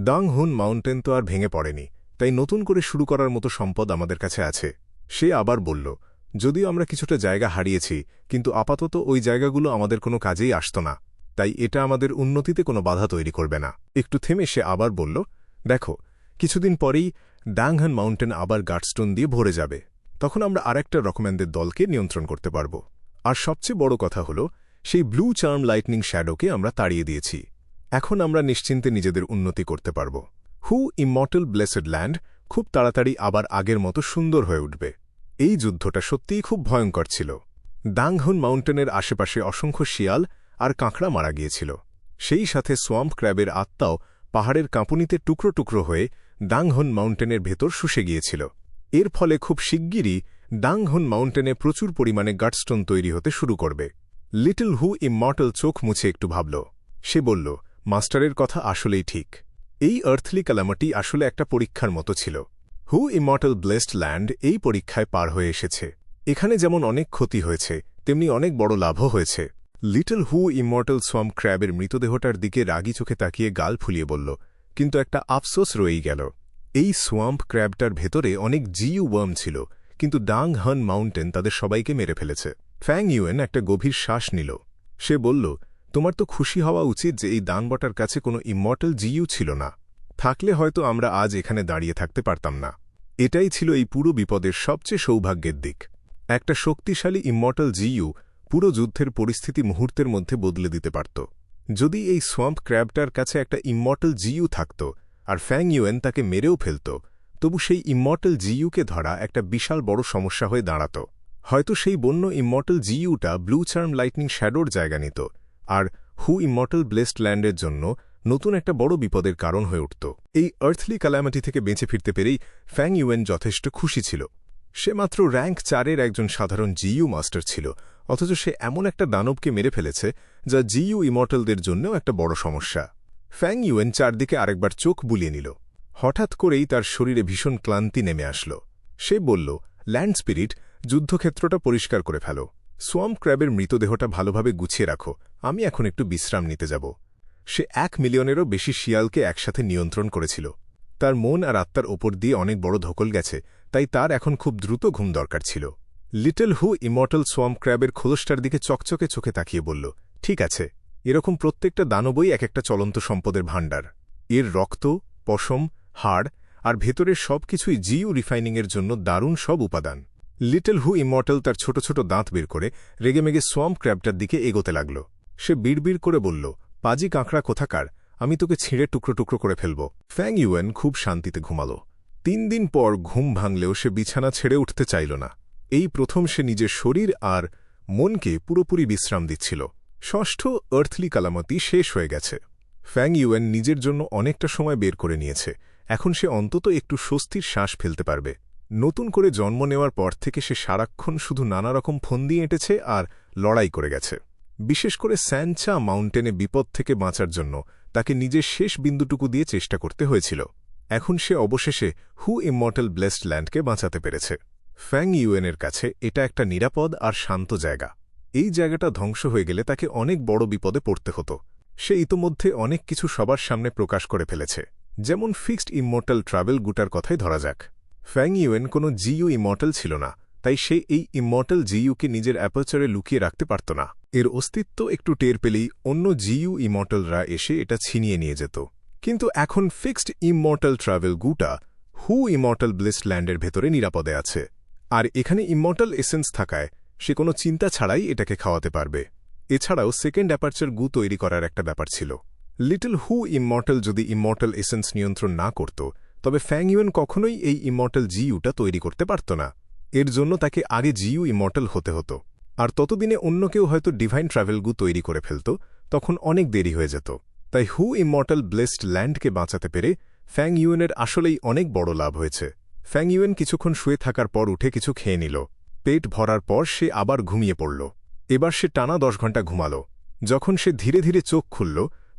দাং হুন মাউন্টেন তো আর ভেঙে পড়েনি, তাই নতুন করে শুরু করার মতো সম্পদ আমাদের কাছে আছে। সে আবার বলল, যদিও আমরা কিছুটা জায়গা হারিয়েছি, কিন্তু আপাতত ওই জায়গাগুলো আমাদের কোনো কাজেই আসত না, তাই এটা আমাদের উন্নতিতে কোনো বাধা তৈরি করবে না। একটু থেমে সে আবার বলল, দেখো, কিছুদিন পরেই ডাংহান মাউন্টেন আবার গার্ডস্টোন দিয়ে ভরে যাবে। তখন আমরা আরেকটা রকম্যানদের দলকে নিয়ন্ত্রণ করতে পারব। আর সবচেয়ে বড় কথা হল, সেই ব্লু চার্ম লাইটনিং শ্যাডোকে আমরা তাড়িয়ে দিয়েছি। এখন আমরা নিশ্চিন্তে নিজেদের উন্নতি করতে পারব। হু ইমমর্টাল ব্লেসড ল্যান্ড খুব তাড়াতাড়ি আবার আগের মতো সুন্দর হয়ে উঠবে। এই যুদ্ধটা সত্যিই খুব ভয়ঙ্কর ছিল। দাংহুন মাউন্টেনের আশেপাশে অসংখ্য শিয়াল আর কাঁকড়া মারা গিয়েছিল। সেই সাথে সোয়াম্প ক্র্যাবের আত্মাও পাহাড়ের কাঁপুনিতে টুকরো টুকরো হয়ে দাংহুন মাউন্টেনের ভেতর শুষে গিয়েছিল। এর ফলে খুব শিগগিরই দাংহুন মাউন্টেনে প্রচুর পরিমাণে গার্ডস্টোন তৈরি হতে শুরু করবে। লিটল হু ইমমর্টাল চোখ মুছে একটু ভাবল। সে বলল, মাস্টারের কথা আসলেই ঠিক। এই আর্থলি ক্যালামিটি আসলে একটা পরীক্ষার মতো ছিল। হু ইমমর্টাল ব্লেসড ল্যান্ড এই পরীক্ষায় পার হয়ে এসেছে। এখানে যেমন অনেক ক্ষতি হয়েছে, তেমনি অনেক বড় লাভও হয়েছে। লিটল হু ইমমর্টাল সোয়াম্প ক্র্যাবের মৃতদেহটার দিকে রাগি চোখে তাকিয়ে গাল ফুলিয়ে বলল, কিন্তু একটা আফসোস রয়েই গেল। এই সোয়াম্প ক্র্যাবটার ভেতরে অনেক জিইউ ওয়ার্ম ছিল, কিন্তু ডাং হান মাউন্টেন তাদের সবাইকে মেরে ফেলেছে। ফ্যাং ইউয়েন একটা গভীর শ্বাস নিল। সে বলল, তোমার তো খুশি হওয়া উচিত যে এই দানবটার কাছে কোনো ইমমর্টাল জিইউ ছিল না। থাকলে হয়তো আমরা আজ এখানে দাঁড়িয়ে থাকতে পারতাম না। এটাই ছিল এই পুরো বিপদের সবচেয়ে সৌভাগ্যের দিক। একটা শক্তিশালী ইমমর্টাল জিইউ পুরো যুদ্ধের পরিস্থিতি মুহূর্তের মধ্যে বদলে দিতে পারত। যদি এই সোয়াম্প ক্র্যাবটার কাছে একটা ইমমর্টাল জিইউ থাকত আর ফ্যাং ইউয়েন তাকে মেরেও ফেলত, তবু সেই ইমমর্টাল জিইউকে ধরা একটা বিশাল বড় সমস্যা হয়ে দাঁড়াত। হয়তো সেই বন্য ইমমর্টাল জিইউটা ব্লু চার্ম লাইটনিং শ্যাডোর জায়গা নিত, আর হু ইমমর্টাল ব্লেসড ল্যান্ডের জন্য নতুন একটা বড় বিপদের কারণ হয়ে উঠত। এই আর্থলি ক্যালামিটি থেকে বেঁচে ফিরতে পেরেই ফ্যাং ইউয়েন যথেষ্ট খুশি ছিল। সে মাত্র র্যাঙ্ক 4-এর একজন সাধারণ জিইউ মাস্টার ছিল, অথচ সে এমন একটা দানবকে মেরে ফেলেছে যা জিইউ ইমর্টালদের জন্যও একটা বড় সমস্যা। ফ্যাং ইউয়েন চারদিকে আরেকবার চোখ বুলিয়ে নিল। হঠাৎ করেই তার শরীরে ভীষণ ক্লান্তি নেমে আসল। সে বলল, ল্যান্ড স্পিরিট, যুদ্ধক্ষেত্রটা পরিষ্কার করে ফেলো। সোয়াম্প ক্র্যাবের মৃতদেহটা ভালোভাবে গুছিয়ে রাখো, আমি এখন একটু বিশ্রাম নিতে যাব। সে 1 মিলিয়নেরও বেশি শিয়ালকে একসাথে নিয়ন্ত্রণ করেছিল। তার মন আর আত্মার ওপর দিয়ে অনেক বড় ধকল গেছে, তাই তার এখন খুব দ্রুত ঘুম দরকার ছিল। লিটল হু ইমর্টাল সোয়াম্প ক্র্যাবের খোলসটার দিকে চকচকে চোখে তাকিয়ে বলল, ঠিক আছে, এরকম প্রত্যেকটা দানবই এক একটা চলন্ত সম্পদের ভাণ্ডার। এর রক্ত, পশম, হাড় আর ভেতরের সবকিছুই জিইউ রিফাইনিংয়ের জন্য দারুণ সব উপাদান। লিটল হু ইমর্টাল তার ছোট ছোট দাঁত বের করে রেগেমেগে সোয়াম্প ক্র্যাবটার দিকে এগোতে লাগল। সে বিড়বিড় করে বলল, পাজি কাঁকড়া কোথাকার, আমি তোকে ছিঁড়ে টুকরো টুকরো করে ফেলব। ফ্যাং ইউয়েন খুব শান্তিতে ঘুমাল। 3 দিন পর ঘুম ভাঙলেও সে বিছানা ছেড়ে উঠতে চাইল না। এই প্রথম সে নিজের শরীর আর মনকে পুরোপুরি বিশ্রাম দিচ্ছিল। ষষ্ঠ আর্থলি কালামতি শেষ হয়ে গেছে। ফ্যাং ইউয়েন নিজের জন্য অনেকটা সময় বের করে নিয়েছে। এখন সে অন্তত একটু স্বস্তির শ্বাস ফেলতে পারবে। নতুন করে জন্ম নেওয়ার পর থেকে সে সারাক্ষণ শুধু নানা রকম ফন্দি এঁটেছে আর লড়াই করে গেছে। বিশেষ করে স্যানচা মাউন্টেনে বিপদ থেকে বাঁচার জন্য তাকে নিজের শেষ বিন্দুটুকু দিয়ে চেষ্টা করতে হয়েছিল। এখন সে অবশেষে হু ইমমর্টাল ব্লেসড ল্যান্ডকে বাঁচাতে পেরেছে। ফ্যাং ইউয়েনের কাছে এটা একটা নিরাপদ আর শান্ত জায়গা। এই জায়গাটা ধ্বংস হয়ে গেলে তাকে অনেক বড় বিপদে পড়তে হতো। সে ইতোমধ্যে অনেক কিছু সবার সামনে প্রকাশ করে ফেলেছে, যেমন ফিক্সড ইমমর্টাল ট্রাভেল গুটার কথাই ধরা যাক। ফ্যাং ইউয়েন কোনো জিইউ ইমমর্টাল ছিল না, তাই সে এই ইমমর্টাল জিইউকে নিজের অ্যাপারচারে লুকিয়ে রাখতে পারত না। এর অস্তিত্ব একটু টের পেলেই অন্য জিইউ ইমমর্টালরা এসে এটা ছিনিয়ে নিয়ে যেত। কিন্তু এখন ফিক্সড ইমমর্টাল ট্রাভেল গুটা হু ইমমর্টাল ব্লেসড ল্যান্ডের ভেতরে নিরাপদে আছে, আর এখানে ইমমর্টাল এসেন্স থাকায় সে কোনো চিন্তা ছাড়াই এটাকে খাওয়াতে পারবে। এছাড়াও সেকেন্ড অ্যাপারচার গু তৈরি করার একটা ব্যাপার ছিল। লিটল হু ইমমর্টাল যদি ইমমর্টাল এসেন্স নিয়ন্ত্রণ না করত, তবে ফ্যাং ইউয়েন কখনোই এই ইমমর্টাল জিইউটা তৈরি করতে পারত না। এর জন্য তাকে আগে জিইউ ইমমর্টাল হতে হতো, আর ততদিনে অন্য কেউ হয়তো ডিভাইন ট্রাভেল গু তৈরি করে ফেলত, তখন অনেক দেরি হয়ে যেত। তাই হু ইমমর্টাল ব্লেসড ল্যান্ডকে বাঁচাতে পেরে ফ্যাং ইউয়েনের আসলেই অনেক বড় লাভ হয়েছে। ফ্যাং ইউয়েন কিছুক্ষণ শুয়ে থাকার পর উঠে কিছু খেয়ে নিল। পেট ভরার পর সে আবার ঘুমিয়ে পড়ল। এবার সে টানা 10 ঘন্টা ঘুমাল। যখন সে ধীরে ধীরে চোখ খুলল,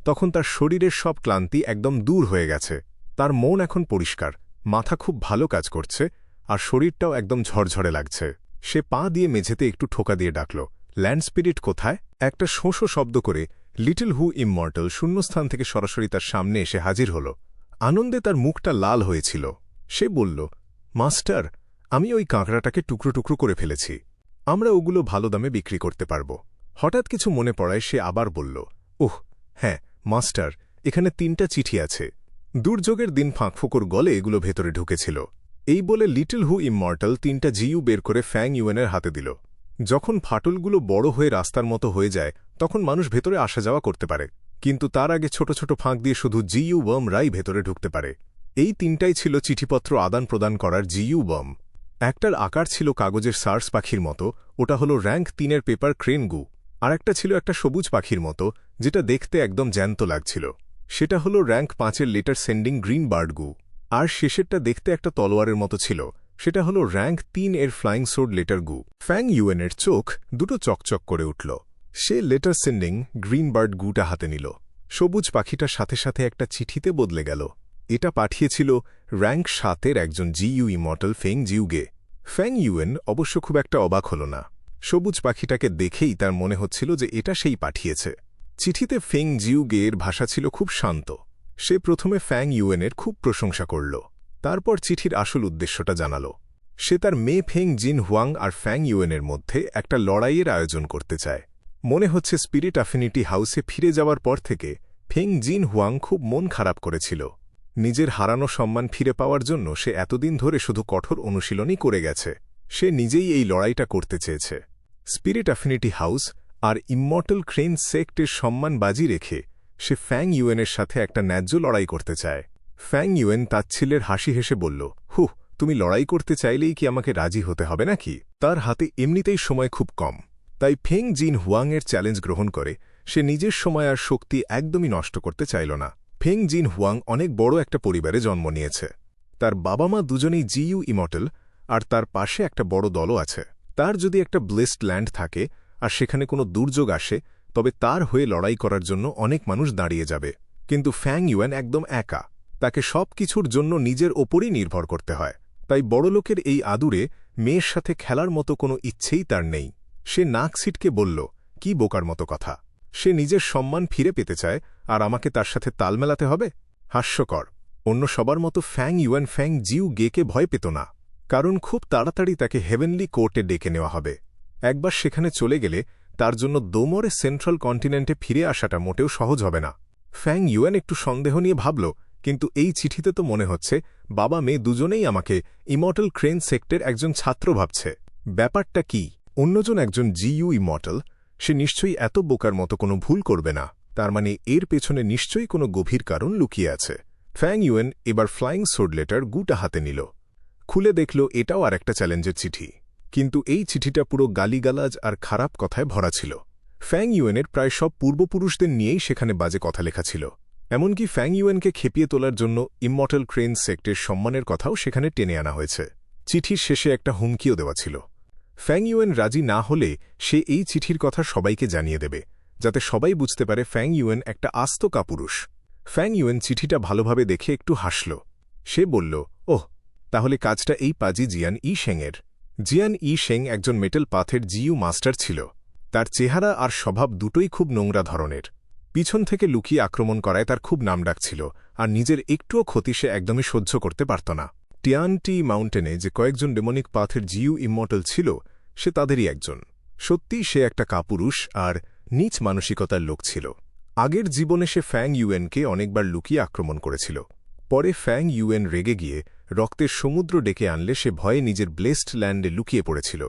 তখন তার শরীরের সব ক্লান্তি একদম দূর হয়ে গেছে। তার মন এখন পরিষ্কার, মাথা খুব ভালো কাজ করছে, আর শরীরটাও একদম ঝরঝরে লাগছে। সে পা দিয়ে মেঝেতে একটু ঠোকা দিয়ে ডাকল, ল্যান্ড স্পিরিট কোথায়? একটা শোঁশো শব্দ করে লিটল হু ইমমর্টাল শূন্যস্থান থেকে সরাসরি তার সামনে এসে হাজির হল। আনন্দে তার মুখটা লাল হয়েছিল। সে বলল, মাস্টার, আমি ওই কাঁকড়াটাকে টুকরো টুকরো করে ফেলেছি। আমরা ওগুলো ভালো দামে বিক্রি করতে পারব। হঠাৎ কিছু মনে পড়ায় সে আবার বলল, ওহ হ্যাঁ মাস্টার, এখানে 3টা চিঠি আছে। দুর্যোগের দিন ফাঁকফোকর গলে এগুলো ভেতরে ঢুকেছিল। এই বলে লিটল হু ইমমর্টাল 3টা জিইউ বের করে ফ্যাং ইউয়েনের হাতে দিল। যখন ফাটলগুলো বড় হয়ে রাস্তার মতো হয়ে যায়, তখন মানুষ ভেতরে আসা যাওয়া করতে পারে, কিন্তু তার আগে ছোট ছোট ফাঁক দিয়ে শুধু জিইউ ওয়ার্মরাই ভেতরে ঢুকতে পারে। এই 3টাই ছিল চিঠিপত্র আদান প্রদান করার জিইউ ওয়ার্ম। একটার আকার ছিল কাগজের সার্স পাখির মতো, ওটা হলো র্যাঙ্ক 3-এর পেপার ক্রেন গু। আর একটা ছিল একটা সবুজ পাখির মতো, যেটা দেখতে একদম জ্যান্ত লাগছিল। সেটা হলো র্যাঙ্ক 5-এর লেটার সেন্ডিং গ্রিন বার্ড গু। আর শেষেরটা দেখতে একটা তলোয়ারের মতো ছিল, সেটা হলো র্যাঙ্ক 3-এর ফ্লাইং সোর্ড লেটার গু। ফ্যাং ইউয়েনের চোখ দুটো চকচক করে উঠল। সে লেটার সেন্ডিং গ্রিন বার্ড গুটা হাতে নিল। সবুজ পাখিটার সাথে সাথে একটা চিঠিতে বদলে গেল। এটা পাঠিয়েছিল র্যাঙ্ক 7-এর একজন জিইউ ইমমর্টাল ফেং জিউগে। ফ্যাং ইউয়েন অবশ্য খুব একটা অবাক হল না। সবুজ পাখিটাকে দেখেই তার মনে হচ্ছিল যে এটা সেই পাঠিয়েছে। চিঠিতে ফেং জিউগে এর ভাষা ছিল খুব শান্ত। সে প্রথমে ফ্যাং ইউয়েনের খুব প্রশংসা করল, তারপর চিঠির আসল উদ্দেশ্যটা জানাল। সে তার মেয়ে ফেং জিন হুয়াং আর ফ্যাং ইউয়েনের মধ্যে একটা লড়াইয়ের আয়োজন করতে চায়। মনে হচ্ছে স্পিরিট অ্যাফিনিটি হাউসে ফিরে যাওয়ার পর থেকে ফেং জিন হুয়াং খুব মন খারাপ করেছিল। নিজের হারানো সম্মান ফিরে পাওয়ার জন্য সে এতদিন ধরে শুধু কঠোর অনুশীলনই করে গেছে। সে নিজেই এই লড়াইটা করতে চেয়েছে। স্পিরিট অ্যাফিনিটি হাউস আর ইমমর্টাল ক্রেন সেক্টের সম্মান বাজি রেখে সে ফ্যাং ইউয়েনের সাথে একটা ন্যায্য লড়াই করতে চায়। ফ্যাং ইউয়েন তাচ্ছিল্যের হাসি হেসে বলল, হুহ, তুমি লড়াই করতে চাইলেই কি আমাকে রাজি হতে হবে নাকি? তার হাতে এমনিতেই সময় খুব কম, তাই ফেং জিন হুয়াংয়ের চ্যালেঞ্জ গ্রহণ করে সে নিজের সময় আর শক্তি একদমই নষ্ট করতে চাইল না। ফেং জিন হুয়াং অনেক বড় একটা পরিবারে জন্ম নিয়েছে। তার বাবা মা দুজনেই জিইউ ইমর্টাল, আর তার পাশে একটা বড় দলও আছে। তার যদি একটা ব্লেসড ল্যান্ড থাকে আর সেখানে কোনো দুর্যোগ আসে, তবে তার হয়ে লড়াই করার জন্য অনেক মানুষ দাঁড়িয়ে যাবে। কিন্তু ফ্যাং ইউয়েন একদম একা, তাকে সব কিছুর জন্য নিজের ওপরই নির্ভর করতে হয়। তাই বড়লোকের এই আদুরে মেয়ের সাথে খেলার মতো কোনো ইচ্ছেই তার নেই। সে নাক ছিটকে বলল, কি বোকার মতো কথা! সে নিজের সম্মান ফিরে পেতে চায়, আর আমাকে তার সাথে তাল মেলাতে হবে? হাস্যকর। অন্য সবার মতো ফ্যাং ইউয়েন ফ্যাং জিউ গেকে ভয় পেত না, কারণ খুব তাড়াতাড়ি তাকে হেভেনলি কোর্টে ডেকে নেওয়া হবে। একবার সেখানে চলে গেলে তার জন্য দোমরে সেন্ট্রাল কন্টিনেন্টে ফিরে আসাটা মোটেও সহজ হবে না। ফ্যাং ইউয়েন একটু সন্দেহ নিয়ে ভাবল, কিন্তু এই চিঠিতে তো মনে হচ্ছে বাবা মেয়ে দুজনেই আমাকে ইমর্টাল ক্রেন সেক্টের একজন ছাত্র ভাবছে। ব্যাপারটা কি? অন্যজন একজন জিইউ ইমর্টাল, সে নিশ্চয়ই এত বোকার মতো কোনো ভুল করবে না। তার মানে এর পেছনে নিশ্চয়ই কোনো গভীর কারণ লুকিয়ে আছে। ফ্যাং ইউয়েন এবার ফ্লাইং সোর্ড লেটার গুটা হাতে নিল। খুলে দেখল এটাও আর একটা চ্যালেঞ্জের চিঠি, কিন্তু এই চিঠিটা পুরো গালিগালাজ আর খারাপ কথায় ভরা ছিল। ফ্যাং ইউয়েনের প্রায় সব পূর্বপুরুষদের নিয়েই সেখানে বাজে কথা লেখা ছিল। এমনকি ফ্যাং ইউয়েনকে খেপিয়ে তোলার জন্য ইমর্টাল ক্রেন সেক্টের সম্মানের কথাও সেখানে টেনে আনা হয়েছে। চিঠির শেষে একটা হুমকিও দেওয়া ছিল। ফ্যাং ইউয়েন রাজি না হলে সে এই চিঠির কথা সবাইকে জানিয়ে দেবে, যাতে সবাই বুঝতে পারে ফ্যাং ইউয়েন একটা আস্ত কাপুরুষ। ফ্যাং ইউয়েন চিঠিটা ভালোভাবে দেখে একটু হাসল। সে বলল, ওহ, তাহলে কাজটা এই পাজি জিয়ান ই শেংয়ের। জিয়ান ই শেং একজন মেটাল পাথের জিইউ মাস্টার ছিল। তার চেহারা আর স্বভাব দুটোই খুব নোংরা ধরনের। পিছন থেকে লুকিয়ে আক্রমণ করায় তার খুব নামডাক ছিল, আর নিজের একটুও ক্ষতি সে একদমই সহ্য করতে পারত না। টিয়ানটি মাউন্টেনে যে কয়েকজন ডেমনিক পাথের জিইউ ইমর্টাল ছিল, সে তাদেরই একজন। সত্যিই সে একটা কাপুরুষ আর নীচ মানসিকতার লোক ছিল। আগের জীবনে সে ফ্যাং ইউয়েনকে অনেকবার লুকিয়ে আক্রমণ করেছিল। পরে ফ্যাং ইউয়েন রেগে গিয়ে রক্তের সমুদ্র ডেকে আনলে সে ভয়ে নিজের ব্লেসড ল্যান্ডে লুকিয়ে পড়েছিল।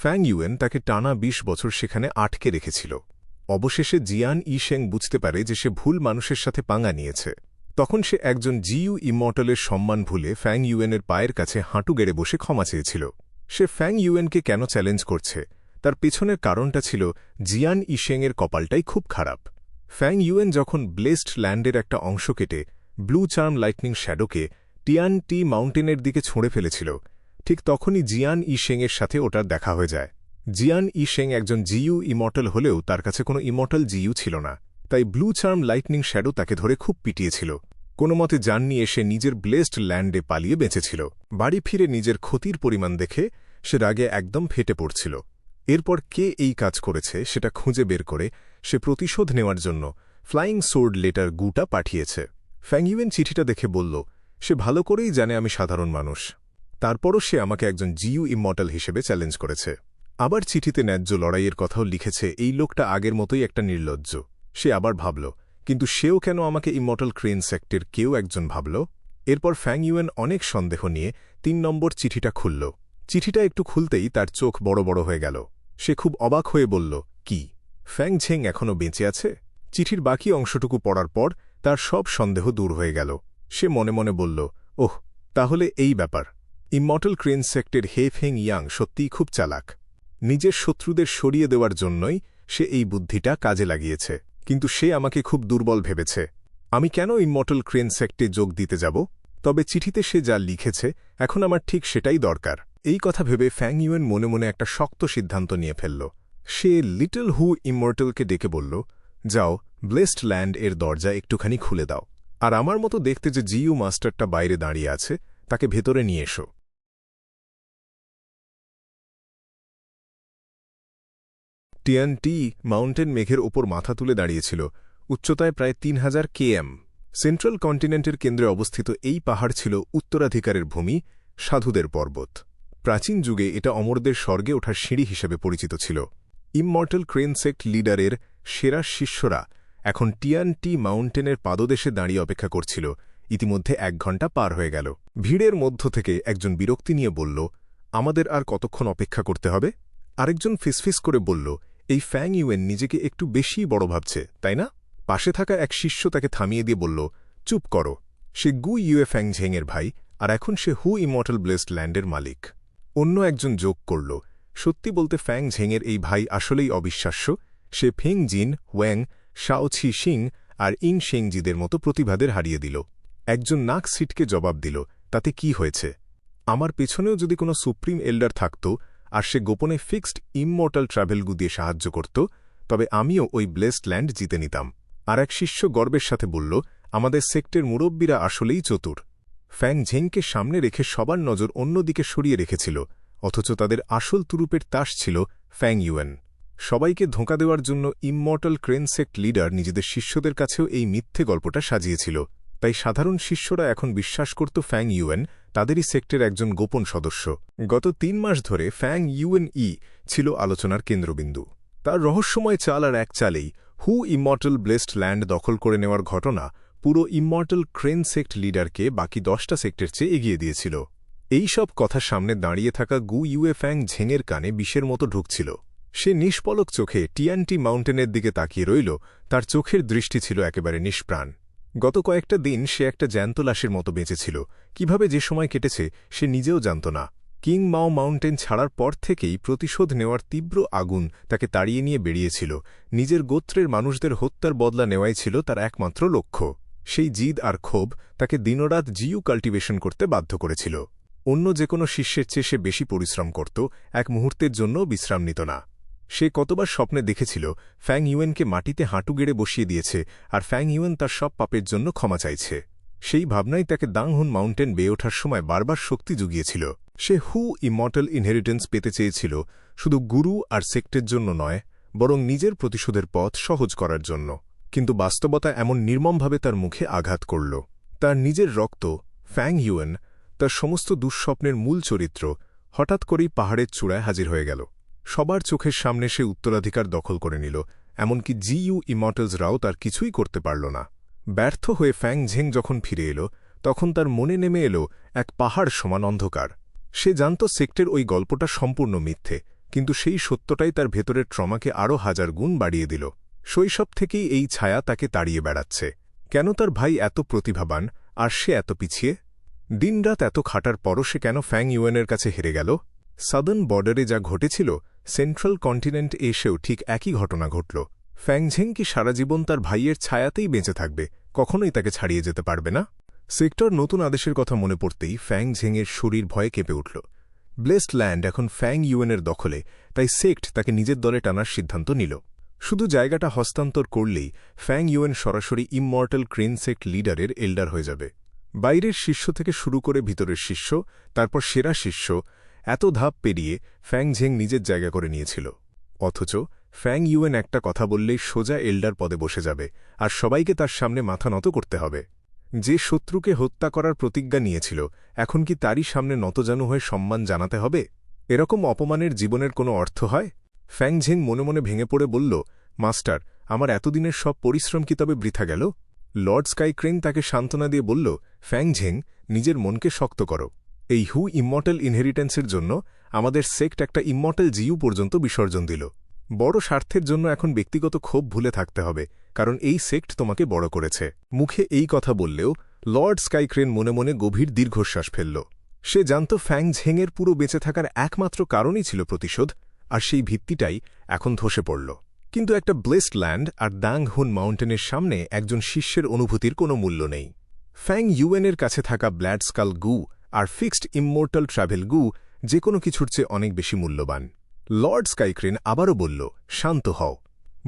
ফ্যাং ইউয়েন তাকে টানা ২০ বছর সেখানে আটকে রেখেছিল। অবশেষে জিয়ান ই শেং বুঝতে পারে যে সে ভুল মানুষের সাথে পাঙ্গা নিয়েছে। তখন সে একজন জিইউ ইমর্টালের সম্মান ভুলে ফ্যাং ইউয়েনের পায়ের কাছে হাঁটু গেড়ে বসে ক্ষমা চেয়েছিল। সে ফ্যাং ইউয়েনকে কেন চ্যালেঞ্জ করছে তার পেছনের কারণটা ছিল জিয়ান ই শেংয়ের কপালটাই খুব খারাপ। ফ্যাং ইউয়েন যখন ব্লেসড ল্যান্ডের একটা অংশ কেটে ব্লু চার্ম লাইটনিং শ্যাডোকে টিয়ানটি মাউন্টেনের দিকে ছুঁড়ে ফেলেছিল, ঠিক তখনই জিয়ান ই শেংয়ের সাথে ওটার দেখা হয়ে যায়। জিয়ান ই শেং একজন জিইউ ইমর্টাল হলেও তার কাছে কোনো ইমর্টাল জিইউ ছিল না, তাই ব্লু চার্ম লাইটনিং শ্যাডো তাকে ধরে খুব পিটিয়েছিল। কোনোমতে জান নিয়ে সে নিজের ব্লেসড ল্যান্ডে পালিয়ে বেঁচেছিল। বাড়ি ফিরে নিজের ক্ষতির পরিমাণ দেখে সে রাগে একদম ফেটে পড়ছিল। এরপর কে এই কাজ করেছে সেটা খুঁজে বের করে সে প্রতিশোধ নেওয়ার জন্য ফ্লাইং সোর্ড লেটার গুটা পাঠিয়েছে। ফ্যাং ইউয়েন চিঠিটা দেখে বলল, সে ভালো করেই জানে আমি সাধারণ মানুষ, তারপরও সে আমাকে একজন জিইউ ইমর্টাল হিসেবে চ্যালেঞ্জ করেছে। আবার চিঠিতে ন্যায্য লড়াইয়ের কথাও লিখেছে। এই লোকটা আগের মতোই একটা নির্লজ্জ। সে আবার ভাবল, কিন্তু সেও কেন আমাকে ইমর্টাল ক্রেন সেক্টের কেউ একজন ভাবল? এরপর ফ্যাং ইউয়েন অনেক সন্দেহ নিয়ে ৩ নম্বর চিঠিটা খুলল। চিঠিটা একটু খুলতেই তার চোখ বড় বড় হয়ে গেল। সে খুব অবাক হয়ে বলল, কি, ফ্যাং ঝেং এখনও বেঁচে আছে? চিঠির বাকি অংশটুকু পড়ার পর তার সব সন্দেহ দূর হয়ে গেল। সে মনে মনে বলল, ওহ, তাহলে এই ব্যাপার। ইমর্টাল ক্রেন সেক্টের হে ফেং ইয়াং সত্যিই খুব চালাক। নিজের শত্রুদের সরিয়ে দেওয়ার জন্যই সে এই বুদ্ধিটা কাজে লাগিয়েছে। কিন্তু সে আমাকে খুব দুর্বল ভেবেছে। আমি কেন ইমর্টাল ক্রেন সেক্টে যোগ দিতে যাব? তবে চিঠিতে সে যা লিখেছে এখন আমার ঠিক সেটাই দরকার। এই কথা ভেবে ফ্যাং ইউয়েন মনে মনে একটা শক্ত সিদ্ধান্ত নিয়ে ফেলল। সে লিটল হু ইমর্টালকে ডেকে বলল, যাও, ব্লেসড ল্যান্ড এর দরজা একটুখানি খুলে দাও, আর আমার মতো দেখতে যে জিইউ মাস্টারটা বাইরে দাঁড়িয়ে আছে তাকে ভেতরে নিয়ে এসো। টিয়ানটি মাউন্টেন মেঘের ওপর মাথা তুলে দাঁড়িয়েছিল, উচ্চতায় প্রায় ৩,০০০ km। সেন্ট্রাল কন্টিনেন্টের কেন্দ্রে অবস্থিত এই পাহাড় ছিল উত্তরাধিকারের ভূমি, সাধুদের পর্বত। প্রাচীন যুগে এটা অমরদের স্বর্গে ওঠার সিঁড়ি হিসেবে পরিচিত ছিল। ইমর্টাল ক্রেন সেক্ট লিডারের সেরা শিষ্যরা এখন টিয়ানটি মাউন্টেনের পাদদেশে দাঁড়িয়ে অপেক্ষা করছিল। ইতিমধ্যে ১ ঘণ্টা পার হয়ে গেল। ভিড়ের মধ্য থেকে একজন বিরক্তি নিয়ে বলল, আমাদের আর কতক্ষণ অপেক্ষা করতে হবে? আরেকজন ফিসফিস করে বলল, এই ফ্যাং ইউয়েন নিজেকে একটু বেশিই বড় ভাবছে, তাই না? পাশে থাকা এক শিষ্য তাকে থামিয়ে দিয়ে বলল, চুপ করো, সে গু ইউয়ে ফ্যাং ঝেংয়ের ভাই, আর এখন সে হু ইমর্টাল ব্লেসড ল্যান্ডের মালিক। অন্য একজন যোগ করল, সত্যি বলতে ফ্যাং ঝেংয়ের এই ভাই আসলেই অবিশ্বাস্য। সে ফেং জিন, ওয়াং, শাও ছি সিং আর ইং শেংজিদের মতো প্রতিভাদের হারিয়ে দিল। একজন নাক সিটকে জবাব দিল, তাতে কি হয়েছে? আমার পেছনেও যদি কোনো সুপ্রিম এল্ডার থাকত আর সে গোপনে ফিক্সড ইমমর্টাল ট্রাভেলগু দিয়ে সাহায্য করত, তবে আমিও ওই ব্লেসড ল্যান্ড জিতে নিতাম। আর এক শিষ্য গর্বের সাথে বলল, আমাদের সেক্টের মুরব্বীরা আসলেই চতুর। ফ্যাং ঝেংকে সামনে রেখে সবার নজর অন্যদিকে সরিয়ে রেখেছিল, অথচ তাদের আসল তুরুপের তাস ছিল ফ্যাং ইউয়েন। সবাইকে ধোঁকা দেওয়ার জন্য ইমমর্টাল ক্রেন সেক্ট লিডার নিজেদের শিষ্যদের কাছেও এই মিথ্যে গল্পটা সাজিয়েছিল। তাই সাধারণ শিষ্যরা এখন বিশ্বাস করত ফ্যাং ইউয়েন তাদেরই সেক্টের একজন গোপন সদস্য। গত ৩ মাস ধরে ফ্যাং ইউয়েন ছিল আলোচনার কেন্দ্রবিন্দু। তার রহস্যময় চাল আর এক চালেই হু ইমমর্টাল ব্লেসড ল্যান্ড দখল করে নেওয়ার ঘটনা পুরো ইমমর্টাল ক্রেন সেক্ট লিডারকে বাকি 10টা সেক্টের চেয়ে এগিয়ে দিয়েছিল। এই সব কথা সামনে দাঁড়িয়ে থাকা গু ইউয়ে ফ্যাং ঝেংয়ের কানে বিষের মতো ঢুকছিল। সে নিষ্পলক চোখে টিয়ানটি মাউন্টেনের দিকে তাকিয়ে রইল, তার চোখের দৃষ্টি ছিল একেবারে নিষ্প্রাণ। গত কয়েকটা দিন সে একটা জ্যান্ত লাশের মতো বেঁচেছিল। কিভাবে যে সময় কেটেছে সে নিজেও জানত না। কিং মাও মাউন্টেন ছাড়ার পর থেকেই প্রতিশোধ নেওয়ার তীব্র আগুন তাকে তাড়িয়ে নিয়ে বেরিয়েছিল। নিজের গোত্রের মানুষদের হত্যার বদলা নেওয়াই ছিল তার একমাত্র লক্ষ্য। সেই জিদ আর ক্ষোভ তাকে দিনরাত জিউ কাল্টিভেশন করতে বাধ্য করেছিল। অন্য যে কোনো শিষ্যের চেয়ে সে বেশি পরিশ্রম করত, এক মুহূর্তের জন্য বিশ্রাম নিত না। সে কতবার স্বপ্নে দেখেছিল ফ্যাং ইউয়েনকে মাটিতে হাঁটু গেড়ে বসিয়ে দিয়েছে আর ফ্যাং ইউয়েন তার সব পাপের জন্য ক্ষমা চাইছে। সেই ভাবনাই তাকে দাংহুন মাউন্টেন বেয়ে ওঠার সময় বারবার শক্তি জুগিয়েছিল। সে হু ইমর্টাল ইনহেরিটেন্স পেতে চেয়েছিল, শুধু গুরু আর সেক্টের জন্য নয়, বরং নিজের প্রতিশোধের পথ সহজ করার জন্য। কিন্তু বাস্তবতা এমন নির্মমভাবে তার মুখে আঘাত করল। তার নিজের রক্ত, ফ্যাং ইউয়েন, তার সমস্ত দুঃস্বপ্নের মূল চরিত্র, হঠাৎ করেই পাহাড়ের চূড়ায় হাজির হয়ে গেল। সবার চোখের সামনে সে উত্তরাধিকার দখল করে নিল, এমনকি জিইউ ইমর্টালসরাও তার কিছুই করতে পারল না। ব্যর্থ হয়ে ফ্যাং ঝেং যখন ফিরে এল, তখন তার মনে নেমে এল এক পাহাড় সমান অন্ধকার। সে জানত সেক্টের ওই গল্পটা সম্পূর্ণ মিথ্যে, কিন্তু সেই সত্যটাই তার ভেতরের ট্রমাকে আরও 1000 গুণ বাড়িয়ে দিল। শৈশব থেকেই এই ছায়া তাকে তাড়িয়ে বেড়াচ্ছে। কেন তার ভাই এত প্রতিভাবান আর সে এত পিছিয়ে? দিনরাত এত খাটার পরও সে কেন ফ্যাং ইউয়েনের কাছে হেরে গেল? সাদার্ন বর্ডারে যা ঘটেছিল, সেন্ট্রাল কন্টিনেন্ট এসেও ঠিক একই ঘটনা ঘটল। ফ্যাং ঝেং কি সারা জীবন তার ভাইয়ের ছায়াতেই বেঁচে থাকবে, কখনোই তাকে ছাড়িয়ে যেতে পারবে না? সেক্টর নতুন আদেশের কথা মনে পড়তেই ফ্যাং ঝেংয়ের শরীর ভয়ে কেঁপে উঠল। ব্লেসড ল্যান্ড এখন ফ্যাং ইউয়েনের দখলে, তাই সেক্ট তাকে নিজের দলে টানার সিদ্ধান্ত নিল। শুধু জায়গাটা হস্তান্তর করলেই ফ্যাং ইউয়েন সরাসরি ইমমর্টাল ক্রেন সেক্ট লিডারের এল্ডার হয়ে যাবে। বাইরের শিষ্য থেকে শুরু করে ভিতরের শিষ্য, তারপর সেরা শিষ্য, এত ধাপ পেরিয়ে ফ্যাং ঝেং নিজের জায়গা করে নিয়েছিল। অথচ ফ্যাং ইউয়েন একটা কথা বললেই সোজা এল্ডার পদে বসে যাবে, আর সবাইকে তার সামনে মাথা নত করতে হবে। যে শত্রুকে হত্যা করার প্রতিজ্ঞা নিয়েছিল, এখন কি তারই সামনে নতজানু হয়ে সম্মান জানাতে হবে? এরকম অপমানের জীবনের কোনো অর্থ হয়? ফ্যাং ঝেং মনে মনে ভেঙে পড়ে বলল, মাস্টার, আমার এতদিনের সব পরিশ্রম কি তবে বৃথা গেল? লর্ড স্কাইক্রেন তাকে সান্ত্বনা দিয়ে বলল, ফ্যাং ঝেং, নিজের মনকে শক্ত করো। এই হু ইমমর্টাল ইনহেরিটেন্সের জন্য আমাদের সেক্ট একটা ইমমর্টাল জিউ পর্যন্ত বিসর্জন দিল। বড় স্বার্থের জন্য এখন ব্যক্তিগত ক্ষোভ ভুলে থাকতে হবে, কারণ এই সেক্ট তোমাকে বড় করেছে। মুখে এই কথা বললেও লর্ড স্কাইক্রেন মনে মনে গভীর দীর্ঘশ্বাস ফেলল। সে জানত ফ্যাং ঝেংয়ের পুরো বেঁচে থাকার একমাত্র কারণই ছিল প্রতিশোধ, আর সেই ভিত্তিটাই এখন ধসে পড়ল। কিন্তু একটা ব্লেসড ল্যান্ড আর দাংহুন মাউন্টেনের সামনে একজন শিষ্যের অনুভূতির কোনো মূল্য নেই। ফ্যাং ইউয়েনের কাছে থাকা ব্ল্যাড স্কাল গু আর ফিক্সড ইমমর্টাল ট্রাভেল গু যে কোনো কিছুর চেয়ে অনেক বেশি মূল্যবান। লর্ড স্কাইক্রেন আবারও বলল, শান্ত হও।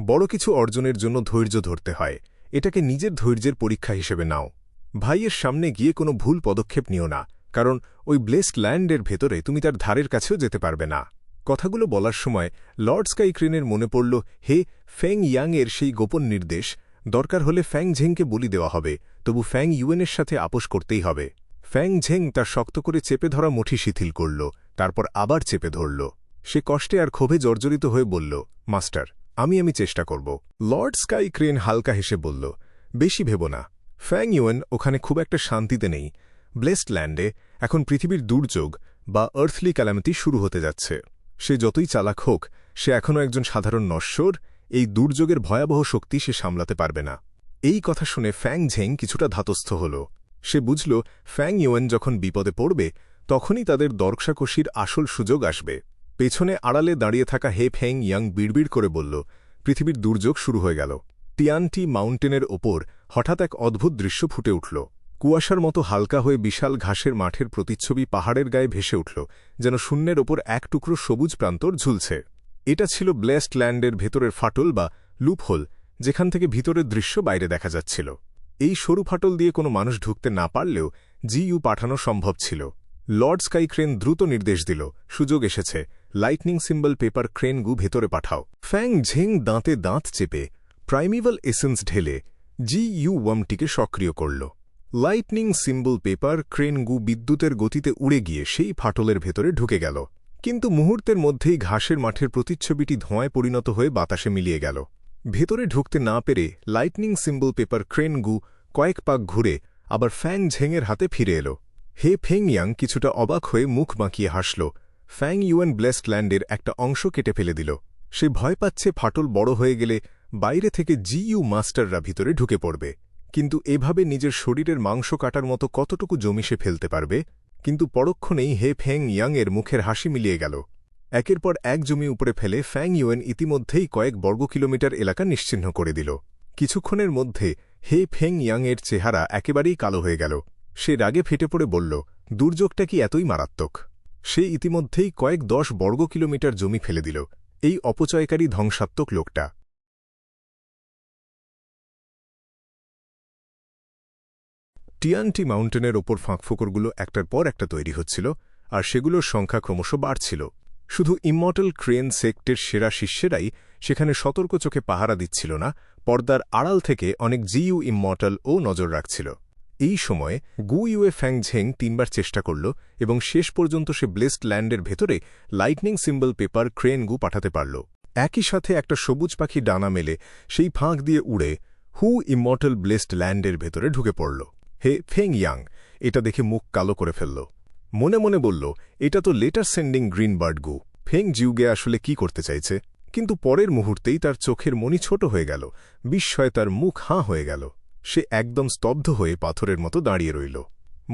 বড় কিছু অর্জনের জন্য ধৈর্য ধরতে হয়, এটাকে নিজের ধৈর্যের পরীক্ষা হিসেবে নাও। ভাইয়ের সামনে গিয়ে কোনো ভুল পদক্ষেপ নিও না, কারণ ওই ব্লেসড ল্যান্ডের ভেতরে তুমি তার ধারের কাছেও যেতে পারবে না। কথাগুলো বলার সময় লর্ড স্কাইক্রেনের মনে পড়ল, হে ফ্যাং ইয়াংয়ের সেই গোপন নির্দেশ, দরকার হলে ফ্যাং ঝেংকে বলি দেওয়া হবে, তবু ফ্যাং ইউয়েনের সাথে আপোষ করতেই হবে। ফ্যাং ঝেং তার শক্ত করে চেপে ধরা মুঠি শিথিল করল, তারপর আবার চেপে ধরল। সে কষ্টে আর ক্ষোভে জর্জরিত হয়ে বলল, মাস্টার, আমি চেষ্টা করব। লর্ড স্কাইক্রেন হালকা হেসে বলল, বেশি ভেব না। ফ্যাং ইউয়েন ওখানে খুব একটা শান্তিতে নেই। ব্লেসড ল্যান্ডে এখন পৃথিবীর দুর্যোগ বা আর্থলি ক্যালামিটি শুরু হতে যাচ্ছে। সে যতই চালাক হোক, সে এখনও একজন সাধারণ নশ্বর। এই দুর্যোগের ভয়াবহ শক্তি সে সামলাতে পারবে না। এই কথা শুনে ফ্যাং ঝেং কিছুটা ধাতস্থ হল। সে বুঝল ফ্যাং ইউয়েন যখন বিপদে পড়বে তখনই তাদের দরকষাকষির আসল সুযোগ আসবে। পেছনে আড়ালে দাঁড়িয়ে থাকা হে ফ্যাং ইয়াং বিড়বিড় করে বলল, পৃথিবীর দুর্যোগ শুরু হয়ে গেল। টিয়ানটি মাউন্টেনের ওপর হঠাৎ এক অদ্ভুত দৃশ্য ফুটে উঠল। কুয়াশার মতো হালকা হয়ে বিশাল ঘাসের মাঠের প্রতিচ্ছবি পাহাড়ের গায়ে ভেসে উঠল, যেন শূন্যের ওপর এক টুকরো সবুজ প্রান্তর ঝুলছে। এটা ছিল ব্লেসড ল্যান্ডের ভেতরের ফাটল বা লুপহোল, যেখান থেকে ভিতরের দৃশ্য বাইরে দেখা যাচ্ছিল। এই সরু ফাটল দিয়ে কোনো মানুষ ঢুকতে না পারলেও জিইউ পাঠানো সম্ভব ছিল। লর্ড স্কাই ক্রেন দ্রুত নির্দেশ দিল, সুযোগ এসেছে, লাইটনিং সিম্বল পেপার ক্রেন গু ভেতরে পাঠাও। ফ্যাং ঝেং দাঁতে দাঁত চেপে প্রাইমিভাল এসেন্স ঢেলে জিইউ ওয়ামটিকে সক্রিয় করল। লাইটনিং সিম্বল পেপার ক্রেন গু বিদ্যুতের গতিতে উড়ে গিয়ে সেই ফাটলের ভেতরে ঢুকে গেল, কিন্তু মুহূর্তের মধ্যেই ঘাসের মাঠের প্রতিচ্ছবিটি ধোঁয়ায় পরিণত হয়ে বাতাসে মিলিয়ে গেল। ভেতরে ঢুকতে না পেরে লাইটনিং সিম্বল পেপার ক্রেন গু কয়েক পাক ঘুরে আবার ফ্যাং ঝেংয়ের হাতে ফিরে এল। হে ফেং ইয়াং কিছুটা অবাক হয়ে মুখ বাঁকিয়ে হাসল। ফ্যাং ইউয়েন ব্লেসড ল্যান্ডের একটা অংশ কেটে ফেলে দিল। সে ভয় পাচ্ছে ফাটল বড় হয়ে গেলে বাইরে থেকে জিইউ মাস্টাররা ভিতরে ঢুকে পড়বে, কিন্তু এভাবে নিজের শরীরের মাংস কাটার মতো কতটুকু জমি সে ফেলতে পারবে। কিন্তু পরক্ষণেই হে ফ্যাং ইয়াংয়ের মুখের হাসি মিলিয়ে গেল। একের পর এক জমি উপরে ফেলে ফ্যাং ইউয়েন ইতিমধ্যেই কয়েক বর্গ কিলোমিটার এলাকা নিশ্চিহ্ন করে দিল। কিছুক্ষণের মধ্যে হে ফেং ইয়াংয়ের চেহারা একেবারেই কালো হয়ে গেল। সে রাগে ফেটে পড়ে বলল, দুর্যোগটা কি এতই মারাত্মক? সে ইতিমধ্যেই কয়েক 10 বর্গ কিলোমিটার জমি ফেলে দিল। এই অপচয়কারী ধ্বংসাত্মক লোকটা। টিয়ানটি মাউন্টেনের ওপর ফাঁকফোকরগুলো একটার পর একটা তৈরি হচ্ছিল, আর সেগুলোর সংখ্যা ক্রমশ বাড়ছিল। শুধু ইমমর্টাল ক্রেন সেক্টের সেরা শিষ্যেরাই সেখানে সতর্ক চোখে পাহারা দিচ্ছিল না, পর্দার আড়াল থেকে অনেক জিইউ ইমমর্টাল ও নজর রাখছিল। এই সময়ে গু ইউয়ে ফ্যাং ঝেং 3 বার চেষ্টা করল এবং শেষ পর্যন্ত সে ব্লেসড ল্যান্ডের ভেতরে লাইটনিং সিম্বল পেপার ক্রেন গু পাঠাতে পারল। একই সাথে একটা সবুজ পাখি ডানা মেলে সেই ফাঁক দিয়ে উড়ে হু ইমমর্টাল ব্লেসড ল্যান্ডের ভেতরে ঢুকে পড়ল। হে ফেং ইয়াং এটা দেখে মুখ কালো করে ফেলল। মনে মনে বলল, এটা তো লেটার সেন্ডিং গ্রিন বার্ড গু। ফেং জিউগে আসলে কি করতে চাইছে? কিন্তু পরের মুহূর্তেই তার চোখের মনি ছোট হয়ে গেল, বিস্ময়ে তার মুখ হাঁ হয়ে গেল। সে একদম স্তব্ধ হয়ে পাথরের মতো দাঁড়িয়ে রইল।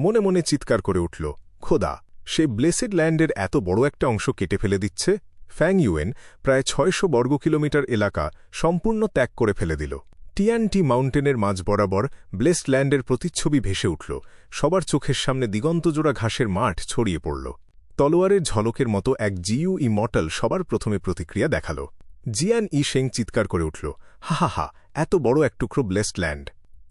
মনে মনে চিৎকার করে উঠল, খোদা, সে ব্লেসেড ল্যান্ডের এত বড় একটা অংশ কেটে ফেলে দিচ্ছে। ফ্যাং ইউয়েন প্রায় 600 বর্গ কিলোমিটার এলাকা সম্পূর্ণ ত্যাগ করে ফেলে দিল। টিয়ানটি মাউন্টেনের মাঝ বরাবর ব্লেসড ল্যান্ডের প্রতিচ্ছবি ভেসে উঠল। সবার চোখের সামনে দিগন্তজোড়া ঘাসের মাঠ ছড়িয়ে পড়ল। তলোয়ারের ঝলকের মতো এক জিইউ ইমমর্টাল সবার প্রথমে প্রতিক্রিয়া দেখাল। জিয়ান ই শেং চিৎকার করে উঠল, হা হা হা, এত বড় এক টুকরো ব্লেসড ল্যান্ড!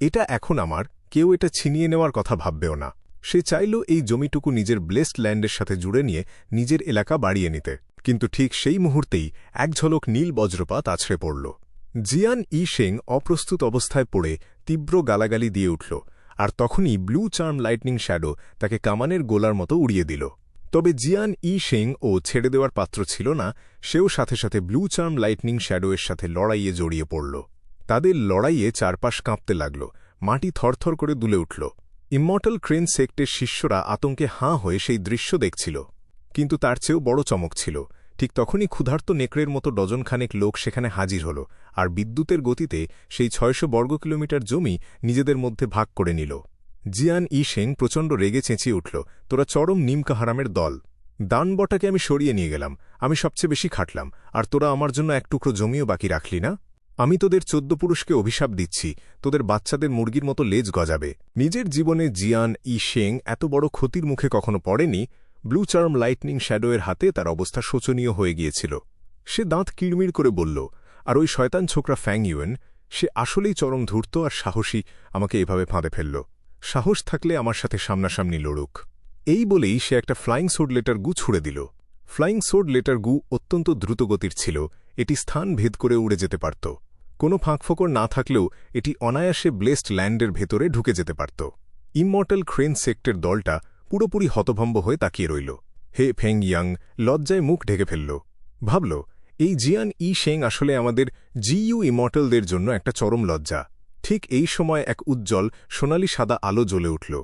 এটা এখন আমার, কেউ এটা ছিনিয়ে নেওয়ার কথা ভাববেও না। সে চাইল এই জমিটুকু নিজের ব্লেসড ল্যান্ডের সাথে জুড়ে নিয়ে নিজের এলাকা বাড়িয়ে নিতে, কিন্তু ঠিক সেই মুহূর্তেই এক ঝলক নীল বজ্রপাত আছড়ে পড়ল। জিয়ান ই শেং অপ্রস্তুত অবস্থায় পড়ে তীব্র গালাগালি দিয়ে উঠল, আর তখনই ব্লু চার্ম লাইটনিং শ্যাডো তাকে কামানের গোলার মতো উড়িয়ে দিল। তবে জিয়ান ই শেং ও ছেড়ে দেওয়ার পাত্র ছিল না, সেও সাথে সাথে ব্লু চার্ম লাইটনিং শ্যাডোয়ের সাথে লড়াইয়ে জড়িয়ে পড়ল। তাদের লড়াইয়ে চারপাশ কাঁপতে লাগল, মাটি থরথর করে দুলে উঠল। ইমমর্টাল ক্রেন সেক্টের শিষ্যরা আতঙ্কে হাঁ হয়ে সেই দৃশ্য দেখছিল। কিন্তু তার চেয়েও বড় চমক ছিল, ঠিক তখনই ক্ষুধার্ত নেকড়ের মতো ডজনখানেক লোক সেখানে হাজির হল, আর বিদ্যুতের গতিতে সেই 600 বর্গ কিলোমিটার জমি নিজেদের মধ্যে ভাগ করে নিল। জিয়ান ই শেং প্রচণ্ড রেগে চেঁচিয়ে উঠল, তোরা চরম নিমকাহারামের দল! দানবটাকে আমি সরিয়ে নিয়ে গেলাম, আমি সবচেয়ে বেশি খাটলাম, আর তোরা আমার জন্য এক টুকরো জমিও বাকি রাখলি না। আমি তোদের 14 পুরুষকে অভিশাপ দিচ্ছি, তোদের বাচ্চাদের মুরগির মতো লেজ গজাবে। নিজের জীবনে জিয়ান ই শেং এত বড় ক্ষতির মুখে কখনো পড়েনি। ব্লু চার্ম লাইটনিং শ্যাডোয়ের হাতে তার অবস্থা শোচনীয় হয়ে গিয়েছিল। সে দাঁত কিড়মিড় করে বলল, আর ওই শয়তান ছোকরা ফ্যাং ইউয়েন, সে আসলেই চরম ধূর্ত আর সাহসী, আমাকে এভাবে ফাঁদে ফেলল। সাহস থাকলে আমার সাথে সামনাসামনি লড়ুক। এই বলেই সে একটা ফ্লাইং সোর্ড লেটার গু ছুড়ে দিল। ফ্লাইং সোর্ড লেটার গু অত্যন্ত দ্রুতগতির ছিল, এটি স্থান ভেদ করে উড়ে যেতে পারত। কোনো ফাঁকফোকর না থাকলেও এটি অনায়াসে ব্লেসড ল্যান্ডের ভেতরে ঢুকে যেতে পারত। ইমমর্টাল ক্রেন সেক্টের দলটা পুরোপুরি হতভম্ব হয়ে তাকিয়ে রইল। হে ফেং ইয়াং লজ্জায় মুখ ঢেকে ফেলল। ভাবল, এই জিয়ান ই শেং আসলে আমাদের জিইউ ইমমর্টালদের জন্য একটা চরম লজ্জা। ঠিক এই সময় এক উজ্জ্বল সোনালি সাদা আলো জ্বলে উঠল।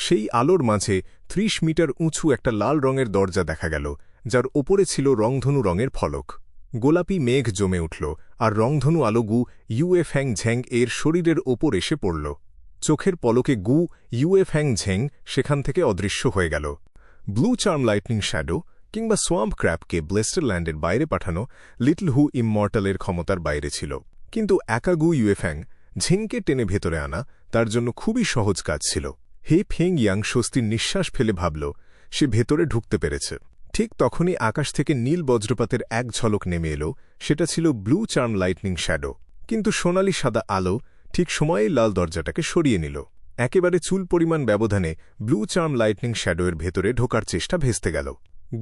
সেই আলোর মাঝে 30 মিটার উঁচু একটা লাল রঙের দরজা দেখা গেল, যার ওপরে ছিল রংধনু রঙের ফলক। গোলাপি মেঘ জমে উঠল, আর রংধনু আলো গু ইউয়ে ফ্যাং ঝ্যাং এর শরীরের ওপর এসে পড়ল। চোখের পলকে গু ইউএ ফ্যাং ঝেং সেখান থেকে অদৃশ্য হয়ে গেল। ব্লু চার্ম লাইটনিং শ্যাডো কিংবা সোয়াম্প ক্র্যাবকে ব্লেস্টার ল্যান্ডের বাইরে পাঠানো লিটল হু ইমমর্টালের ক্ষমতার বাইরে ছিল, কিন্তু একা গু ইউএ ফ্যাং ঝেংকে টেনে ভেতরে আনা তার জন্য খুবই সহজ কাজ ছিল। হে ফেং ইয়াং স্বস্তির নিঃশ্বাস ফেলে ভাবল সে ভেতরে ঢুকতে পেরেছে। ঠিক তখনই আকাশ থেকে নীল বজ্রপাতের এক ঝলক নেমে এলো। সেটা ছিল ব্লু চার্ম লাইটনিং শ্যাডো, কিন্তু সোনালি সাদা আলো ঠিক সময়েই লাল দরজাটাকে সরিয়ে নিল। একেবারে চুল পরিমাণ ব্যবধানে ব্লু চার্ম লাইটনিং শ্যাডোয়ের ভেতরে ঢোকার চেষ্টা ভেস্তে গেল।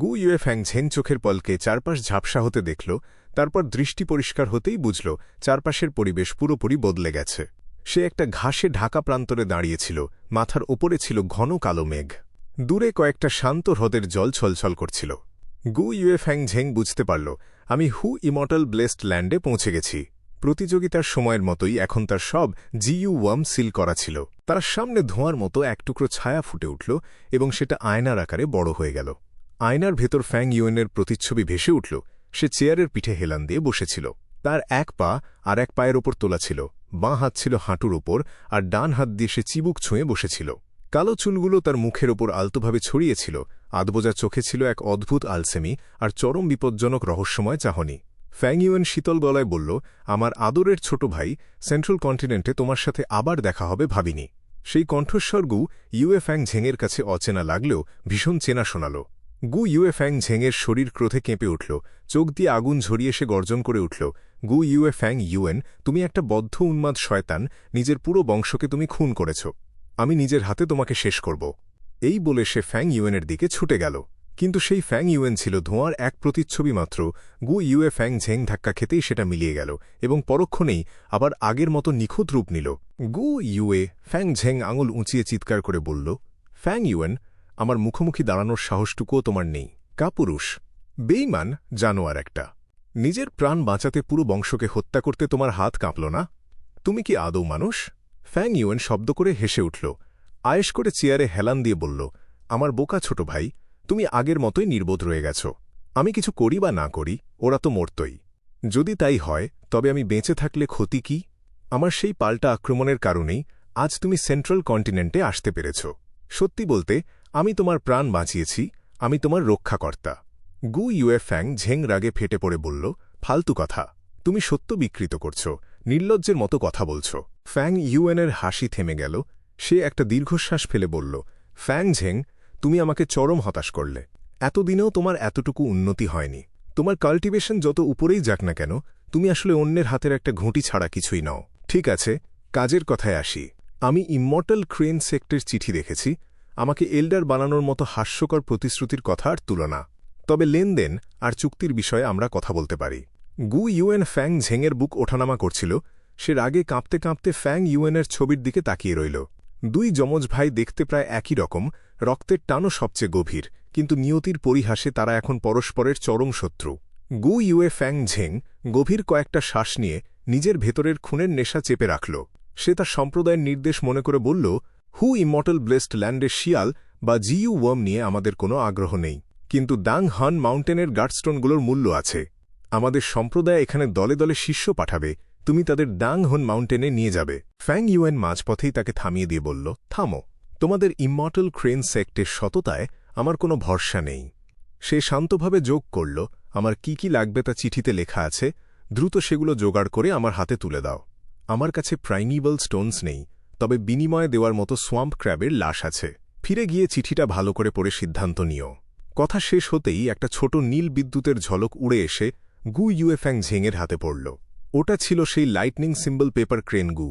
গু ইউএ ফ্যাং ঝেং চোখের পলকে চারপাশ ঝাপসা হতে দেখল, তারপর দৃষ্টি পরিষ্কার হতেই বুঝল চারপাশের পরিবেশ পুরোপুরি বদলে গেছে। সে একটা ঘাসে ঢাকা প্রান্তরে দাঁড়িয়েছিল, মাথার ওপরে ছিল ঘন কালো মেঘ। দূরে কয়েকটা শান্ত হ্রদের জল ছলছল করছিল। গু ইউএ ফ্যাং ঝেং বুঝতে পারল, আমি হু ইমর্টাল ব্লেসড ল্যান্ডে পৌঁছে গেছি। প্রতিযোগিতার সময়ের মতোই এখন তার সব জিইউ ওয়ার্ম সিল করা ছিল। তার সামনে ধোঁয়ার মতো এক টুকরো ছায়া ফুটে উঠল এবং সেটা আয়নার আকারে বড় হয়ে গেল। আয়নার ভেতর ফ্যাং ইউয়েনের প্রতিচ্ছবি ভেসে উঠল। সে চেয়ারের পিঠে হেলান দিয়ে বসেছিল। তার এক পা আর এক পায়ের ওপর তোলা ছিল, বাঁ হাত ছিল হাঁটুর ওপর আর ডান হাত দিয়ে সে চিবুক ছুঁয়ে বসেছিল। কালো চুলগুলো তার মুখের ওপর আলতোভাবে ছড়িয়েছিল। আধবোজা চোখে ছিল এক অদ্ভুত আলসেমি আর চরম বিপজ্জনক রহস্যময় চাহনি। ফ্যাং ইউয়েন শীতল গলায় বলল, আমার আদরের ছোট ভাই, সেন্ট্রাল কন্টিনেন্টে তোমার সাথে আবার দেখা হবে ভাবিনি। সেই কণ্ঠস্বর গু ইউএ ফ্যাং ঝেংয়ের কাছে অচেনা লাগলেও ভীষণ চেনা শোনাল। গু ইউএ ফ্যাং ঝেংয়ের শরীর ক্রোধে কেঁপে উঠল। চোখ দিয়ে আগুন ঝরিয়ে সে গর্জন করে উঠল, গু ইউএ ফ্যাং ইউয়েন, তুমি একটা বদ্ধ উন্মাদ শয়তান, নিজের পুরো বংশকে তুমি খুন করেছ। আমি নিজের হাতে তোমাকে শেষ করব। এই বলে সে ফ্যাং ইউয়েনের দিকে ছুটে গেল, কিন্তু সেই ফ্যাং ইউয়েন ছিল ধোঁয়ার এক প্রতিচ্ছবি মাত্র। গু ইউএ ফ্যাং ঝেং ধাক্কা খেতেই সেটা মিলিয়ে গেল এবং পরক্ষণেই আবার আগের মতো নিখুঁত রূপ নিল। গু ইউএ ফ্যাং ঝেং আঙুল উঁচিয়ে চিৎকার করে বলল, ফ্যাং ইউয়েন, আমার মুখোমুখি দাঁড়ানোর সাহসটুকুও তোমার নেই। কাপুরুষ, বেইমান, জানোয়ার একটা। নিজের প্রাণ বাঁচাতে পুরো বংশকে হত্যা করতে তোমার হাত কাঁপল না? তুমি কি আদৌ মানুষ? ফ্যাং ইউয়েন শব্দ করে হেসে উঠল। আয়েশ করে চেয়ারে হেলান দিয়ে বলল, আমার বোকা ছোট ভাই, তুমি আগের মতোই নির্বোধ রয়ে গেছ। আমি কিছু করি বা না করি, ওরা তো মরতই। যদি তাই হয় তবে আমি বেঁচে থাকলে ক্ষতি কি? আমার সেই পাল্টা আক্রমণের কারণেই আজ তুমি সেন্ট্রাল কন্টিনেন্টে আসতে পেরেছ। সত্যি বলতে, আমি তোমার প্রাণ বাঁচিয়েছি, আমি তোমার রক্ষাকর্তা। গু ইউএ ফ্যাং ঝেং রাগে ফেটে পড়ে বলল, ফালতু কথা। তুমি সত্য বিকৃত করছ, নির্লজ্জের মতো কথা বলছ। ফ্যাং ইউএনের হাসি থেমে গেল। সে একটা দীর্ঘশ্বাস ফেলে বলল, ফ্যাং ঝেং, তুমি আমাকে চরম হতাশ করলে। এতদিনেও তোমার এতটুকু উন্নতি হয়নি। তোমার কাল্টিভেশন যত উপরেই যাক না কেন, তুমি আসলে অন্যের হাতের একটা ঘুঁটি ছাড়া কিছুই নও। ঠিক আছে, কাজের কথায় আসি। আমি ইমমর্টাল ক্রেন সেক্টের চিঠি দেখেছি। আমাকে এল্ডার বানানোর মতো হাস্যকর প্রতিশ্রুতির কথা আর তুলনা। তবে লেনদেন আর চুক্তির বিষয়ে আমরা কথা বলতে পারি। গু ইউএন ফ্যাং ঝেংয়ের বুক ওঠানামা করছিল। সে রাগে কাঁপতে কাঁপতে ফ্যাং ইউএনের ছবির দিকে তাকিয়ে রইল। দুই যমজ ভাই দেখতে প্রায় একই রকম, রক্তের টানও সবচেয়ে গভীর, কিন্তু নিয়তির পরিহাসে তারা এখন পরস্পরের চরম শত্রু। গু ইউএ ফ্যাং ঝেং গভীর কয়েকটা শ্বাস নিয়ে নিজের ভেতরের খুনের নেশা চেপে রাখল। সে তার সম্প্রদায়ের নির্দেশ মনে করে বলল, হু ইমর্টাল ব্লেসড ল্যান্ডের শিয়াল বা জিইউ ওয়ার্ম নিয়ে আমাদের কোনো আগ্রহ নেই, কিন্তু দাং হান মাউন্টেনের গার্ডস্টোনগুলোর মূল্য আছে। আমাদের সম্প্রদায় এখানে দলে দলে শিষ্য পাঠাবে, তুমি তাদের দাং হন মাউন্টেনে নিয়ে যাবে। ফ্যাং ইউএন মাঝপথেই তাকে থামিয়ে দিয়ে বলল, থামো, তোমাদের ইমমর্টাল ক্রেন সেক্টের সততায় আমার কোনো ভরসা নেই। সে শান্তভাবে যোগ করল, আমার কি কি লাগবে তা চিঠিতে লেখা আছে, দ্রুত সেগুলো জোগাড় করে আমার হাতে তুলে দাও। আমার কাছে প্রাইমিবল স্টোনস নেই, তবে বিনিময়ে দেওয়ার মতো সোয়াম্প ক্র্যাবের লাশ আছে। ফিরে গিয়ে চিঠিটা ভালো করে পড়ে সিদ্ধান্ত নিও। কথা শেষ হতেই একটা ছোট নীল বিদ্যুতের ঝলক উড়ে এসে গু ইউএ ফ্যাং ঝেংয়ের হাতে পড়ল। ওটা ছিল সেই লাইটনিং সিম্বল পেপার ক্রেন গু।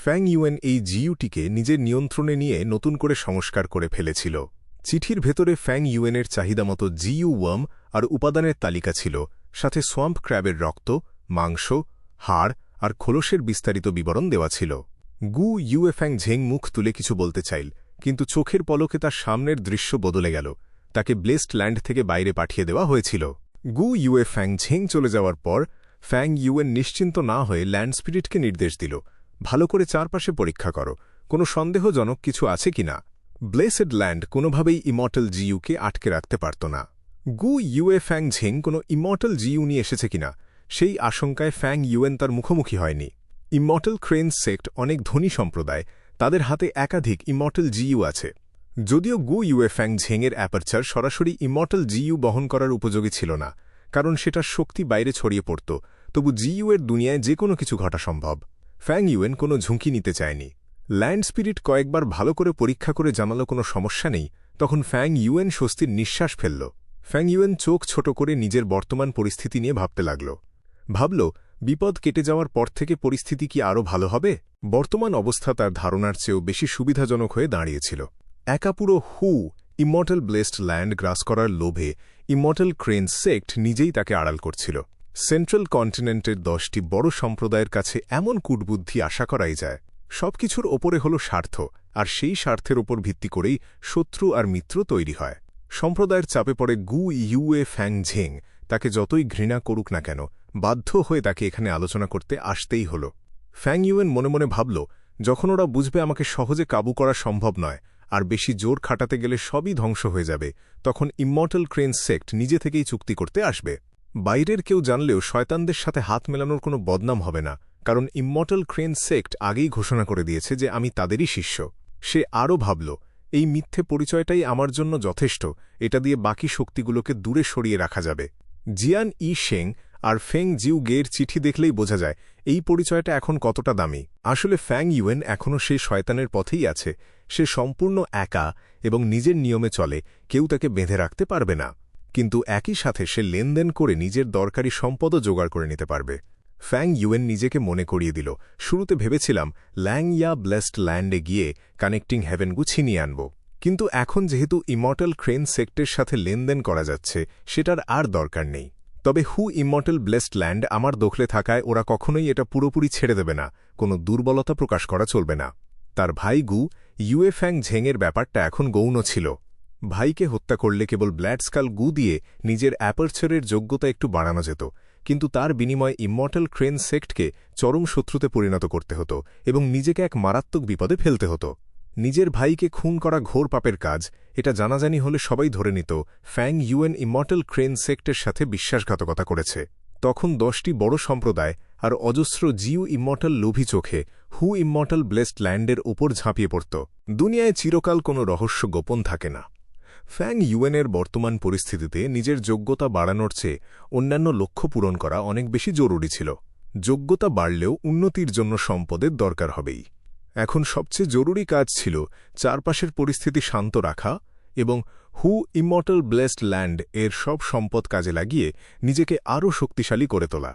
ফ্যাং ইউএন এই জিইউটিকে নিজের নিয়ন্ত্রণে নিয়ে নতুন করে সংস্কার করে ফেলেছিল। চিঠির ভেতরে ফ্যাং ইউএনের চাহিদা মতো জিইউ ওয়ার্ম আর উপাদানের তালিকা ছিল, সাথে সোয়াম্প ক্র্যাবের রক্ত, মাংস, হাড় আর খোলসের বিস্তারিত বিবরণ দেওয়া ছিল। গু ইউএ ফ্যাং ঝেং মুখ তুলে কিছু বলতে চাইল, কিন্তু চোখের পলকে তার সামনের দৃশ্য বদলে গেল। তাকে ব্লেসড ল্যান্ড থেকে বাইরে পাঠিয়ে দেওয়া হয়েছিল। গু ইউএ ফ্যাং ঝেং চলে যাওয়ার পর ফ্যাং ইউএন নিশ্চিন্ত না হয়ে ল্যান্ড স্পিরিটকে নির্দেশ দিল, ভালো করে চারপাশে পরীক্ষা করো, কোনো সন্দেহজনক কিছু আছে কিনা। ব্লেসড ল্যান্ড কোনোভাবেই ইমর্টাল জিইউকে আটকে রাখতে পারত না। গু ইউএ ফ্যাং ঝেং কোনো ইমর্টাল জিইউ নিয়ে এসেছে কিনা সেই আশঙ্কায় ফ্যাং ইউএন তার মুখোমুখি হয়নি। ইমর্টাল ক্রেন সেক্ট অনেক ধনী সম্প্রদায়, তাদের হাতে একাধিক ইমর্টাল জিইউ আছে। যদিও গু ইউয়ে ফ্যাং ঝেংয়ের অ্যাপারচার সরাসরি ইমর্টাল জিইউ বহন করার উপযোগী ছিল না, কারণ সেটার শক্তি বাইরে ছড়িয়ে পড়ত, তবু জিইউ এর দুনিয়ায় যে কোনো কিছু ঘটা সম্ভব। ফ্যাং ইউয়েন কোনো ঝুঁকি নিতে চায়নি। ল্যান্ড স্পিরিট কয়েকবার ভালো করে পরীক্ষা করে জানালো কোনো সমস্যা নেই, তখন ফ্যাং ইউয়েন স্বস্তির নিঃশ্বাস ফেলল। ফ্যাং ইউয়েন চোখ ছোট করে নিজের বর্তমান পরিস্থিতি নিয়ে ভাবতে লাগল। ভাবল, বিপদ কেটে যাওয়ার পর থেকে পরিস্থিতি কি আরও ভালো হবে? বর্তমান অবস্থা তার ধারণার চেয়েও বেশি সুবিধাজনক হয়ে দাঁড়িয়েছিল। একা পুরো হু ইমর্টাল ব্লেসড ল্যান্ড গ্রাস করার লোভে ইমর্টাল ক্রেন সেক্ট নিজেই তাকে আড়াল করছিল। সেন্ট্রাল কন্টিনেন্টের 10টি বড় সম্প্রদায়ের কাছে এমন কূটবুদ্ধি আশা করাই যায়। সবকিছুর ওপরে হল স্বার্থ, আর সেই স্বার্থের ওপর ভিত্তি করেই শত্রু আর মিত্র তৈরি হয়। সম্প্রদায়ের চাপে পড়ে গু ইউয়ে ফ্যাং ঝেং তাকে যতই ঘৃণা করুক না কেন, বাধ্য হয়ে তাকে এখানে আলোচনা করতে আসতেই হল। ফ্যাং ইউয়েন মনে মনে ভাবল, যখন ওরা বুঝবে আমাকে সহজে কাবু করা সম্ভব নয়, আর বেশি জোর খাটাতে গেলে সবই ধ্বংস হয়ে যাবে, তখন ইমর্টাল ক্রেন সেক্ট নিজে থেকেই চুক্তি করতে আসবে। বাইরের কেউ জানলেও শয়তানদের সাথে হাত মেলানোর কোনো বদনাম হবে না, কারণ ইমর্টাল ক্রেন সেক্ট আগেই ঘোষণা করে দিয়েছে যে আমি তাদেরই শিষ্য। সে আরও ভাবল, এই মিথ্যে পরিচয়টাই আমার জন্য যথেষ্ট, এটা দিয়ে বাকি শক্তিগুলোকে দূরে সরিয়ে রাখা যাবে। জিয়ান ই শেং আর ফেং জিউ গের চিঠি দেখলেই বোঝা যায় এই পরিচয়টা এখন কতটা দামি। আসলে ফ্যাং ইউয়েন এখনও সেই শয়তানের পথেই আছে। সে সম্পূর্ণ একা এবং নিজের নিয়মে চলে, কেউ তাকে বেঁধে রাখতে পারবে না। কিন্তু একই সাথে সে লেনদেন করে নিজের দরকারি সম্পদও জোগাড় করে নিতে পারবে। ফ্যাং ইউয়েন নিজেকে মনে করিয়ে দিল, শুরুতে ভেবেছিলাম ল্যাং ইয়া ব্লেসড ল্যান্ডে গিয়ে কানেক্টিং হেভেনগু ছিনিয়ে আনব, কিন্তু এখন যেহেতু ইমর্টাল ক্রেন সেক্টের সাথে লেনদেন করা যাচ্ছে, সেটার আর দরকার নেই। তবে হু ইমর্টাল ব্লেসড ল্যান্ড আমার দখলে থাকায় ওরা কখনোই এটা পুরোপুরি ছেড়ে দেবে না, কোনো দুর্বলতা প্রকাশ করা চলবে না। তার ভাই গু ইউয়ে ফ্যাং ঝেংয়ের ব্যাপারটা এখন গৌণ ছিল। ভাইকে হত্যা করলে কেবল ব্ল্যাডস্কাল গু দিয়ে নিজের অ্যাপারচারের যোগ্যতা একটু বাড়ানো যেত, কিন্তু তার বিনিময়ে ইমর্টাল ক্রেন সেক্টকে চরম শত্রুতে পরিণত করতে হতো এবং নিজেকে এক মারাত্মক বিপদে ফেলতে হতো। নিজের ভাইকে খুন করা ঘোর পাপের কাজ, এটা জানাজানি হলে সবাই ধরে নিত ফ্যাং ইউয়েন ইমর্টাল ক্রেন সেক্টের সাথে বিশ্বাসঘাতকতা করেছে। তখন 10টি বড় সম্প্রদায় আর অজস্র জিউ ইমর্টাল লোভী চোখে হু ইমর্টাল ব্লেসড ল্যান্ডের ওপর ঝাঁপিয়ে পড়ত। দুনিয়ায় চিরকাল কোনো রহস্য গোপন থাকে না। ফ্যাং ইউয়েনের বর্তমান পরিস্থিতিতে নিজের যোগ্যতা বাড়ানোর চেয়ে অন্যান্য লক্ষ্য পূরণ করা অনেক বেশি জরুরি ছিল। যোগ্যতা বাড়লেও উন্নতির জন্য সম্পদের দরকার হবেই। এখন সবচেয়ে জরুরি কাজ ছিল চারপাশের পরিস্থিতি শান্ত রাখা এবং হু ইমর্টাল ব্লেসড ল্যান্ড এর সব সম্পদ কাজে লাগিয়ে নিজেকে আরও শক্তিশালী করে তোলা।